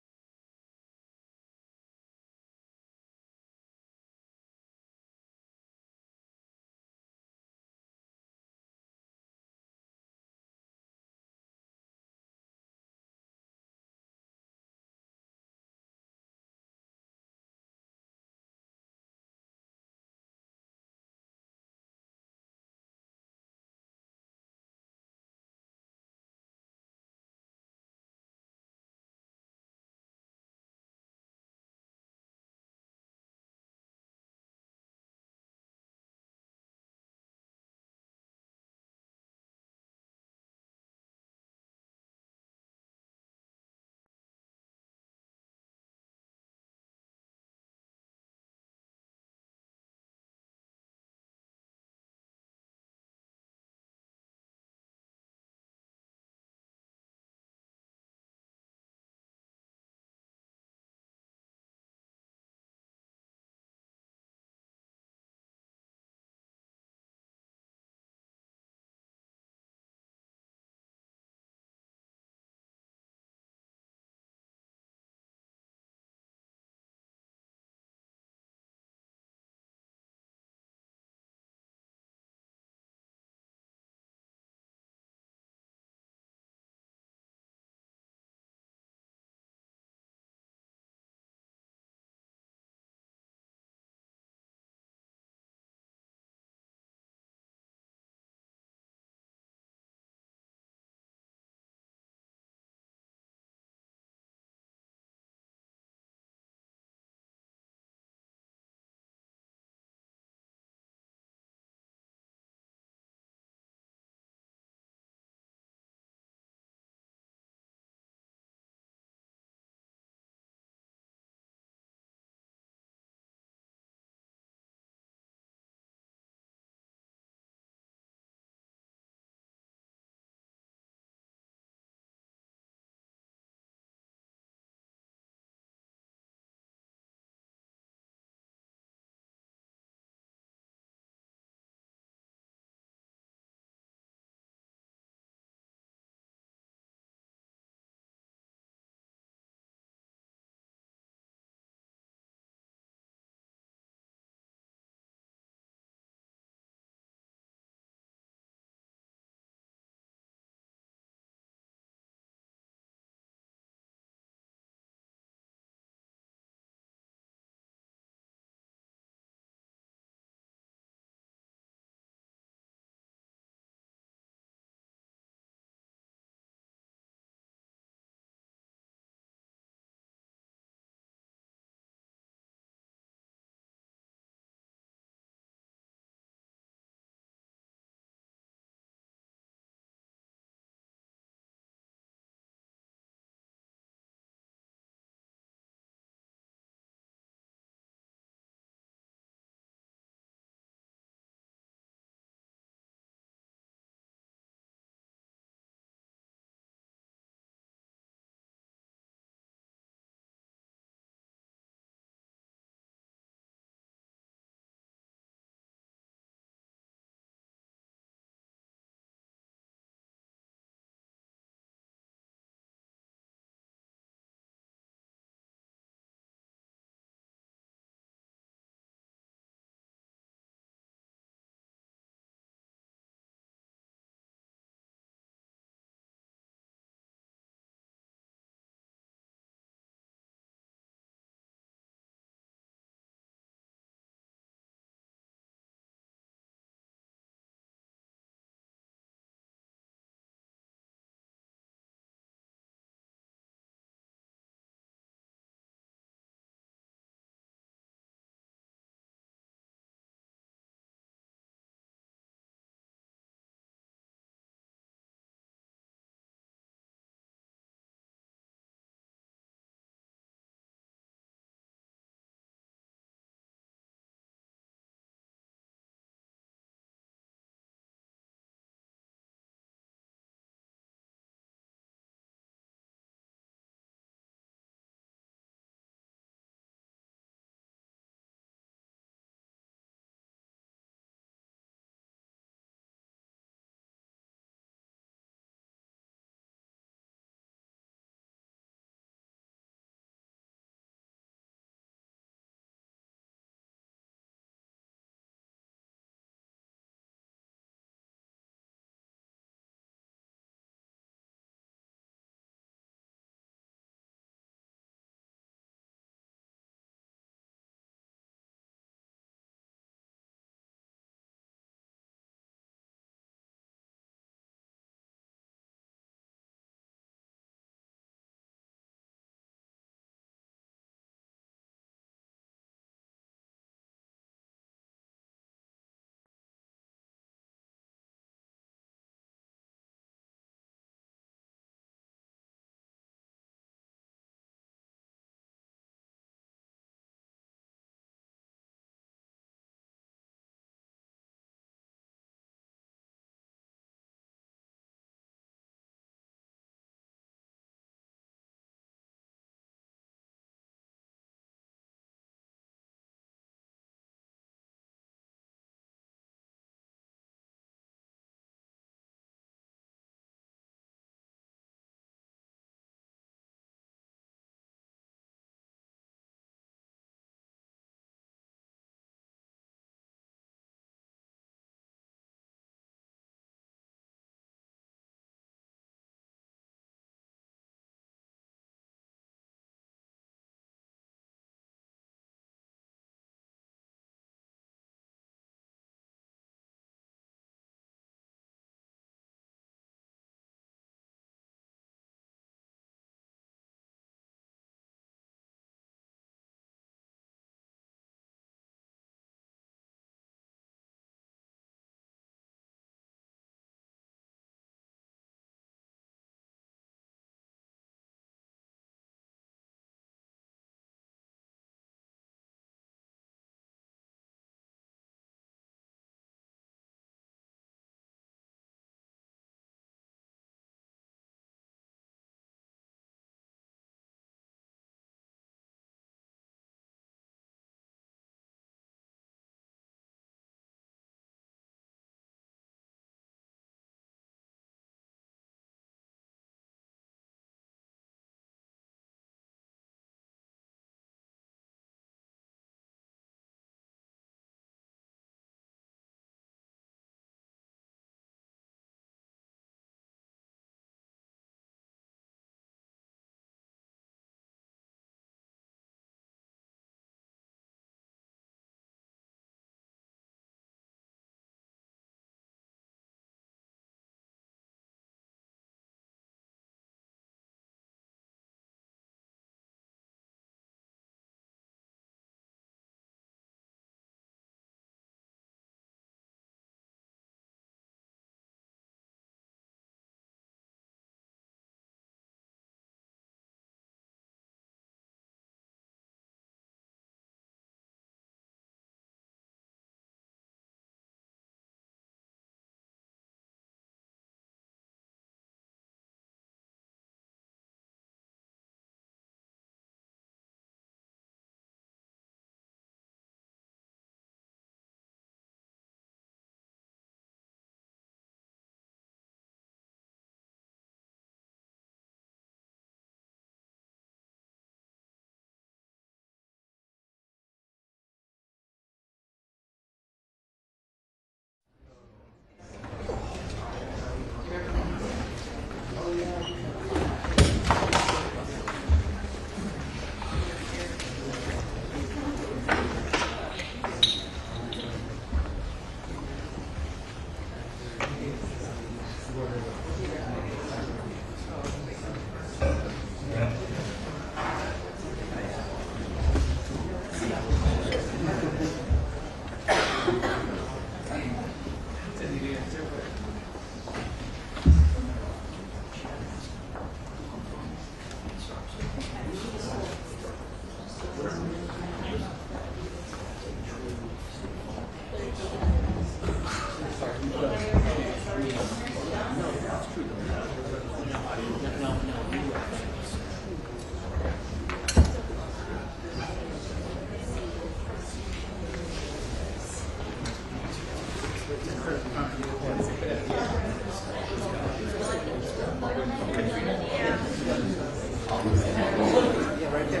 Yeah, right there.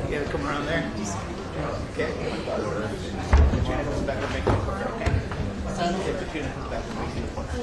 You gotta come around there. Okay. Katrina comes back and makes it quicker, okay? If Katrina comes back and makes it quicker.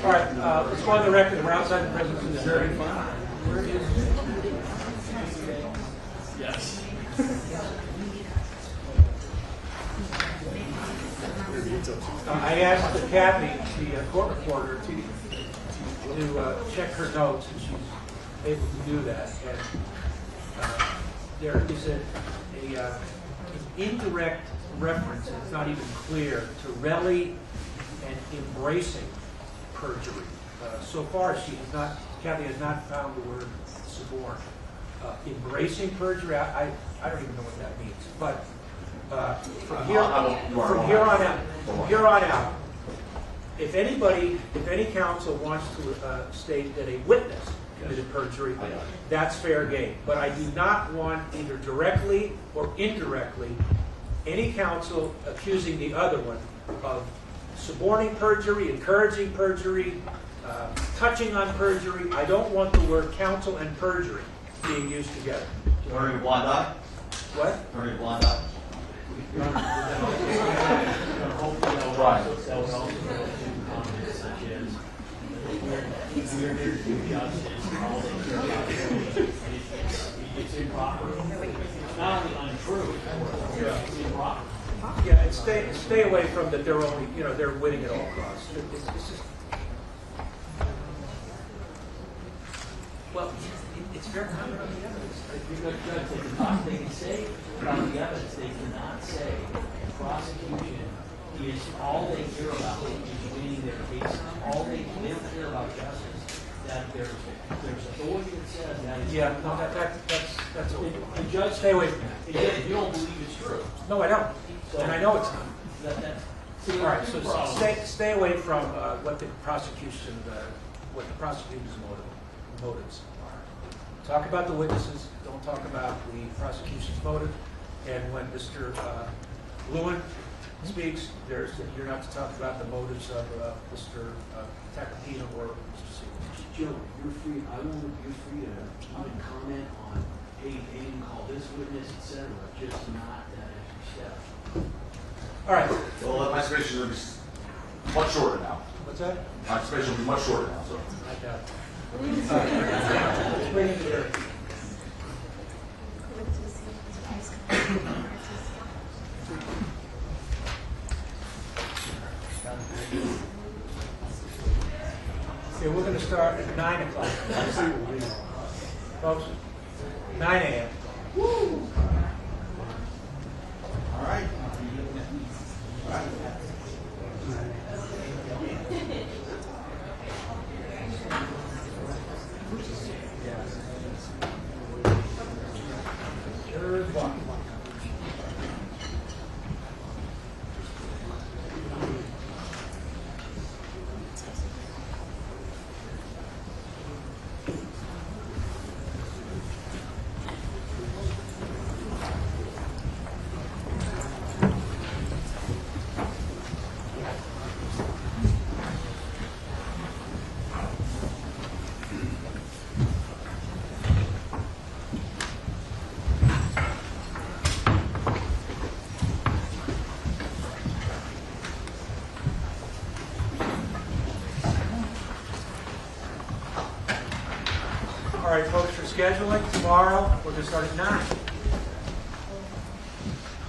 All right, let's go on the record. We're outside the presence of the jury. Where is? Yes. I asked Kathy, the court reporter, to check her notes, and she's able to do that. And there is an indirect reference, and it's not even clear, to really and embracing perjury. So far, Kathy has not found the word suborn. Embracing perjury, I don't even know what that means. But from here on out, if any counsel wants to state that a witness committed perjury, that's fair game. But I do not want either directly or indirectly any counsel accusing the other one of suborning perjury, encouraging perjury, touching on perjury. I don't want the word counsel and perjury being used together. Attorney blind eye? What? Attorney blind eye? It's improper. It's not only untrue, it's improper. Yeah, and stay away from that. They're only, they're winning at all costs. It's just, well, it's very common on the evidence. They can say about the evidence, they cannot say prosecution is all they hear about is winning their cases. All they don't care about justice. That there's authority that says that is. Yeah, no, that's okay. The judge, Stay away from that. you don't believe it's true. No, I don't, and I know it's not. That's All right, so stay away from what the prosecutor's motives are. Talk about the witnesses. Don't talk about the prosecution's motive. And when Mr. Lewin speaks, you're not to talk about the motives of Mr. Tacopina or Mr. Segal. Joe, you're free. You're free to even comment on, hey, they didn't call this witness, etc. Just not that extra step. All right. Well, my explanation will be much shorter now. What's that? My explanation will be much shorter now, so. I doubt it. Let's bring it here. Okay, we're going to start at 9 o'clock. Folks, 9 a.m. All right. Third one. All right, folks, for scheduling, tomorrow, we're going to start at 9.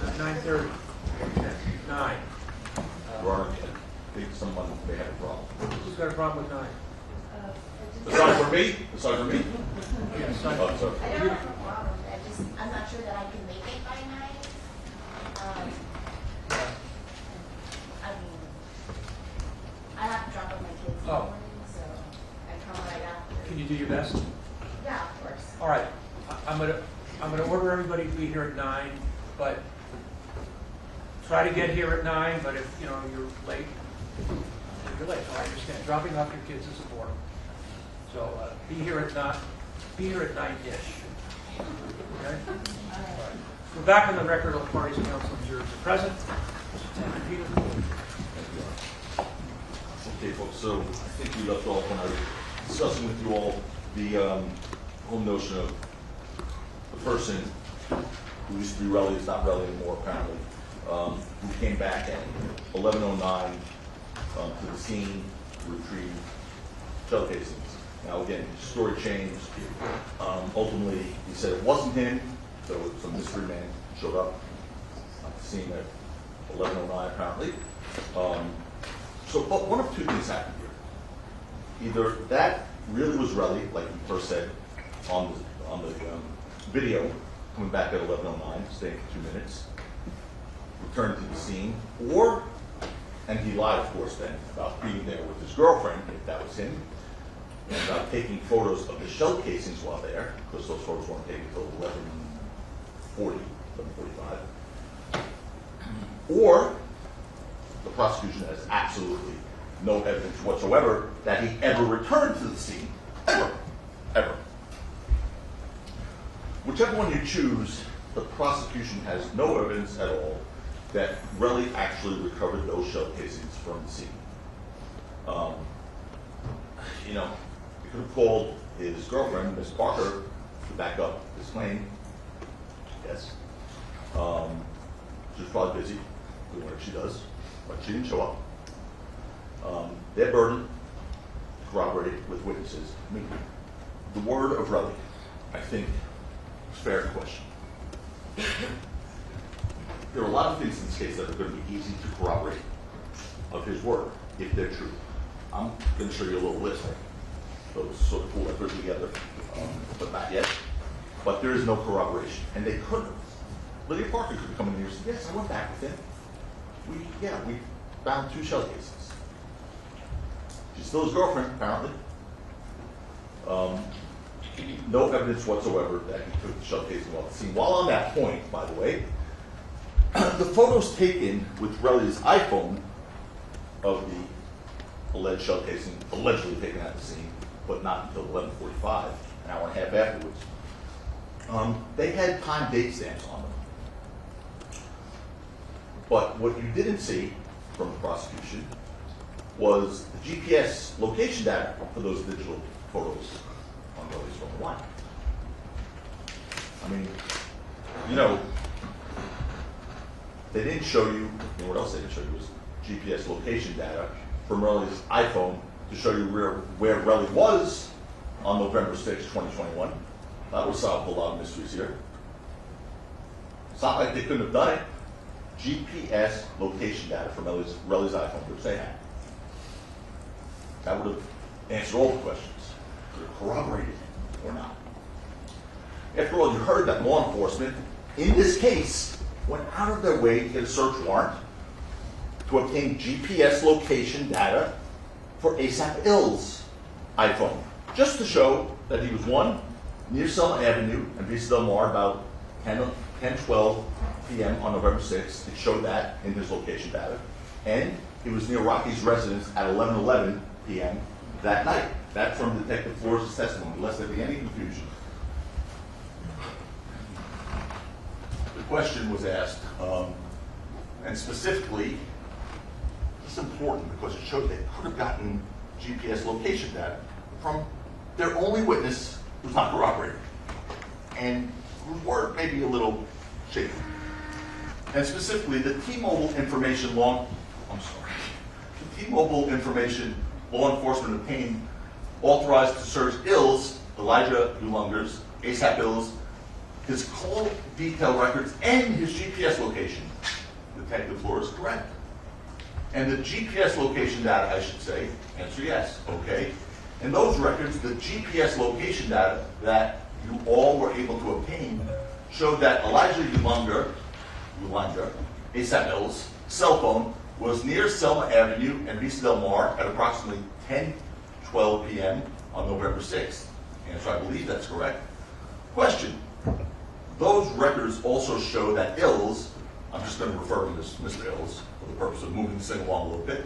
Not 9:30. 9. Your Honor, I think someone may have a problem. Who's got a problem with 9? Aside from me? Aside from me? Yes, Oh, sorry. I don't have a problem. I'm not sure that I can make it by 9. I mean, I have to drop off my kids in the Oh. morning, so I come right after. Can you do your best? Yeah, of course. All right, I'm gonna order everybody to be here at 9, but try to get here at 9, but if, you're late, you're late, so I understand. Dropping off your kids is important. So, be here at 9-ish. Okay? All right. We're back on the record of parties and council observers are present. Mr. Tackapino. Okay, folks, so I think we left off when I was discussing with you all the whole notion of the person who used to be Relly is not Relly anymore, apparently, who came back at 11:09 to the scene to retrieve shell casings. Now, again, story changed. Ultimately, he said it wasn't him, so some mystery man showed up at the scene at 11:09, apparently. But one of two things happened here. Either that really was Relly, like you first said on the video, coming back at 11:09, staying for 2 minutes, returned to the scene, and he lied, of course, then about being there with his girlfriend, if that was him, and about taking photos of the shell casings while there, because those photos weren't taken until 11:45. Or the prosecution has absolutely no evidence whatsoever that he ever returned to the scene. Ever. Whichever one you choose, the prosecution has no evidence at all that Relly actually recovered those shell casings from the scene. He could have called his girlfriend, Miss Parker, to back up his claim. Yes. She was probably busy doing what she does, but she didn't show up. Their burden to corroborate it with witnesses. I mean, the word of Relly, I think, is fair to question. There are a lot of things in this case that are going to be easy to corroborate of his word, if they're true. I'm going to show you a little list. Those sort of cool I put together, but not yet. But there is no corroboration, and they couldn't have. Lydia Parker could come in here and say, "Yes, I went back with him. We found 2 shell cases." She's still his girlfriend, apparently. No evidence whatsoever that he took the shell casing off the scene. While on that point, by the way, the photos taken with Relly's iPhone of the alleged shell casing, allegedly taken at the scene, but not until 11:45, an hour and a half afterwards, they had time date stamps on them. But what you didn't see from the prosecution was the GPS location data for those digital photos on Relly's phone. Why? I mean, they didn't show you, what else they didn't show you was GPS location data from Relly's iPhone to show you where Relly was on November 6, 2021. That would solve a lot of mysteries here. It's not like they couldn't have done it. GPS location data from Relly's iPhone, which they had. That would have answered all the questions. Could have corroborated it or not. After all, you heard that law enforcement, in this case, went out of their way to get a search warrant to obtain GPS location data for ASAP Ill's iPhone, just to show that he was, one, near Selma Avenue and Vista Del Mar about 10:12 p.m. on November 6th. It showed that in his location data. And he was near Rocky's residence at 11:11 p.m. that night. That from Detective Flores' testimony, lest there be any confusion. The question was asked, and specifically, it's important because it showed they could have gotten GPS location data from their only witness who's not corroborated, and whose word may be a little shaky. And specifically, the T-Mobile information law enforcement obtained authorized to search Ill's Elijah Ulunger's, ASAP Bill's, his call detail records, and his GPS location. Detective Flores is correct. And the GPS location data, I should say, answer yes, okay. And those records, the GPS location data that you all were able to obtain, showed that Elijah Ulanger, ASAP Bill's cell phone was near Selma Avenue and Vista Del Mar at approximately 10:12 p.m. on November 6th. Answer, I believe that's correct. Question. Those records also show that Ills, I'm just going to refer to this Mr. Ills for the purpose of moving this thing along a little bit.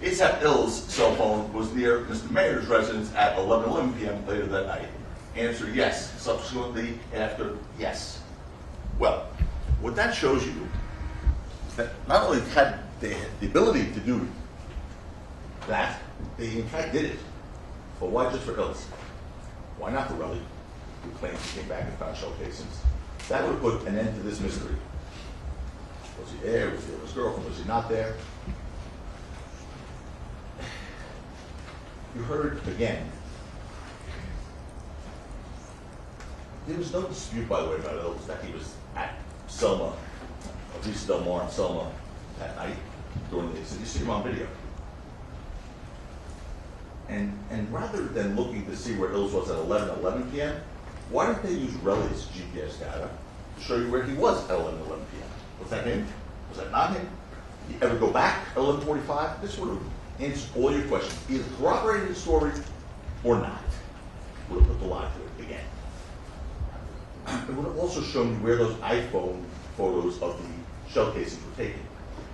ASAP Ills' cell phone was near Mr. Mayor's residence at 11:11 p.m. later that night. Answer, yes. Subsequently after, yes. Well, what that shows you is that not only had they had the ability to do that, they in fact did it. But why just for Ills? Why not for Relly, who claims he came back and found shell casings? That would have put an end to this mystery. Was he there? Was he with his girlfriend? Was he not there? You heard again. There was no dispute, by the way, about Ills that he was at Selma, Vista Del Mar and Selma that night during the incident. You see him on video. And rather than looking to see where Ills was at 11:11 p.m., why didn't they use Relly's GPS data to show you where he was at 11:11 p.m.? Was that him? Was that not him? Did he ever go back at 11:45? This would have answered all your questions. Either corroborated the story or not. Would have put the lie to it again. It would have also shown you where those iPhone photos of the shell casings were taken.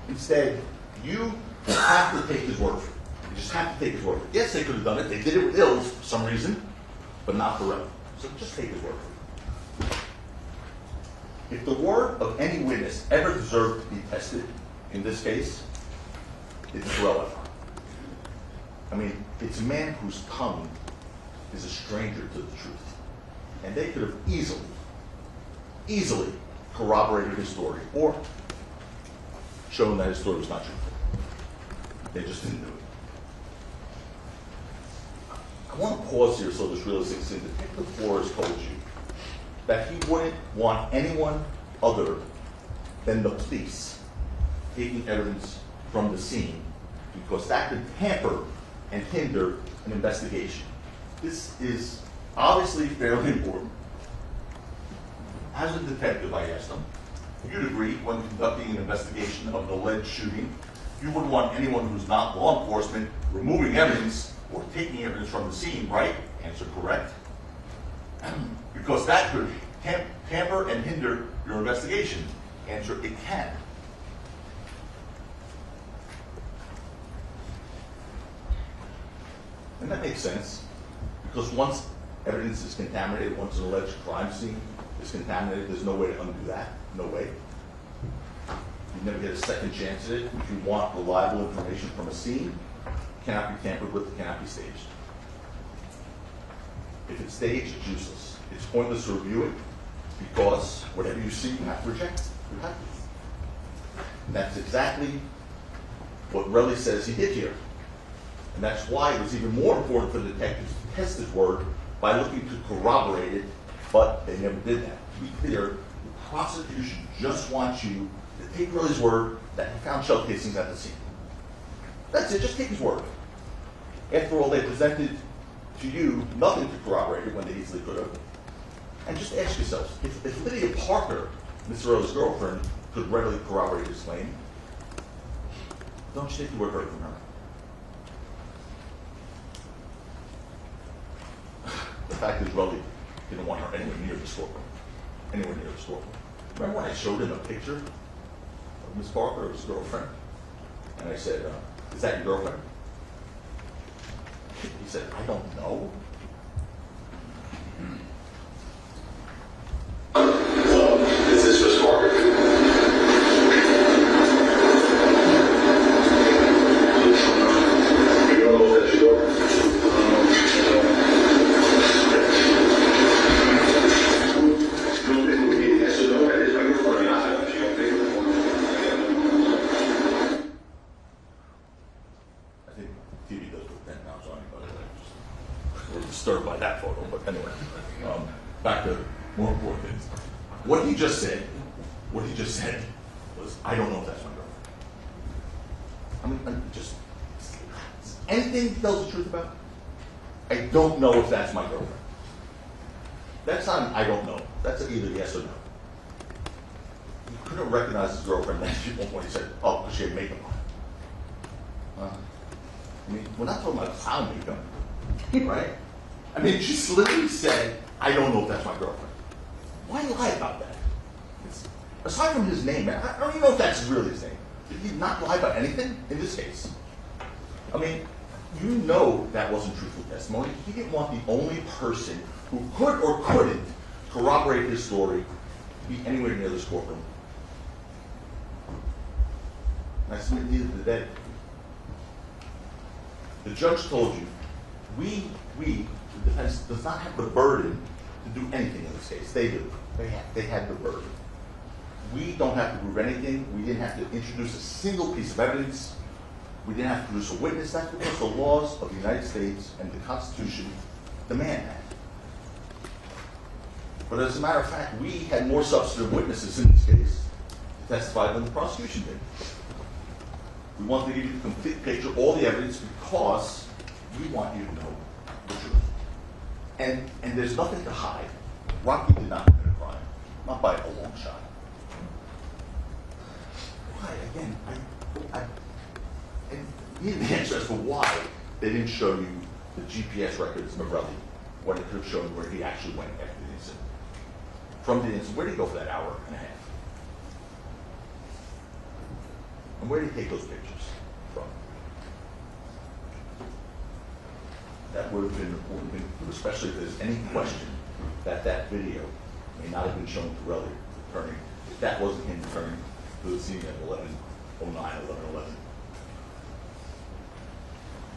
Instead, you have to take his word for it. You just have to take his word for it. Yes, they could have done it. They did it with Ills for some reason, but not for Relly. So just take his word for it. If the word of any witness ever deserved to be tested in this case, it's Relly. I mean, it's a man whose tongue is a stranger to the truth. And they could have easily corroborated his story or shown that his story was not truthful. They just didn't do it. I want to pause here so this really sinks in. Detective Flores told you that he wouldn't want anyone other than the police taking evidence from the scene because that could hamper and hinder an investigation. This is obviously fairly important. As a detective, I asked him, you'd agree when conducting an investigation of an alleged shooting, you wouldn't want anyone who's not law enforcement removing evidence or taking evidence from the scene, right? Answer, correct. Because that could hamper and hinder your investigation. Answer, it can. And that makes sense, because once evidence is contaminated, once an alleged crime scene is contaminated, there's no way to undo that. No way. You never get a second chance at it. If you want reliable information from a scene, it cannot be tampered with, it cannot be staged. If it's staged, it's useless. It's pointless to review it, because whatever you see, you have to reject it. You have to. And that's exactly what Relly says he did here. And that's why it was even more important for the detectives to test his word by looking to corroborate it, but they never did that. To be clear, the prosecution just wants you to take Relly's word that he found shell casings at the scene. That's it, just take his word. After all, they presented to you nothing to corroborate it when they easily could have. And just ask yourselves, if Lydia Parker, Mr. Relly's girlfriend, could readily corroborate his claim, don't you take the word heard from her? The fact is, Relly didn't want her anywhere near the storeroom. Anywhere near the storeroom. Remember when I showed him a picture of Miss Parker, his girlfriend? And I said, is that your girlfriend? He said, I don't know. Is this Miss Parker? You don't know if that's your girlfriend? back to more important things. What he just said was, I don't know if that's my girlfriend. I'm just, anything he tells the truth about? I don't know if that's my girlfriend. That's not an I don't know. That's either yes or no. He couldn't recognize his girlfriend at one point. He said, oh, because she had makeup on. I mean, we're not talking about clown makeup, right? I mean, she literally said, I don't know if that's my girlfriend. Why lie about that? Aside from his name, I don't even know if that's really his name. Did he not lie about anything in this case? I mean, you know that wasn't truthful testimony. He didn't want the only person who could or couldn't corroborate his story to be anywhere near this courtroom. And I submit neither did they. The judge told you, we, the defense does not have the burden to do anything in this case. They do. They had the burden. We don't have to prove anything. We didn't have to introduce a single piece of evidence. We didn't have to produce a witness. That's because the laws of the United States and the Constitution demand that. But as a matter of fact, we had more substantive witnesses in this case to testify than the prosecution did. We want to give you the complete picture, all the evidence, because we want you to know the truth. And there's nothing to hide. Rocky did not commit a crime, not by a long shot. Why? Again, and you need the answer as to why they didn't show you the GPS records of Relly, when it could have shown where he actually went after the incident. From the incident, where did he go for that hour and a half? And where did he take those pictures from? That would have been an important thing, especially if there's any question that that video may not have been shown to Relly returning, if that wasn't him returning to the scene at 11:09, 11:11.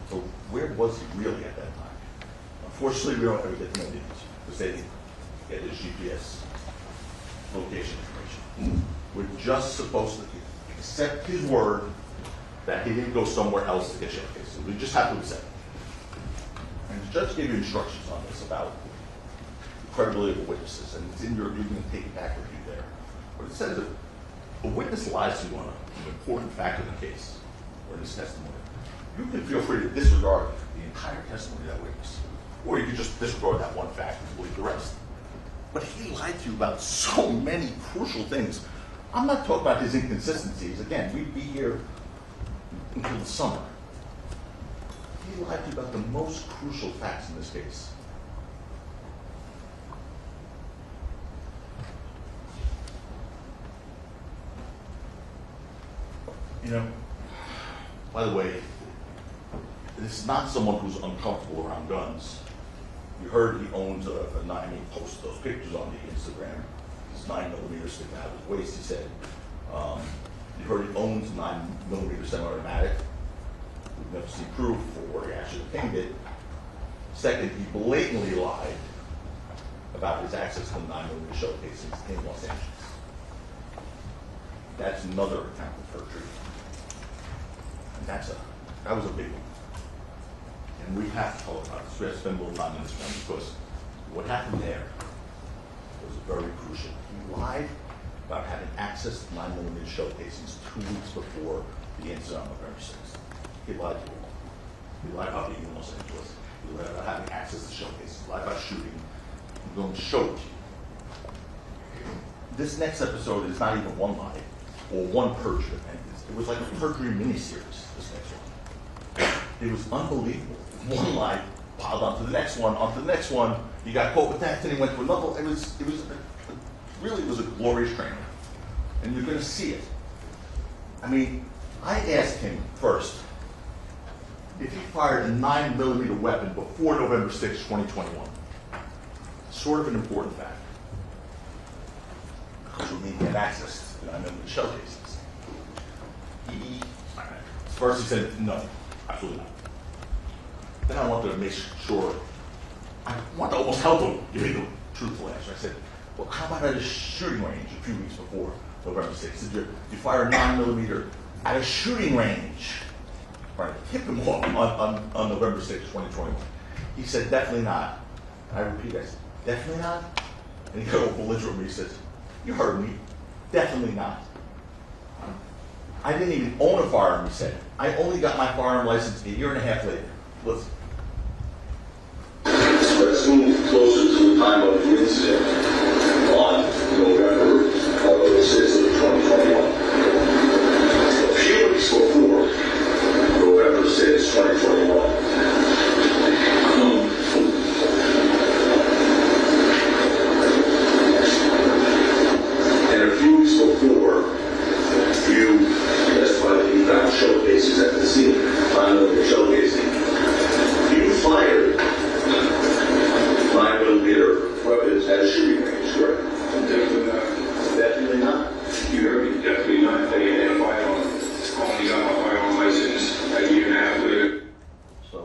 So where was he really at that time? Unfortunately, we don't ever get to know the answer, because they didn't get his GPS location information. We're just supposed to accept his word that he didn't go somewhere else to get showcased. So we just have to accept it. And the judge gave you instructions on this about the credibility of the witnesses, and it's in your, you're going to take it back with you there. But it says that a witness lies to you on an important fact of the case, or in his testimony. You can feel free to disregard the entire testimony of that witness, or you can just disregard that one fact and believe the rest. But he lied to you about so many crucial things. I'm not talking about his inconsistencies. Again, we'd be here until the summer. He lied to you about the most crucial facts in this case. You know, by the way, this is not someone who's uncomfortable around guns. You heard he owns a 9, he posted those pictures on the Instagram. His 9mm sticking out of his waist, he said. You heard he owns a 9mm semi-automatic. We've never seen proof for where he actually obtained it. Second, he blatantly lied about his access to the 9mm showcases in Los Angeles. That's another account of perjury. And that was a big one. And we have to talk about this. We have to spend a little time on this one, because what happened there was very crucial. He lied about having access to 9mm showcases 2 weeks before the incident on November 6th. He lied to all. He lied about being in Los Angeles. He lied about having access to showcases. He lied about shooting. I'm going to show it to you. This next episode is not even one lie or one perjury event. It was like a perjury miniseries, this next one. It was unbelievable. One lie piled onto the next one, onto the next one. He got caught with that, then he went to another. It really was a glorious training. And you're going to see it. I mean, I asked him first if he fired a 9mm weapon before November 6, 2021. Sort of an important fact. Because we mean he had access to the 9mm showcases. First he said, no, absolutely not. Then I wanted to make sure, I wanted to almost help him give me the truthful answer. I said, well, how about at a shooting range a few weeks before November 6th? Did you fire a 9mm at a shooting range? Right, tip him off on November 6th, 2021. He said, definitely not. And I repeat, I said, definitely not? And he got all belligerent with me. He says, "You heard me. Definitely not. I didn't even own a firearm," he said. "I only got my firearm license a year and a half later." Listen. But soon, closer to the time of the incident, on November 6th of 2021, a few weeks before November 6th, 2021, and a few weeks before, you testified that you found shell casings at the scene, 9mm shell casing. You fired 9mm weapons at a shooting range, correct? Definitely not. Definitely not? You heard me? Definitely not. I didn't have a firearm. I only got my firearm license a year and a half later. So,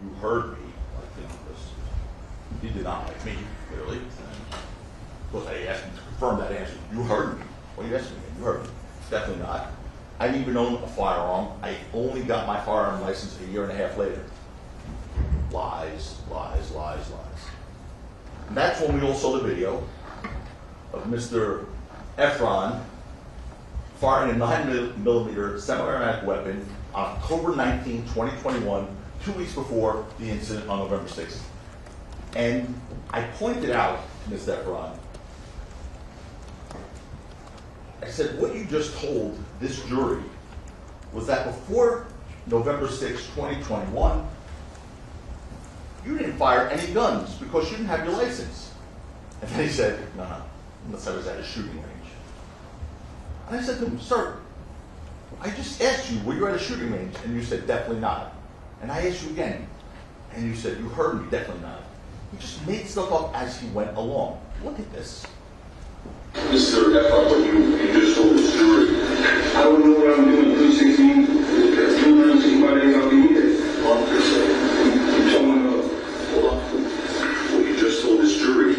you heard me. I think this. He did not like me, clearly. Of course, I asked him to confirm that answer. You heard me. Well, you asked me again. You heard me. Definitely not. I didn't even own a firearm. I only got my firearm license a year and a half later. Lies, lies, lies, lies. And that's when we all saw the video of Mr. Efron firing a 9mm semi-automatic weapon on October 19, 2021, 2 weeks before the incident on November 6th. And I pointed out to Mr. Efron, I said, what you just told this jury was that before November 6, 2021, you didn't fire any guns because you didn't have your license. And then he said, no, unless I was at a shooting range. And I said to him, sir, I just asked you, were you at a shooting range? And you said, definitely not. And I asked you again, and you said, you heard me, definitely not. He just made stuff up as he went along. Look at this. Mr. Efron, when you just told this jury, I don't know what I'm doing. 316, 216, why they got me here? Well, you told me, hold on. What you just told this jury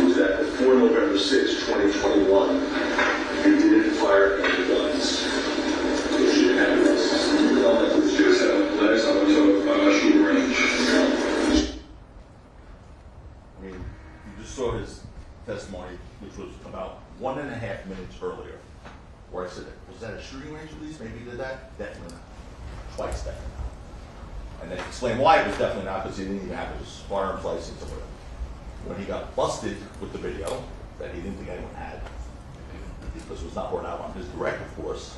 was that before November 6, 2021, you didn't fire any guns. Because you didn't have your license. You just had last time I was at a shooting range. I mean, you just saw his testimony, which was about 1.5 minutes earlier, where I said, was that a shooting range at least? Maybe he did that? Definitely not. Twice definitely not. And then explain why it was definitely not, because he didn't even have his firearms license or whatever. When he got busted with the video that he didn't think anyone had, because it was not brought out on his direct, of course,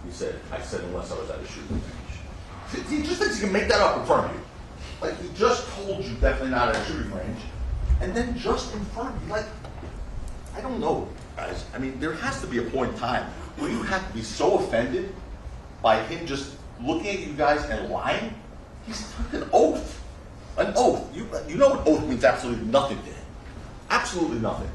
he said, I said unless I was at a shooting range. He just thinks he can make that up in front of you. Like, he just told you definitely not at a shooting range, and then just in front of you, like, I don't know, guys. I mean, there has to be a point in time where you have to be so offended by him just looking at you guys and lying. He's took an oath. An oath. You know an oath means absolutely nothing to him. Absolutely nothing.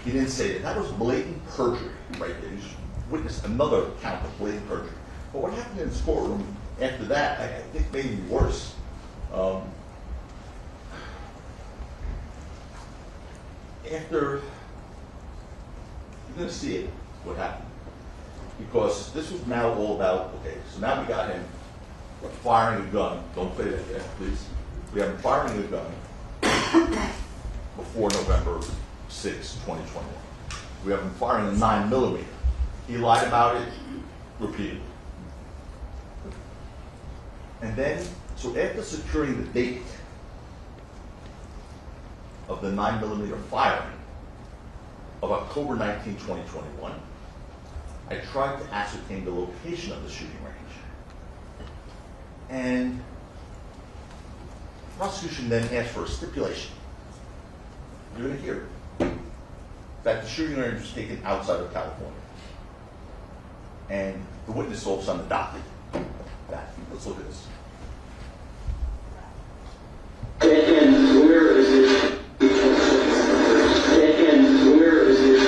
He didn't say that. That was blatant perjury right there. You just witnessed another count of blatant perjury. But what happened in this courtroom after that, I think made it worse. After, you're going to see it, what happened. Because this was now all about, okay, so now we got him firing a gun. Don't play that yet, please. We have him firing a gun before November 6, 2021. We have him firing a 9mm. He lied about it repeatedly. And then, so after securing the date of the 9mm firing of October 19, 2021, I tried to ascertain the location of the shooting range. And the prosecution then asked for a stipulation. You're going to hear it. That the shooting range was taken outside of California. And the witness officer on the docket. Let's look at this. And where is it? And where is it?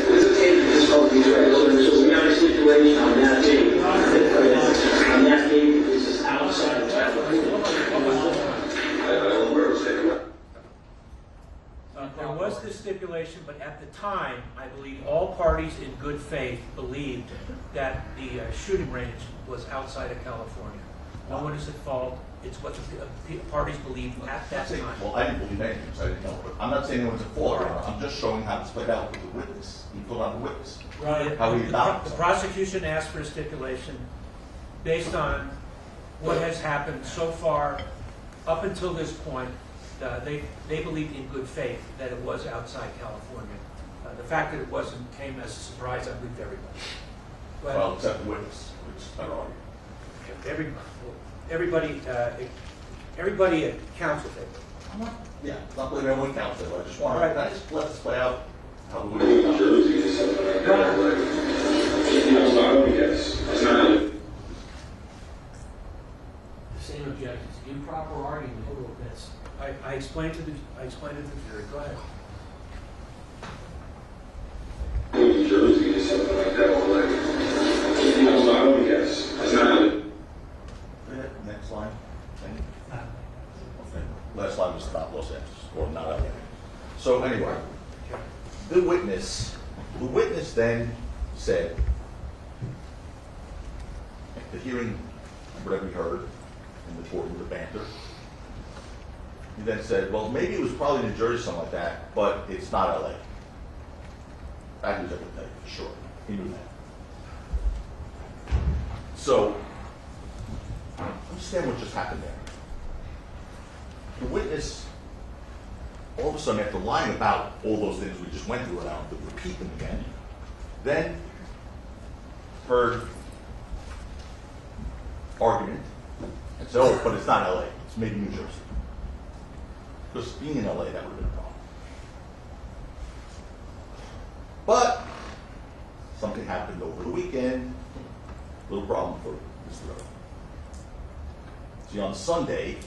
This is taken this public right? So we have a situation on that date. On that date, this is outside of California. I don't know where it was taken. There was this stipulation, but at the time, I believe all parties in good faith believed that the shooting range was outside of California. No one is at fault. It's what the parties believed at that time. Well, I didn't believe anything, so I didn't know. But I'm not saying anyone's at fault. I'm just showing how it's played out with the witness. He put on the witness. Right. How he adopted The something. prosecution asked for a stipulation based on what has happened so far up until this point. They believed in good faith that it was outside California. The fact that it wasn't came as a surprise, I believe, to everybody. Go ahead. Well, except the witness, which I don't argue. Everybody at council table. I'm not, yeah, not believing everyone counts it. I just want Right. to just let this play out how the New witness. Jersey or something like that. Like, you know, so I don't guess. It's not. The same objections, improper argument over this. I explained to the jury. Go ahead. New Jersey or something like that. Or like, you know, so I don't guess. It's not. Next line. Okay. Last line was not Los Angeles, or not LA. So anyway, the witness then said, at the hearing, whatever he heard in the court with the banter, he then said, well, maybe it was probably New Jersey, something like that, but it's not LA. That he was able to tell you for sure. He knew that. So, understand what just happened there. The witness, all of a sudden, after lying about all those things we just went through, and I don't have to repeat them again, then heard argument and said, oh, but it's not LA, it's maybe New Jersey. Because being in LA, that would have been a problem. But something happened over the weekend, little problem for Mr. Rowe. See, on Sunday,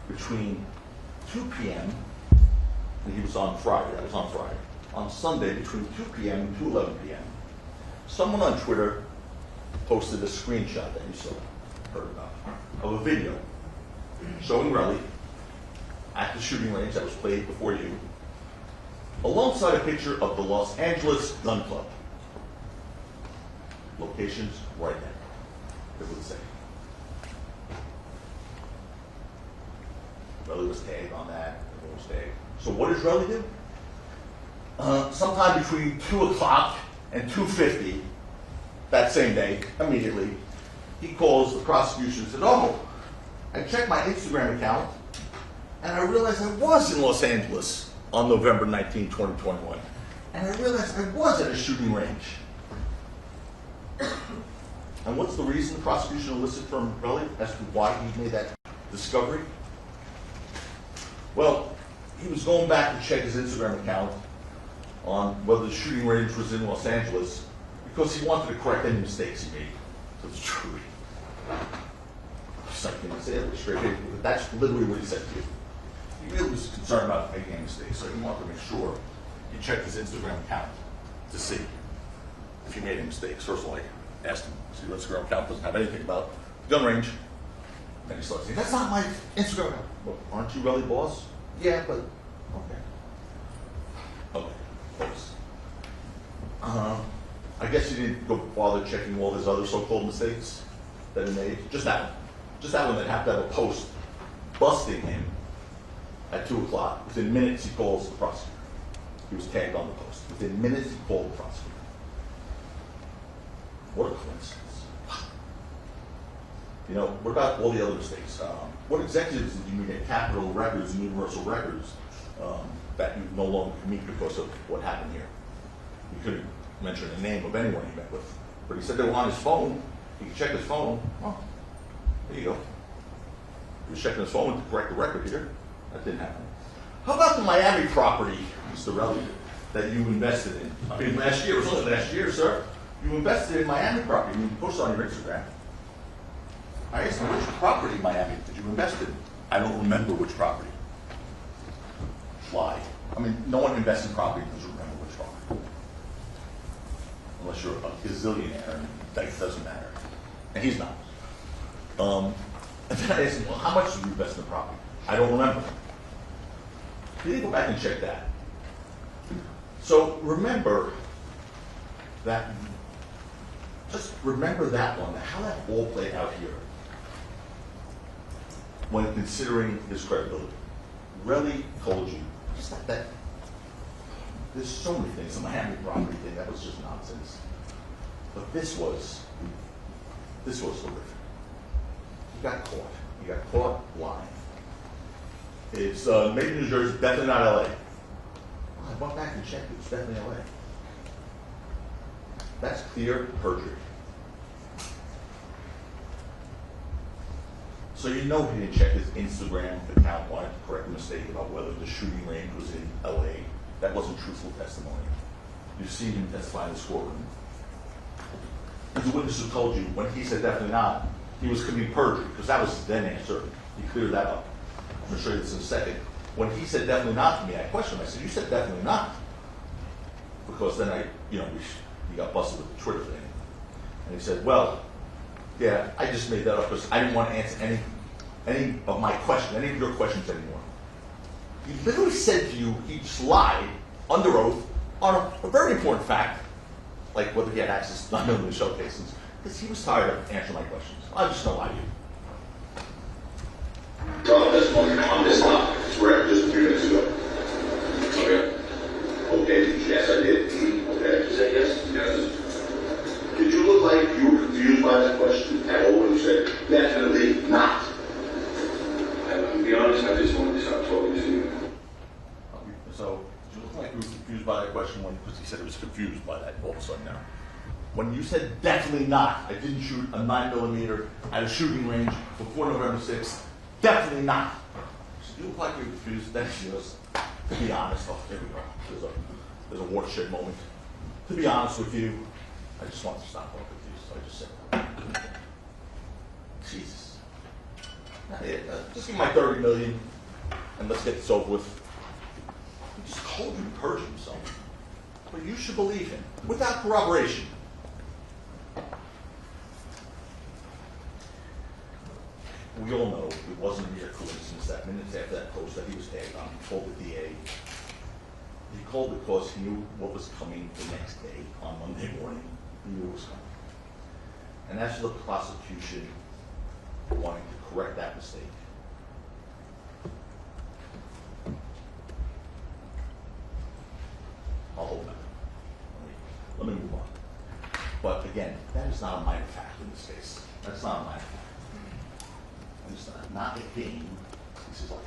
between 2 p.m., and he was on Friday, I was on Friday. On Sunday, between 2 p.m. and 2:11 p.m., someone on Twitter posted a screenshot that you saw, heard about, of a video showing Relly at the shooting range that was played before you, alongside a picture of the Los Angeles Gun Club. Locations right there. It would say. Relly was tagged on that. Everyone was tagged. So what does Relly do? Sometime between 2 o'clock and 2:50 that same day, immediately, he calls the prosecution and said, oh, I checked my Instagram account and I realized I was in Los Angeles on November 19, 2021. And I realized I was at a shooting range. And what's the reason the prosecution elicited from Relly as to why he made that discovery? Well, he was going back to check his Instagram account on whether the shooting range was in Los Angeles because he wanted to correct any mistakes he made to the jury. Just like he didn't say it straight, but that's literally what he said to you. He really was concerned about making any mistakes, so he wanted to make sure he checked his Instagram account to see if he made any mistakes. First of all, I asked him, see, your Instagram account doesn't have anything about gun range. And he started saying, that's not my Instagram account. Well, aren't you really boss? Yeah, but, okay. Okay, folks. I guess you didn't go bother checking all his other so-called mistakes that he made. Just that one. Just that one that happened to have a post busting him at 2 o'clock. Within minutes, he calls the prosecutor. He was tagged on the post. Within minutes, he called the prosecutor. What a coincidence. You know, what about all the other mistakes? What executives did you meet at Capitol Records and Universal Records that you no longer can meet because of what happened here? You couldn't mention the name of anyone he met with. But he said they were on his phone. He could check his phone. Oh, there you go. He was checking his phone to correct the record here. That didn't happen. How about the Miami property, Mr. Relly, that you invested in? I mean, last year, it was only last year, sir. You invested in Miami property. You posted on your Instagram. I asked him, which property in Miami did you invest in? I don't remember which property. Why? I mean, no one invests in property doesn't remember which property. Unless you're a gazillionaire, and that doesn't matter. And he's not. And then I asked him, well, how much did you invest in the property? I don't remember. He didn't go back and check that. So remember that, just remember that one, how that all played out here. when considering his credibility. Really told you, just like that. There's so many things, the Miami robbery thing, that was just nonsense. But this was horrific. He got caught lying. It's made in New Jersey, definitely not LA. Well, I went back and checked, it's definitely LA. That's clear perjury. So you know he didn't check his Instagram account, wanted to correct a mistake about whether the shooting range was in LA. That wasn't truthful testimony. You've seen him testify in this courtroom. The witness who told you, when he said definitely not, he was committing perjury, because that was his then answer. He cleared that up. I'm going to show you this in a second. When he said definitely not to me, I questioned him. I said, you said definitely not. Because then he got busted with the Twitter thing. And he said, well, yeah, I just made that up because I didn't want to answer any of my questions, any of your questions anymore. He literally said to you, he just lied under oath on a very important fact, like whether he had access to 9mm shell casings, because he was tired of answering my questions. I'm just going to lie to you. Draw testimony on this topic. It's where just a few minutes ago. Okay. Okay. Yes, I did. Okay. You said yes? Yes. Did you look like you were confused by that question at all when you said definitely not? I'm to be honest, I just wanted to stop talking to you. So, you look like you were confused by that question because he said he was confused by that all of a sudden now. When you said definitely not, I didn't shoot a 9mm at a shooting range before November 6th. Definitely not. So you look like you're confused. Then she goes, to be honest, oh, there we go. There's a watershed moment. To be honest with you, I just want to stop talking to you, so I just said, Jesus. Just give me my $30 million and let's get this over with. He just told you to perjure himself. But you should believe him without corroboration. We all know it wasn't a mere coincidence that minutes after that post that he was tagged on, he told the DA. He called because he knew what was coming the next day on Monday morning. He knew it was coming. And as for the prosecution wanting to correct that mistake, I'll hold that. Let me move on. But again, that is not a minor fact in this case. That's not a minor fact. And it's not a game. This is life.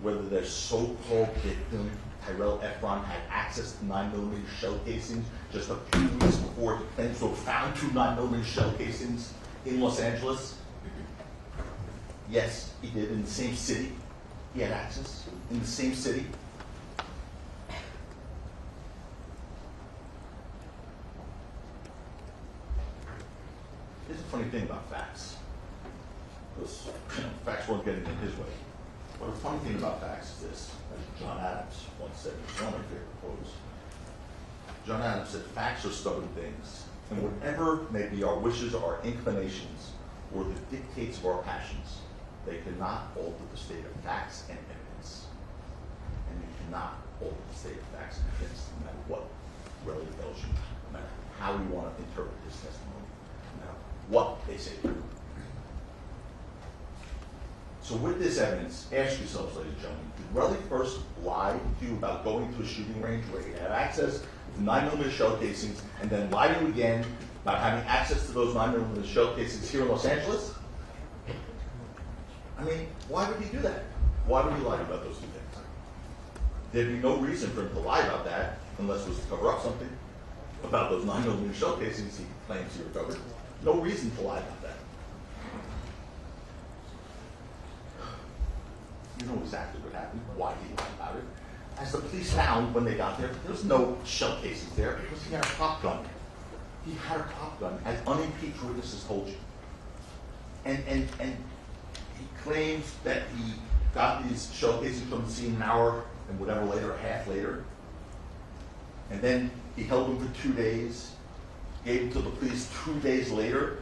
Whether their so-called victim, Tyrell Efron, had access to 9mm shell casings just a few weeks before he claims to have found 2 9mm shell casings in Los Angeles. Yes, he did, in the same city. He had access in the same city. Here's the funny thing about facts. Because facts weren't getting in his way. But the funny thing about facts is this, as John Adams once said, it's one of my favorite quotes. John Adams said, facts are stubborn things, and whatever may be our wishes or our inclinations, or the dictates of our passions, they cannot alter the state of facts and evidence. And you cannot alter the state of facts and evidence, no matter what really tells you, no matter how you want to interpret this testimony, no matter what they say. So with this evidence, ask yourselves, ladies and gentlemen, did Relly first lie to you about going to a shooting range where he had access to 9mm shell casings, and then lie to you again about having access to those 9mm shell casings here in Los Angeles? I mean, why would he do that? Why would he lie about those two things? There'd be no reason for him to lie about that unless it was to cover up something about those 9mm shell casings he claims he recovered. No reason to lie about that. You know exactly what happened, why he lied about it. As the police found when they got there was no shell casings there because he had a pop gun. He had a pop gun, as unimpeached witnesses told you. And he claims that he got these shell casings from the scene an hour and whatever later, a half later. And then he held them for 2 days, gave them to the police 2 days later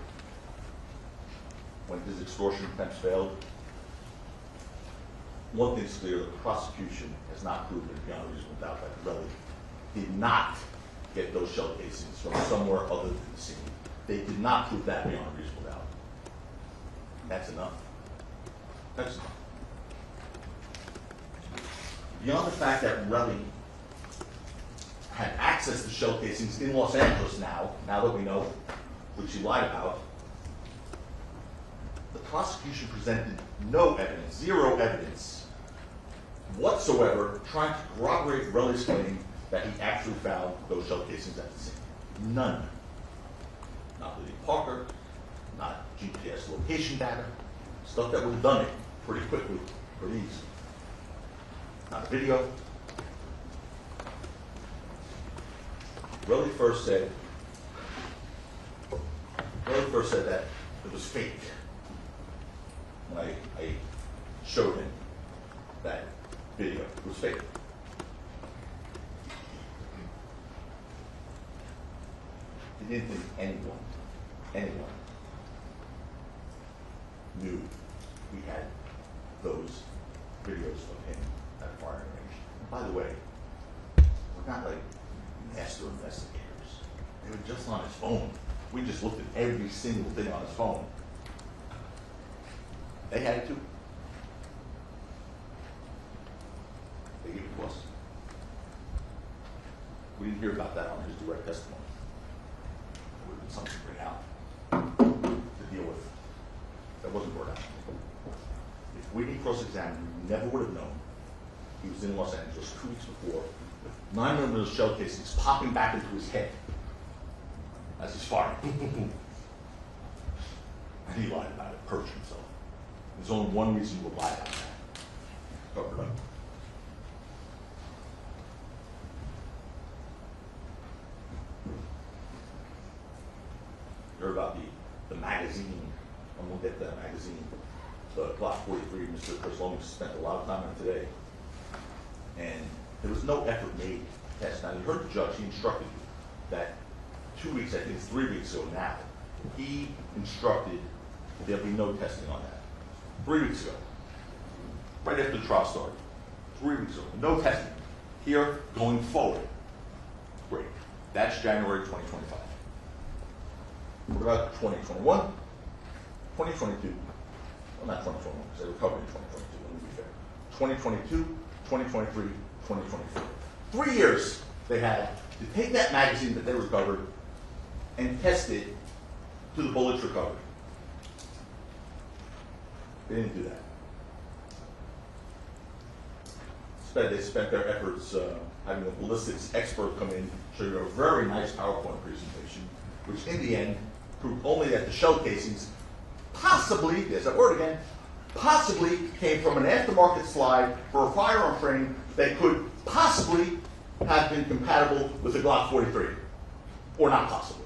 when his extortion attempts failed. One thing's clear, the prosecution has not proven beyond a reasonable doubt that Relly did not get those shell casings from somewhere other than the scene. They did not prove that beyond a reasonable doubt. That's enough. That's enough. Beyond the fact that Relly had access to shell casings in Los Angeles now that we know, which he lied about, the prosecution presented no evidence, zero evidence whatsoever trying to corroborate Relly's claim that he actually found those shell casings at the scene. None. Not Lydia Parker, not GPS location data, stuff that would have done it pretty quickly, pretty easy. Not a video. Relly first said that it was fake when I showed him that video. It was fake. He didn't think anyone knew we had those videos of him at a firing range. And by the way, we're not like master investigators. They were just on his phone. We just looked at every single thing on his phone. They had it too. They gave it to us. We didn't hear about that on his direct testimony. It would have been something to bring out to deal with. That wasn't brought out. If we didn't cross-examine, we never would have known he was in Los Angeles 2 weeks before with 9mm shell casings popping back into his head as he's firing. And he lied about it, perjured himself. There's only one reason he would lie about that. Cover it up. You heard about the magazine. I'm going to get that magazine. The Glock 43, Mr. Preslomik spent a lot of time on it today. And there was no effort made to test. Now, you heard the judge, he instructed you that 2 weeks, I think it's 3 weeks ago now, he instructed that there'll be no testing on that. 3 weeks ago, right after the trial started. 3 weeks ago, no testing. Here, going forward. Great. That's January 2025. What about 2021? 2022? Well, not 2021, because they recovered in 2022, let me be fair. 2022, 2023, 2024. 3 years they had to take that magazine that they recovered and test it to the bullets recovered. They didn't do that. Instead, they spent their efforts having a ballistics expert come in, show you a very nice PowerPoint presentation, which in the end proved only that the shell casings possibly, there's that word again, possibly came from an aftermarket slide for a firearm frame that could possibly have been compatible with the Glock 43, or not possibly.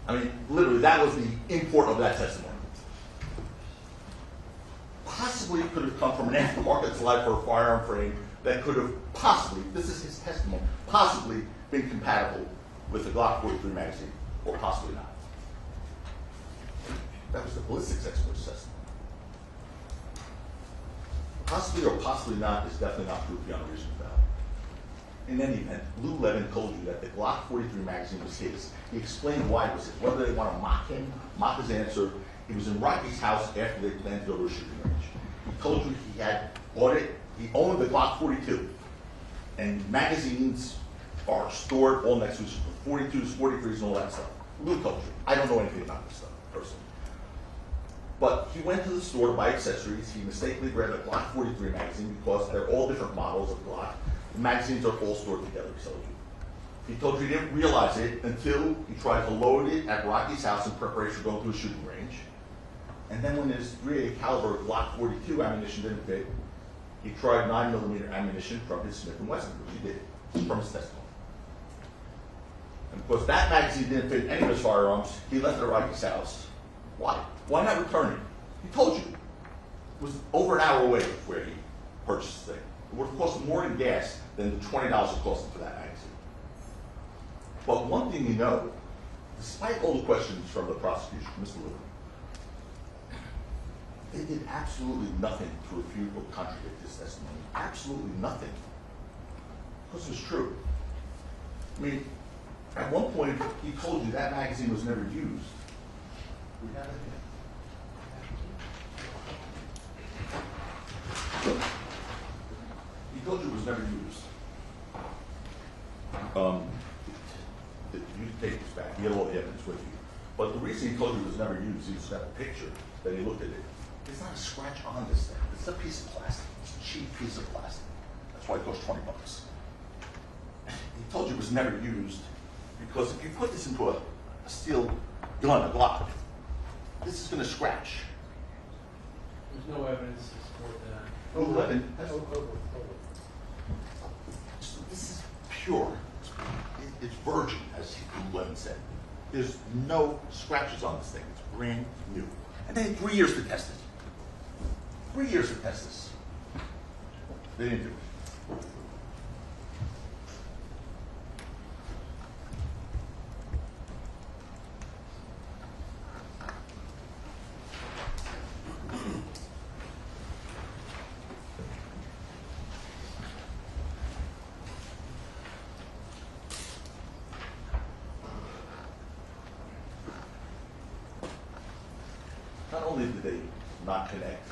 I mean, literally, that was the import of that testimony. Possibly could have come from an aftermarket slide for a firearm frame that could have possibly, this is his testimony, possibly been compatible with the Glock 43 magazine, or possibly not. That was the ballistics expert's testimony. Possibly or possibly not is definitely not proof beyond a reasonable doubt. In any event, Lou Levin told you that the Glock 43 magazine was his. He explained why it was his. Whether they want to mock him, mock his answer, he was in Rocky's house after they planned to go to a shooting range. He told you he had bought it, he owned the Glock 42. And magazines are stored all next to each other, 42s, 43s, and all that stuff. Lou told you. I don't know anything about this stuff, personally. But he went to the store to buy accessories. He mistakenly grabbed a Glock 43 magazine because they're all different models of Glock. The magazines are all stored together, he told you. He told you he didn't realize it until he tried to load it at Rocky's house in preparation for going to a shooting range. And then when his .380 caliber Glock 42 ammunition didn't fit, he tried 9mm ammunition from his Smith & Wesson, which he did. It's from his testimony. And because that magazine didn't fit any of his firearms, he left it at Rocky's house. Why? Why not return it? He told you. It was over an hour away from where he purchased the thing. It would have cost more in gas than the $20 it cost him for that magazine. But one thing you know, despite all the questions from the prosecution, Mr. Lewin, they did absolutely nothing to refute or contradict his testimony. Absolutely nothing. Because it was true. I mean, At one point, he told you that magazine was never used. We have it here. He told you it was never used. You can take this back. You have all the evidence with you. But the reason he told you it was never used, he just got a picture that he looked at it. There's not a scratch on this thing. It's a piece of plastic. It's a cheap piece of plastic. That's why it costs $20. He told you it was never used because if you put this into a steel gun, a Glock, this is going to scratch. There's no evidence to support that. No weapon. This is pure. It's virgin, as Levin said. There's no scratches on this thing. It's brand new. And they had 3 years to test it. 3 years to test this. They didn't do it. Not only did they not connect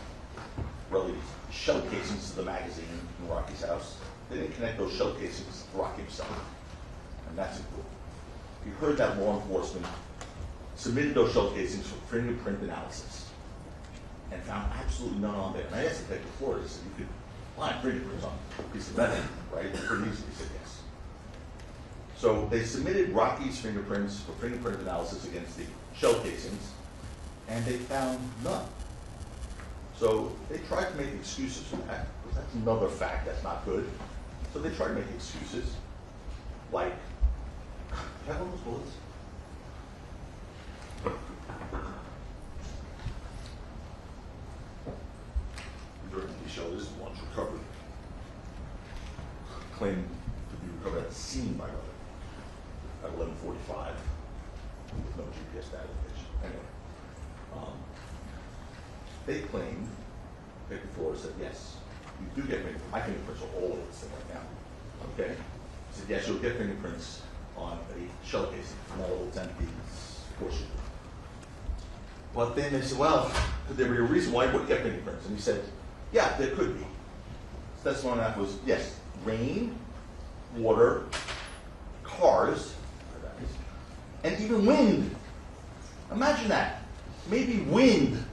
really shell casings to the magazine in Rocky's house, they didn't connect those shell casings to Rocky himself. And that's important. You heard that law enforcement submitted those shell casings for fingerprint analysis and found absolutely none on there. And I asked the detective Florida, I said, you could find fingerprints on a piece of metal, right? Pretty easily. He said yes. So they submitted Rocky's fingerprints for fingerprint analysis against the shell casings, and they found none. So they tried to make excuses for that, because that's another fact that's not good. So they tried to make excuses, like, have one of those bullets? He showed this one's recovered. Claimed to be recovered at the scene by Robert at 11:45 with no GPS data. Anyway. They claimed, Victor Flores said, yes, you do get fingerprints. My fingerprints are all over this thing right now. Okay? He said, yes, you'll get fingerprints on a shell casing. No, it's empty. Of course you do. But then they said, well, could there be a reason why you wouldn't get fingerprints? And he said, yeah, there could be. So that's one that was, yes, rain, water, cars, and even wind. Imagine that. Maybe wind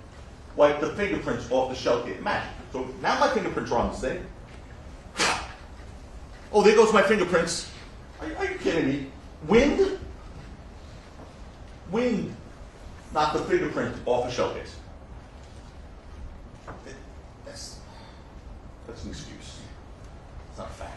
wiped the fingerprints off the shell case. Imagine. So now my fingerprints are on this thing. Oh, there goes my fingerprints. Are you kidding me? Wind? Wind knocked the fingerprint off the shell case. That's an excuse. It's not a fact.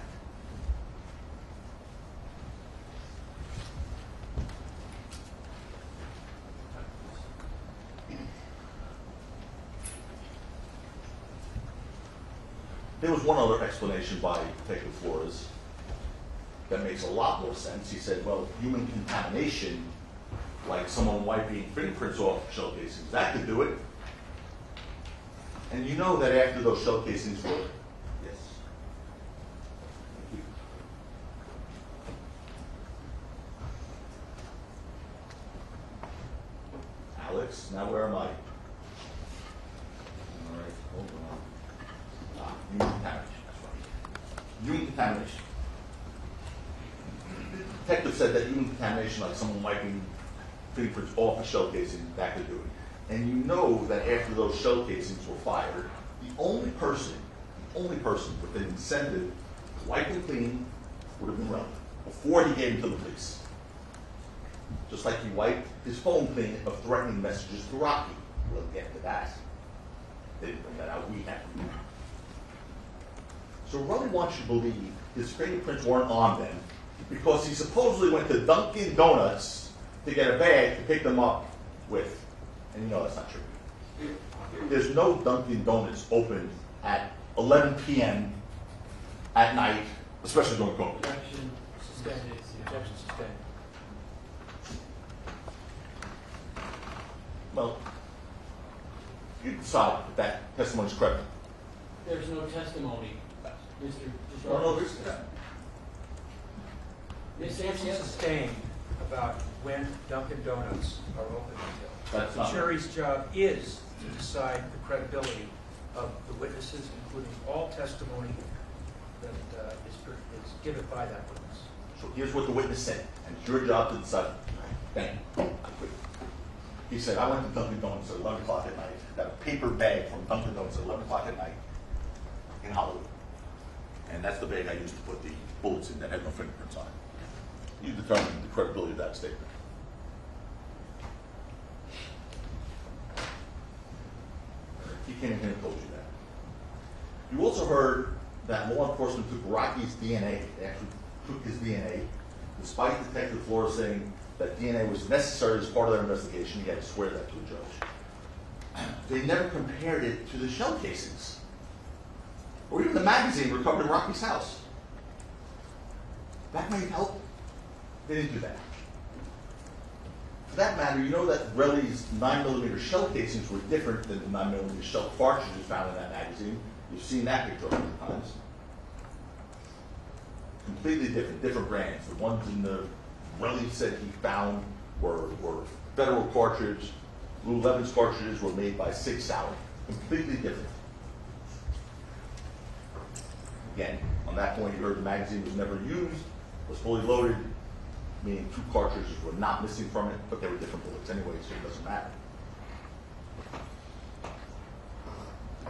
There was one other explanation by Detective Flores that makes a lot more sense. He said, well, human contamination, like someone wiping fingerprints off shell casings, that could do it. And you know that after those shell casings were, yes. Thank you. Alex, now where am I? All right, hold on. Human contamination, that's right. Human contamination. The detective said that human contamination, like someone wiping fingerprints off a shell casing, that could do it. And you know that after those shell casings were fired, the only person with an incentive to wipe them clean would have been Relevant before he gave them to the police. Just like he wiped his phone clean of threatening messages to Rocky. We'll get to that. They didn't bring that out. We have to. So Ruddy wants you to believe his fingerprints weren't on them because he supposedly went to Dunkin' Donuts to get a bag to pick them up with. And you know that's not true. There's no Dunkin' Donuts open at 11 p.m. at night, especially during COVID. Objection sustained. Objection sustained. Well, you decide if that testimony is credible. There's no testimony, Mr. No, there's Yes, Objection sustained. about when Dunkin' Donuts are open until. That's not. The jury's job is to decide the credibility of the witnesses, including all testimony that is given by that witness. So here's what the witness said, and it's your job to decide. Bang. He said, I went to Dunkin' Donuts at 11 o'clock at night, got a paper bag from Dunkin' Donuts at 11 o'clock at night in Hollywood. And that's the bag I used to put the bullets in that had no fingerprints on it. You determine the credibility of that statement. He came in here and told you that. You also heard that law enforcement took Rocky's DNA. They actually took his DNA, despite Detective Flores saying that DNA was necessary as part of their investigation. He had to swear that to a judge. They never compared it to the shell casings, or even the magazine recovered in Rocky's house. That may help. They didn't do that. For that matter, you know that Relly's 9mm shell casings were different than the 9mm shell cartridges found in that magazine. You've seen that picture 100 times. Completely different brands. The ones in the Relly said he found were Federal cartridge. Lululemon's cartridges were made by Sig Sauer. Completely different. Again, on that point, you heard the magazine was never used, was fully loaded, meaning 2 cartridges were not missing from it, but they were different bullets anyway, so it doesn't matter.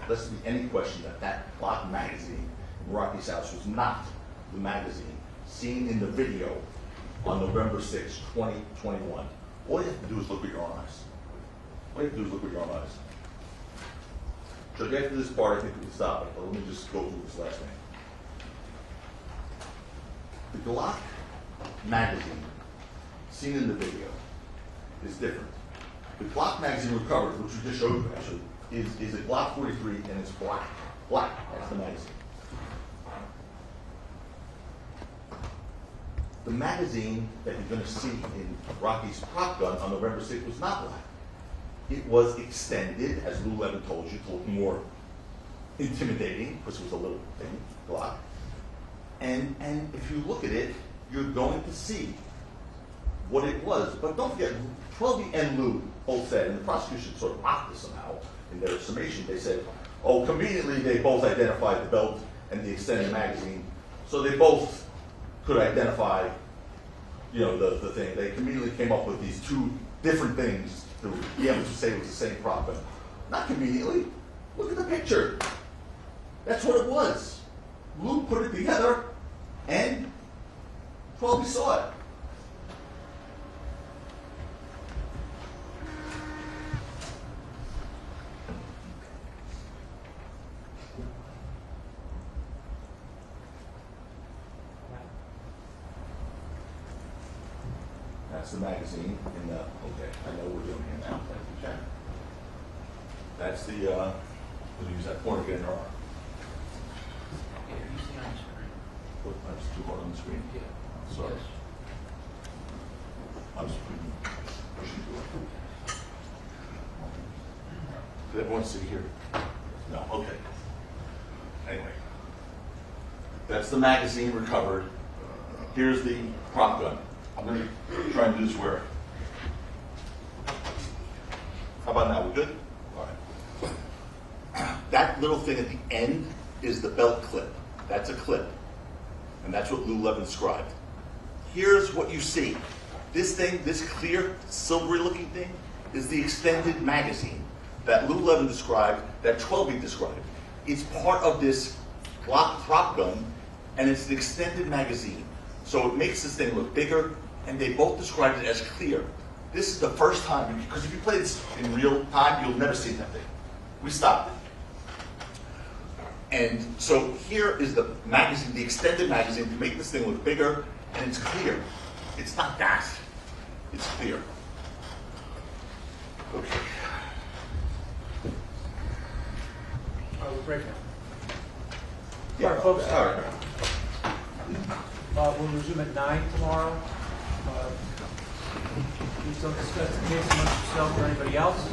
Lest there be any question that that Glock magazine in Rocky's house was not the magazine seen in the video on November 6, 2021. All you have to do is look with your own eyes. All you have to do is look with your own eyes. So after this part, I think we can stop it, but let me just go through this last thing. The Glock magazine seen in the video is different. The Glock magazine recovered, which we just showed you actually, is a Glock 43 and it's black. Black, that's the magazine. The magazine that you're going to see in Rocky's prop gun on November 6th was not black. It was extended, as Lululemon told you, to look more intimidating, because it was a little thing, Glock. And if you look at it, you're going to see what it was. But don't forget, 12E and Lou both said, and the prosecution sort of mocked this somehow in their summation, they said, oh, conveniently they both identified the belt and the extended magazine, so they both could identify, you know, the thing. They conveniently came up with these 2 different things to be able to say it was the same prop gun. Not conveniently. Look at the picture. That's what it was. Lou put it together, and 12 saw it. That's the magazine in the, okay, I know what we're doing here now, thank you, Jen. That's the, we'll use that pointer again, or Yeah, you see on the screen. that's too hard on the screen. Yeah. Sorry. Yes. I'm just pushing through it. Did everyone see here? No, okay. Anyway. That's the magazine recovered. Here's the prop gun. I'm going to try and do this where. How about now? We're good? All right. That little thing at the end is the belt clip. That's a clip. And that's what Lululemon described. Here's what you see. This thing, this clear, silvery looking thing, is the extended magazine that Lululemon described, that 12E described. It's part of this Glock prop gun, and it's an extended magazine. So it makes this thing look bigger, and they both described it as clear. This is the first time, because if you play this in real time, you'll never see that thing. We stopped it. And so here is the magazine, the extended magazine, to make this thing look bigger, and it's clear. It's not that. It's clear. Okay. We're breaking. Yeah, All right, folks. all right. We'll resume at 9 tomorrow. Please don't discuss the case amongst yourself or anybody else.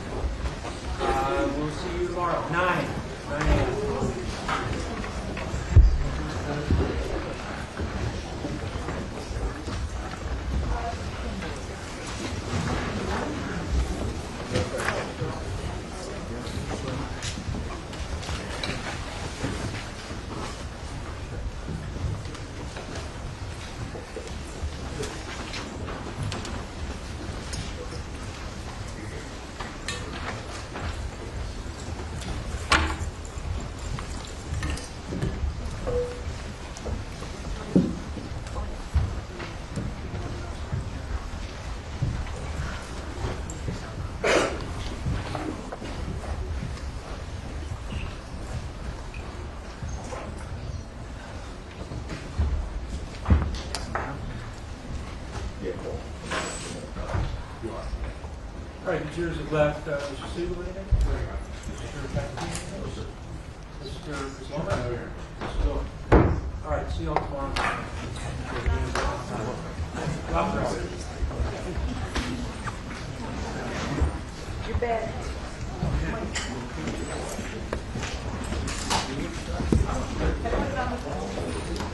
We'll see you tomorrow, 9 a.m. Volunteers have left, Mr. Siegel, anything? Mr. Tacopina? Mr. Paloma? Mr. Dillon? All right, see you all tomorrow. Your bed. Can I put it on the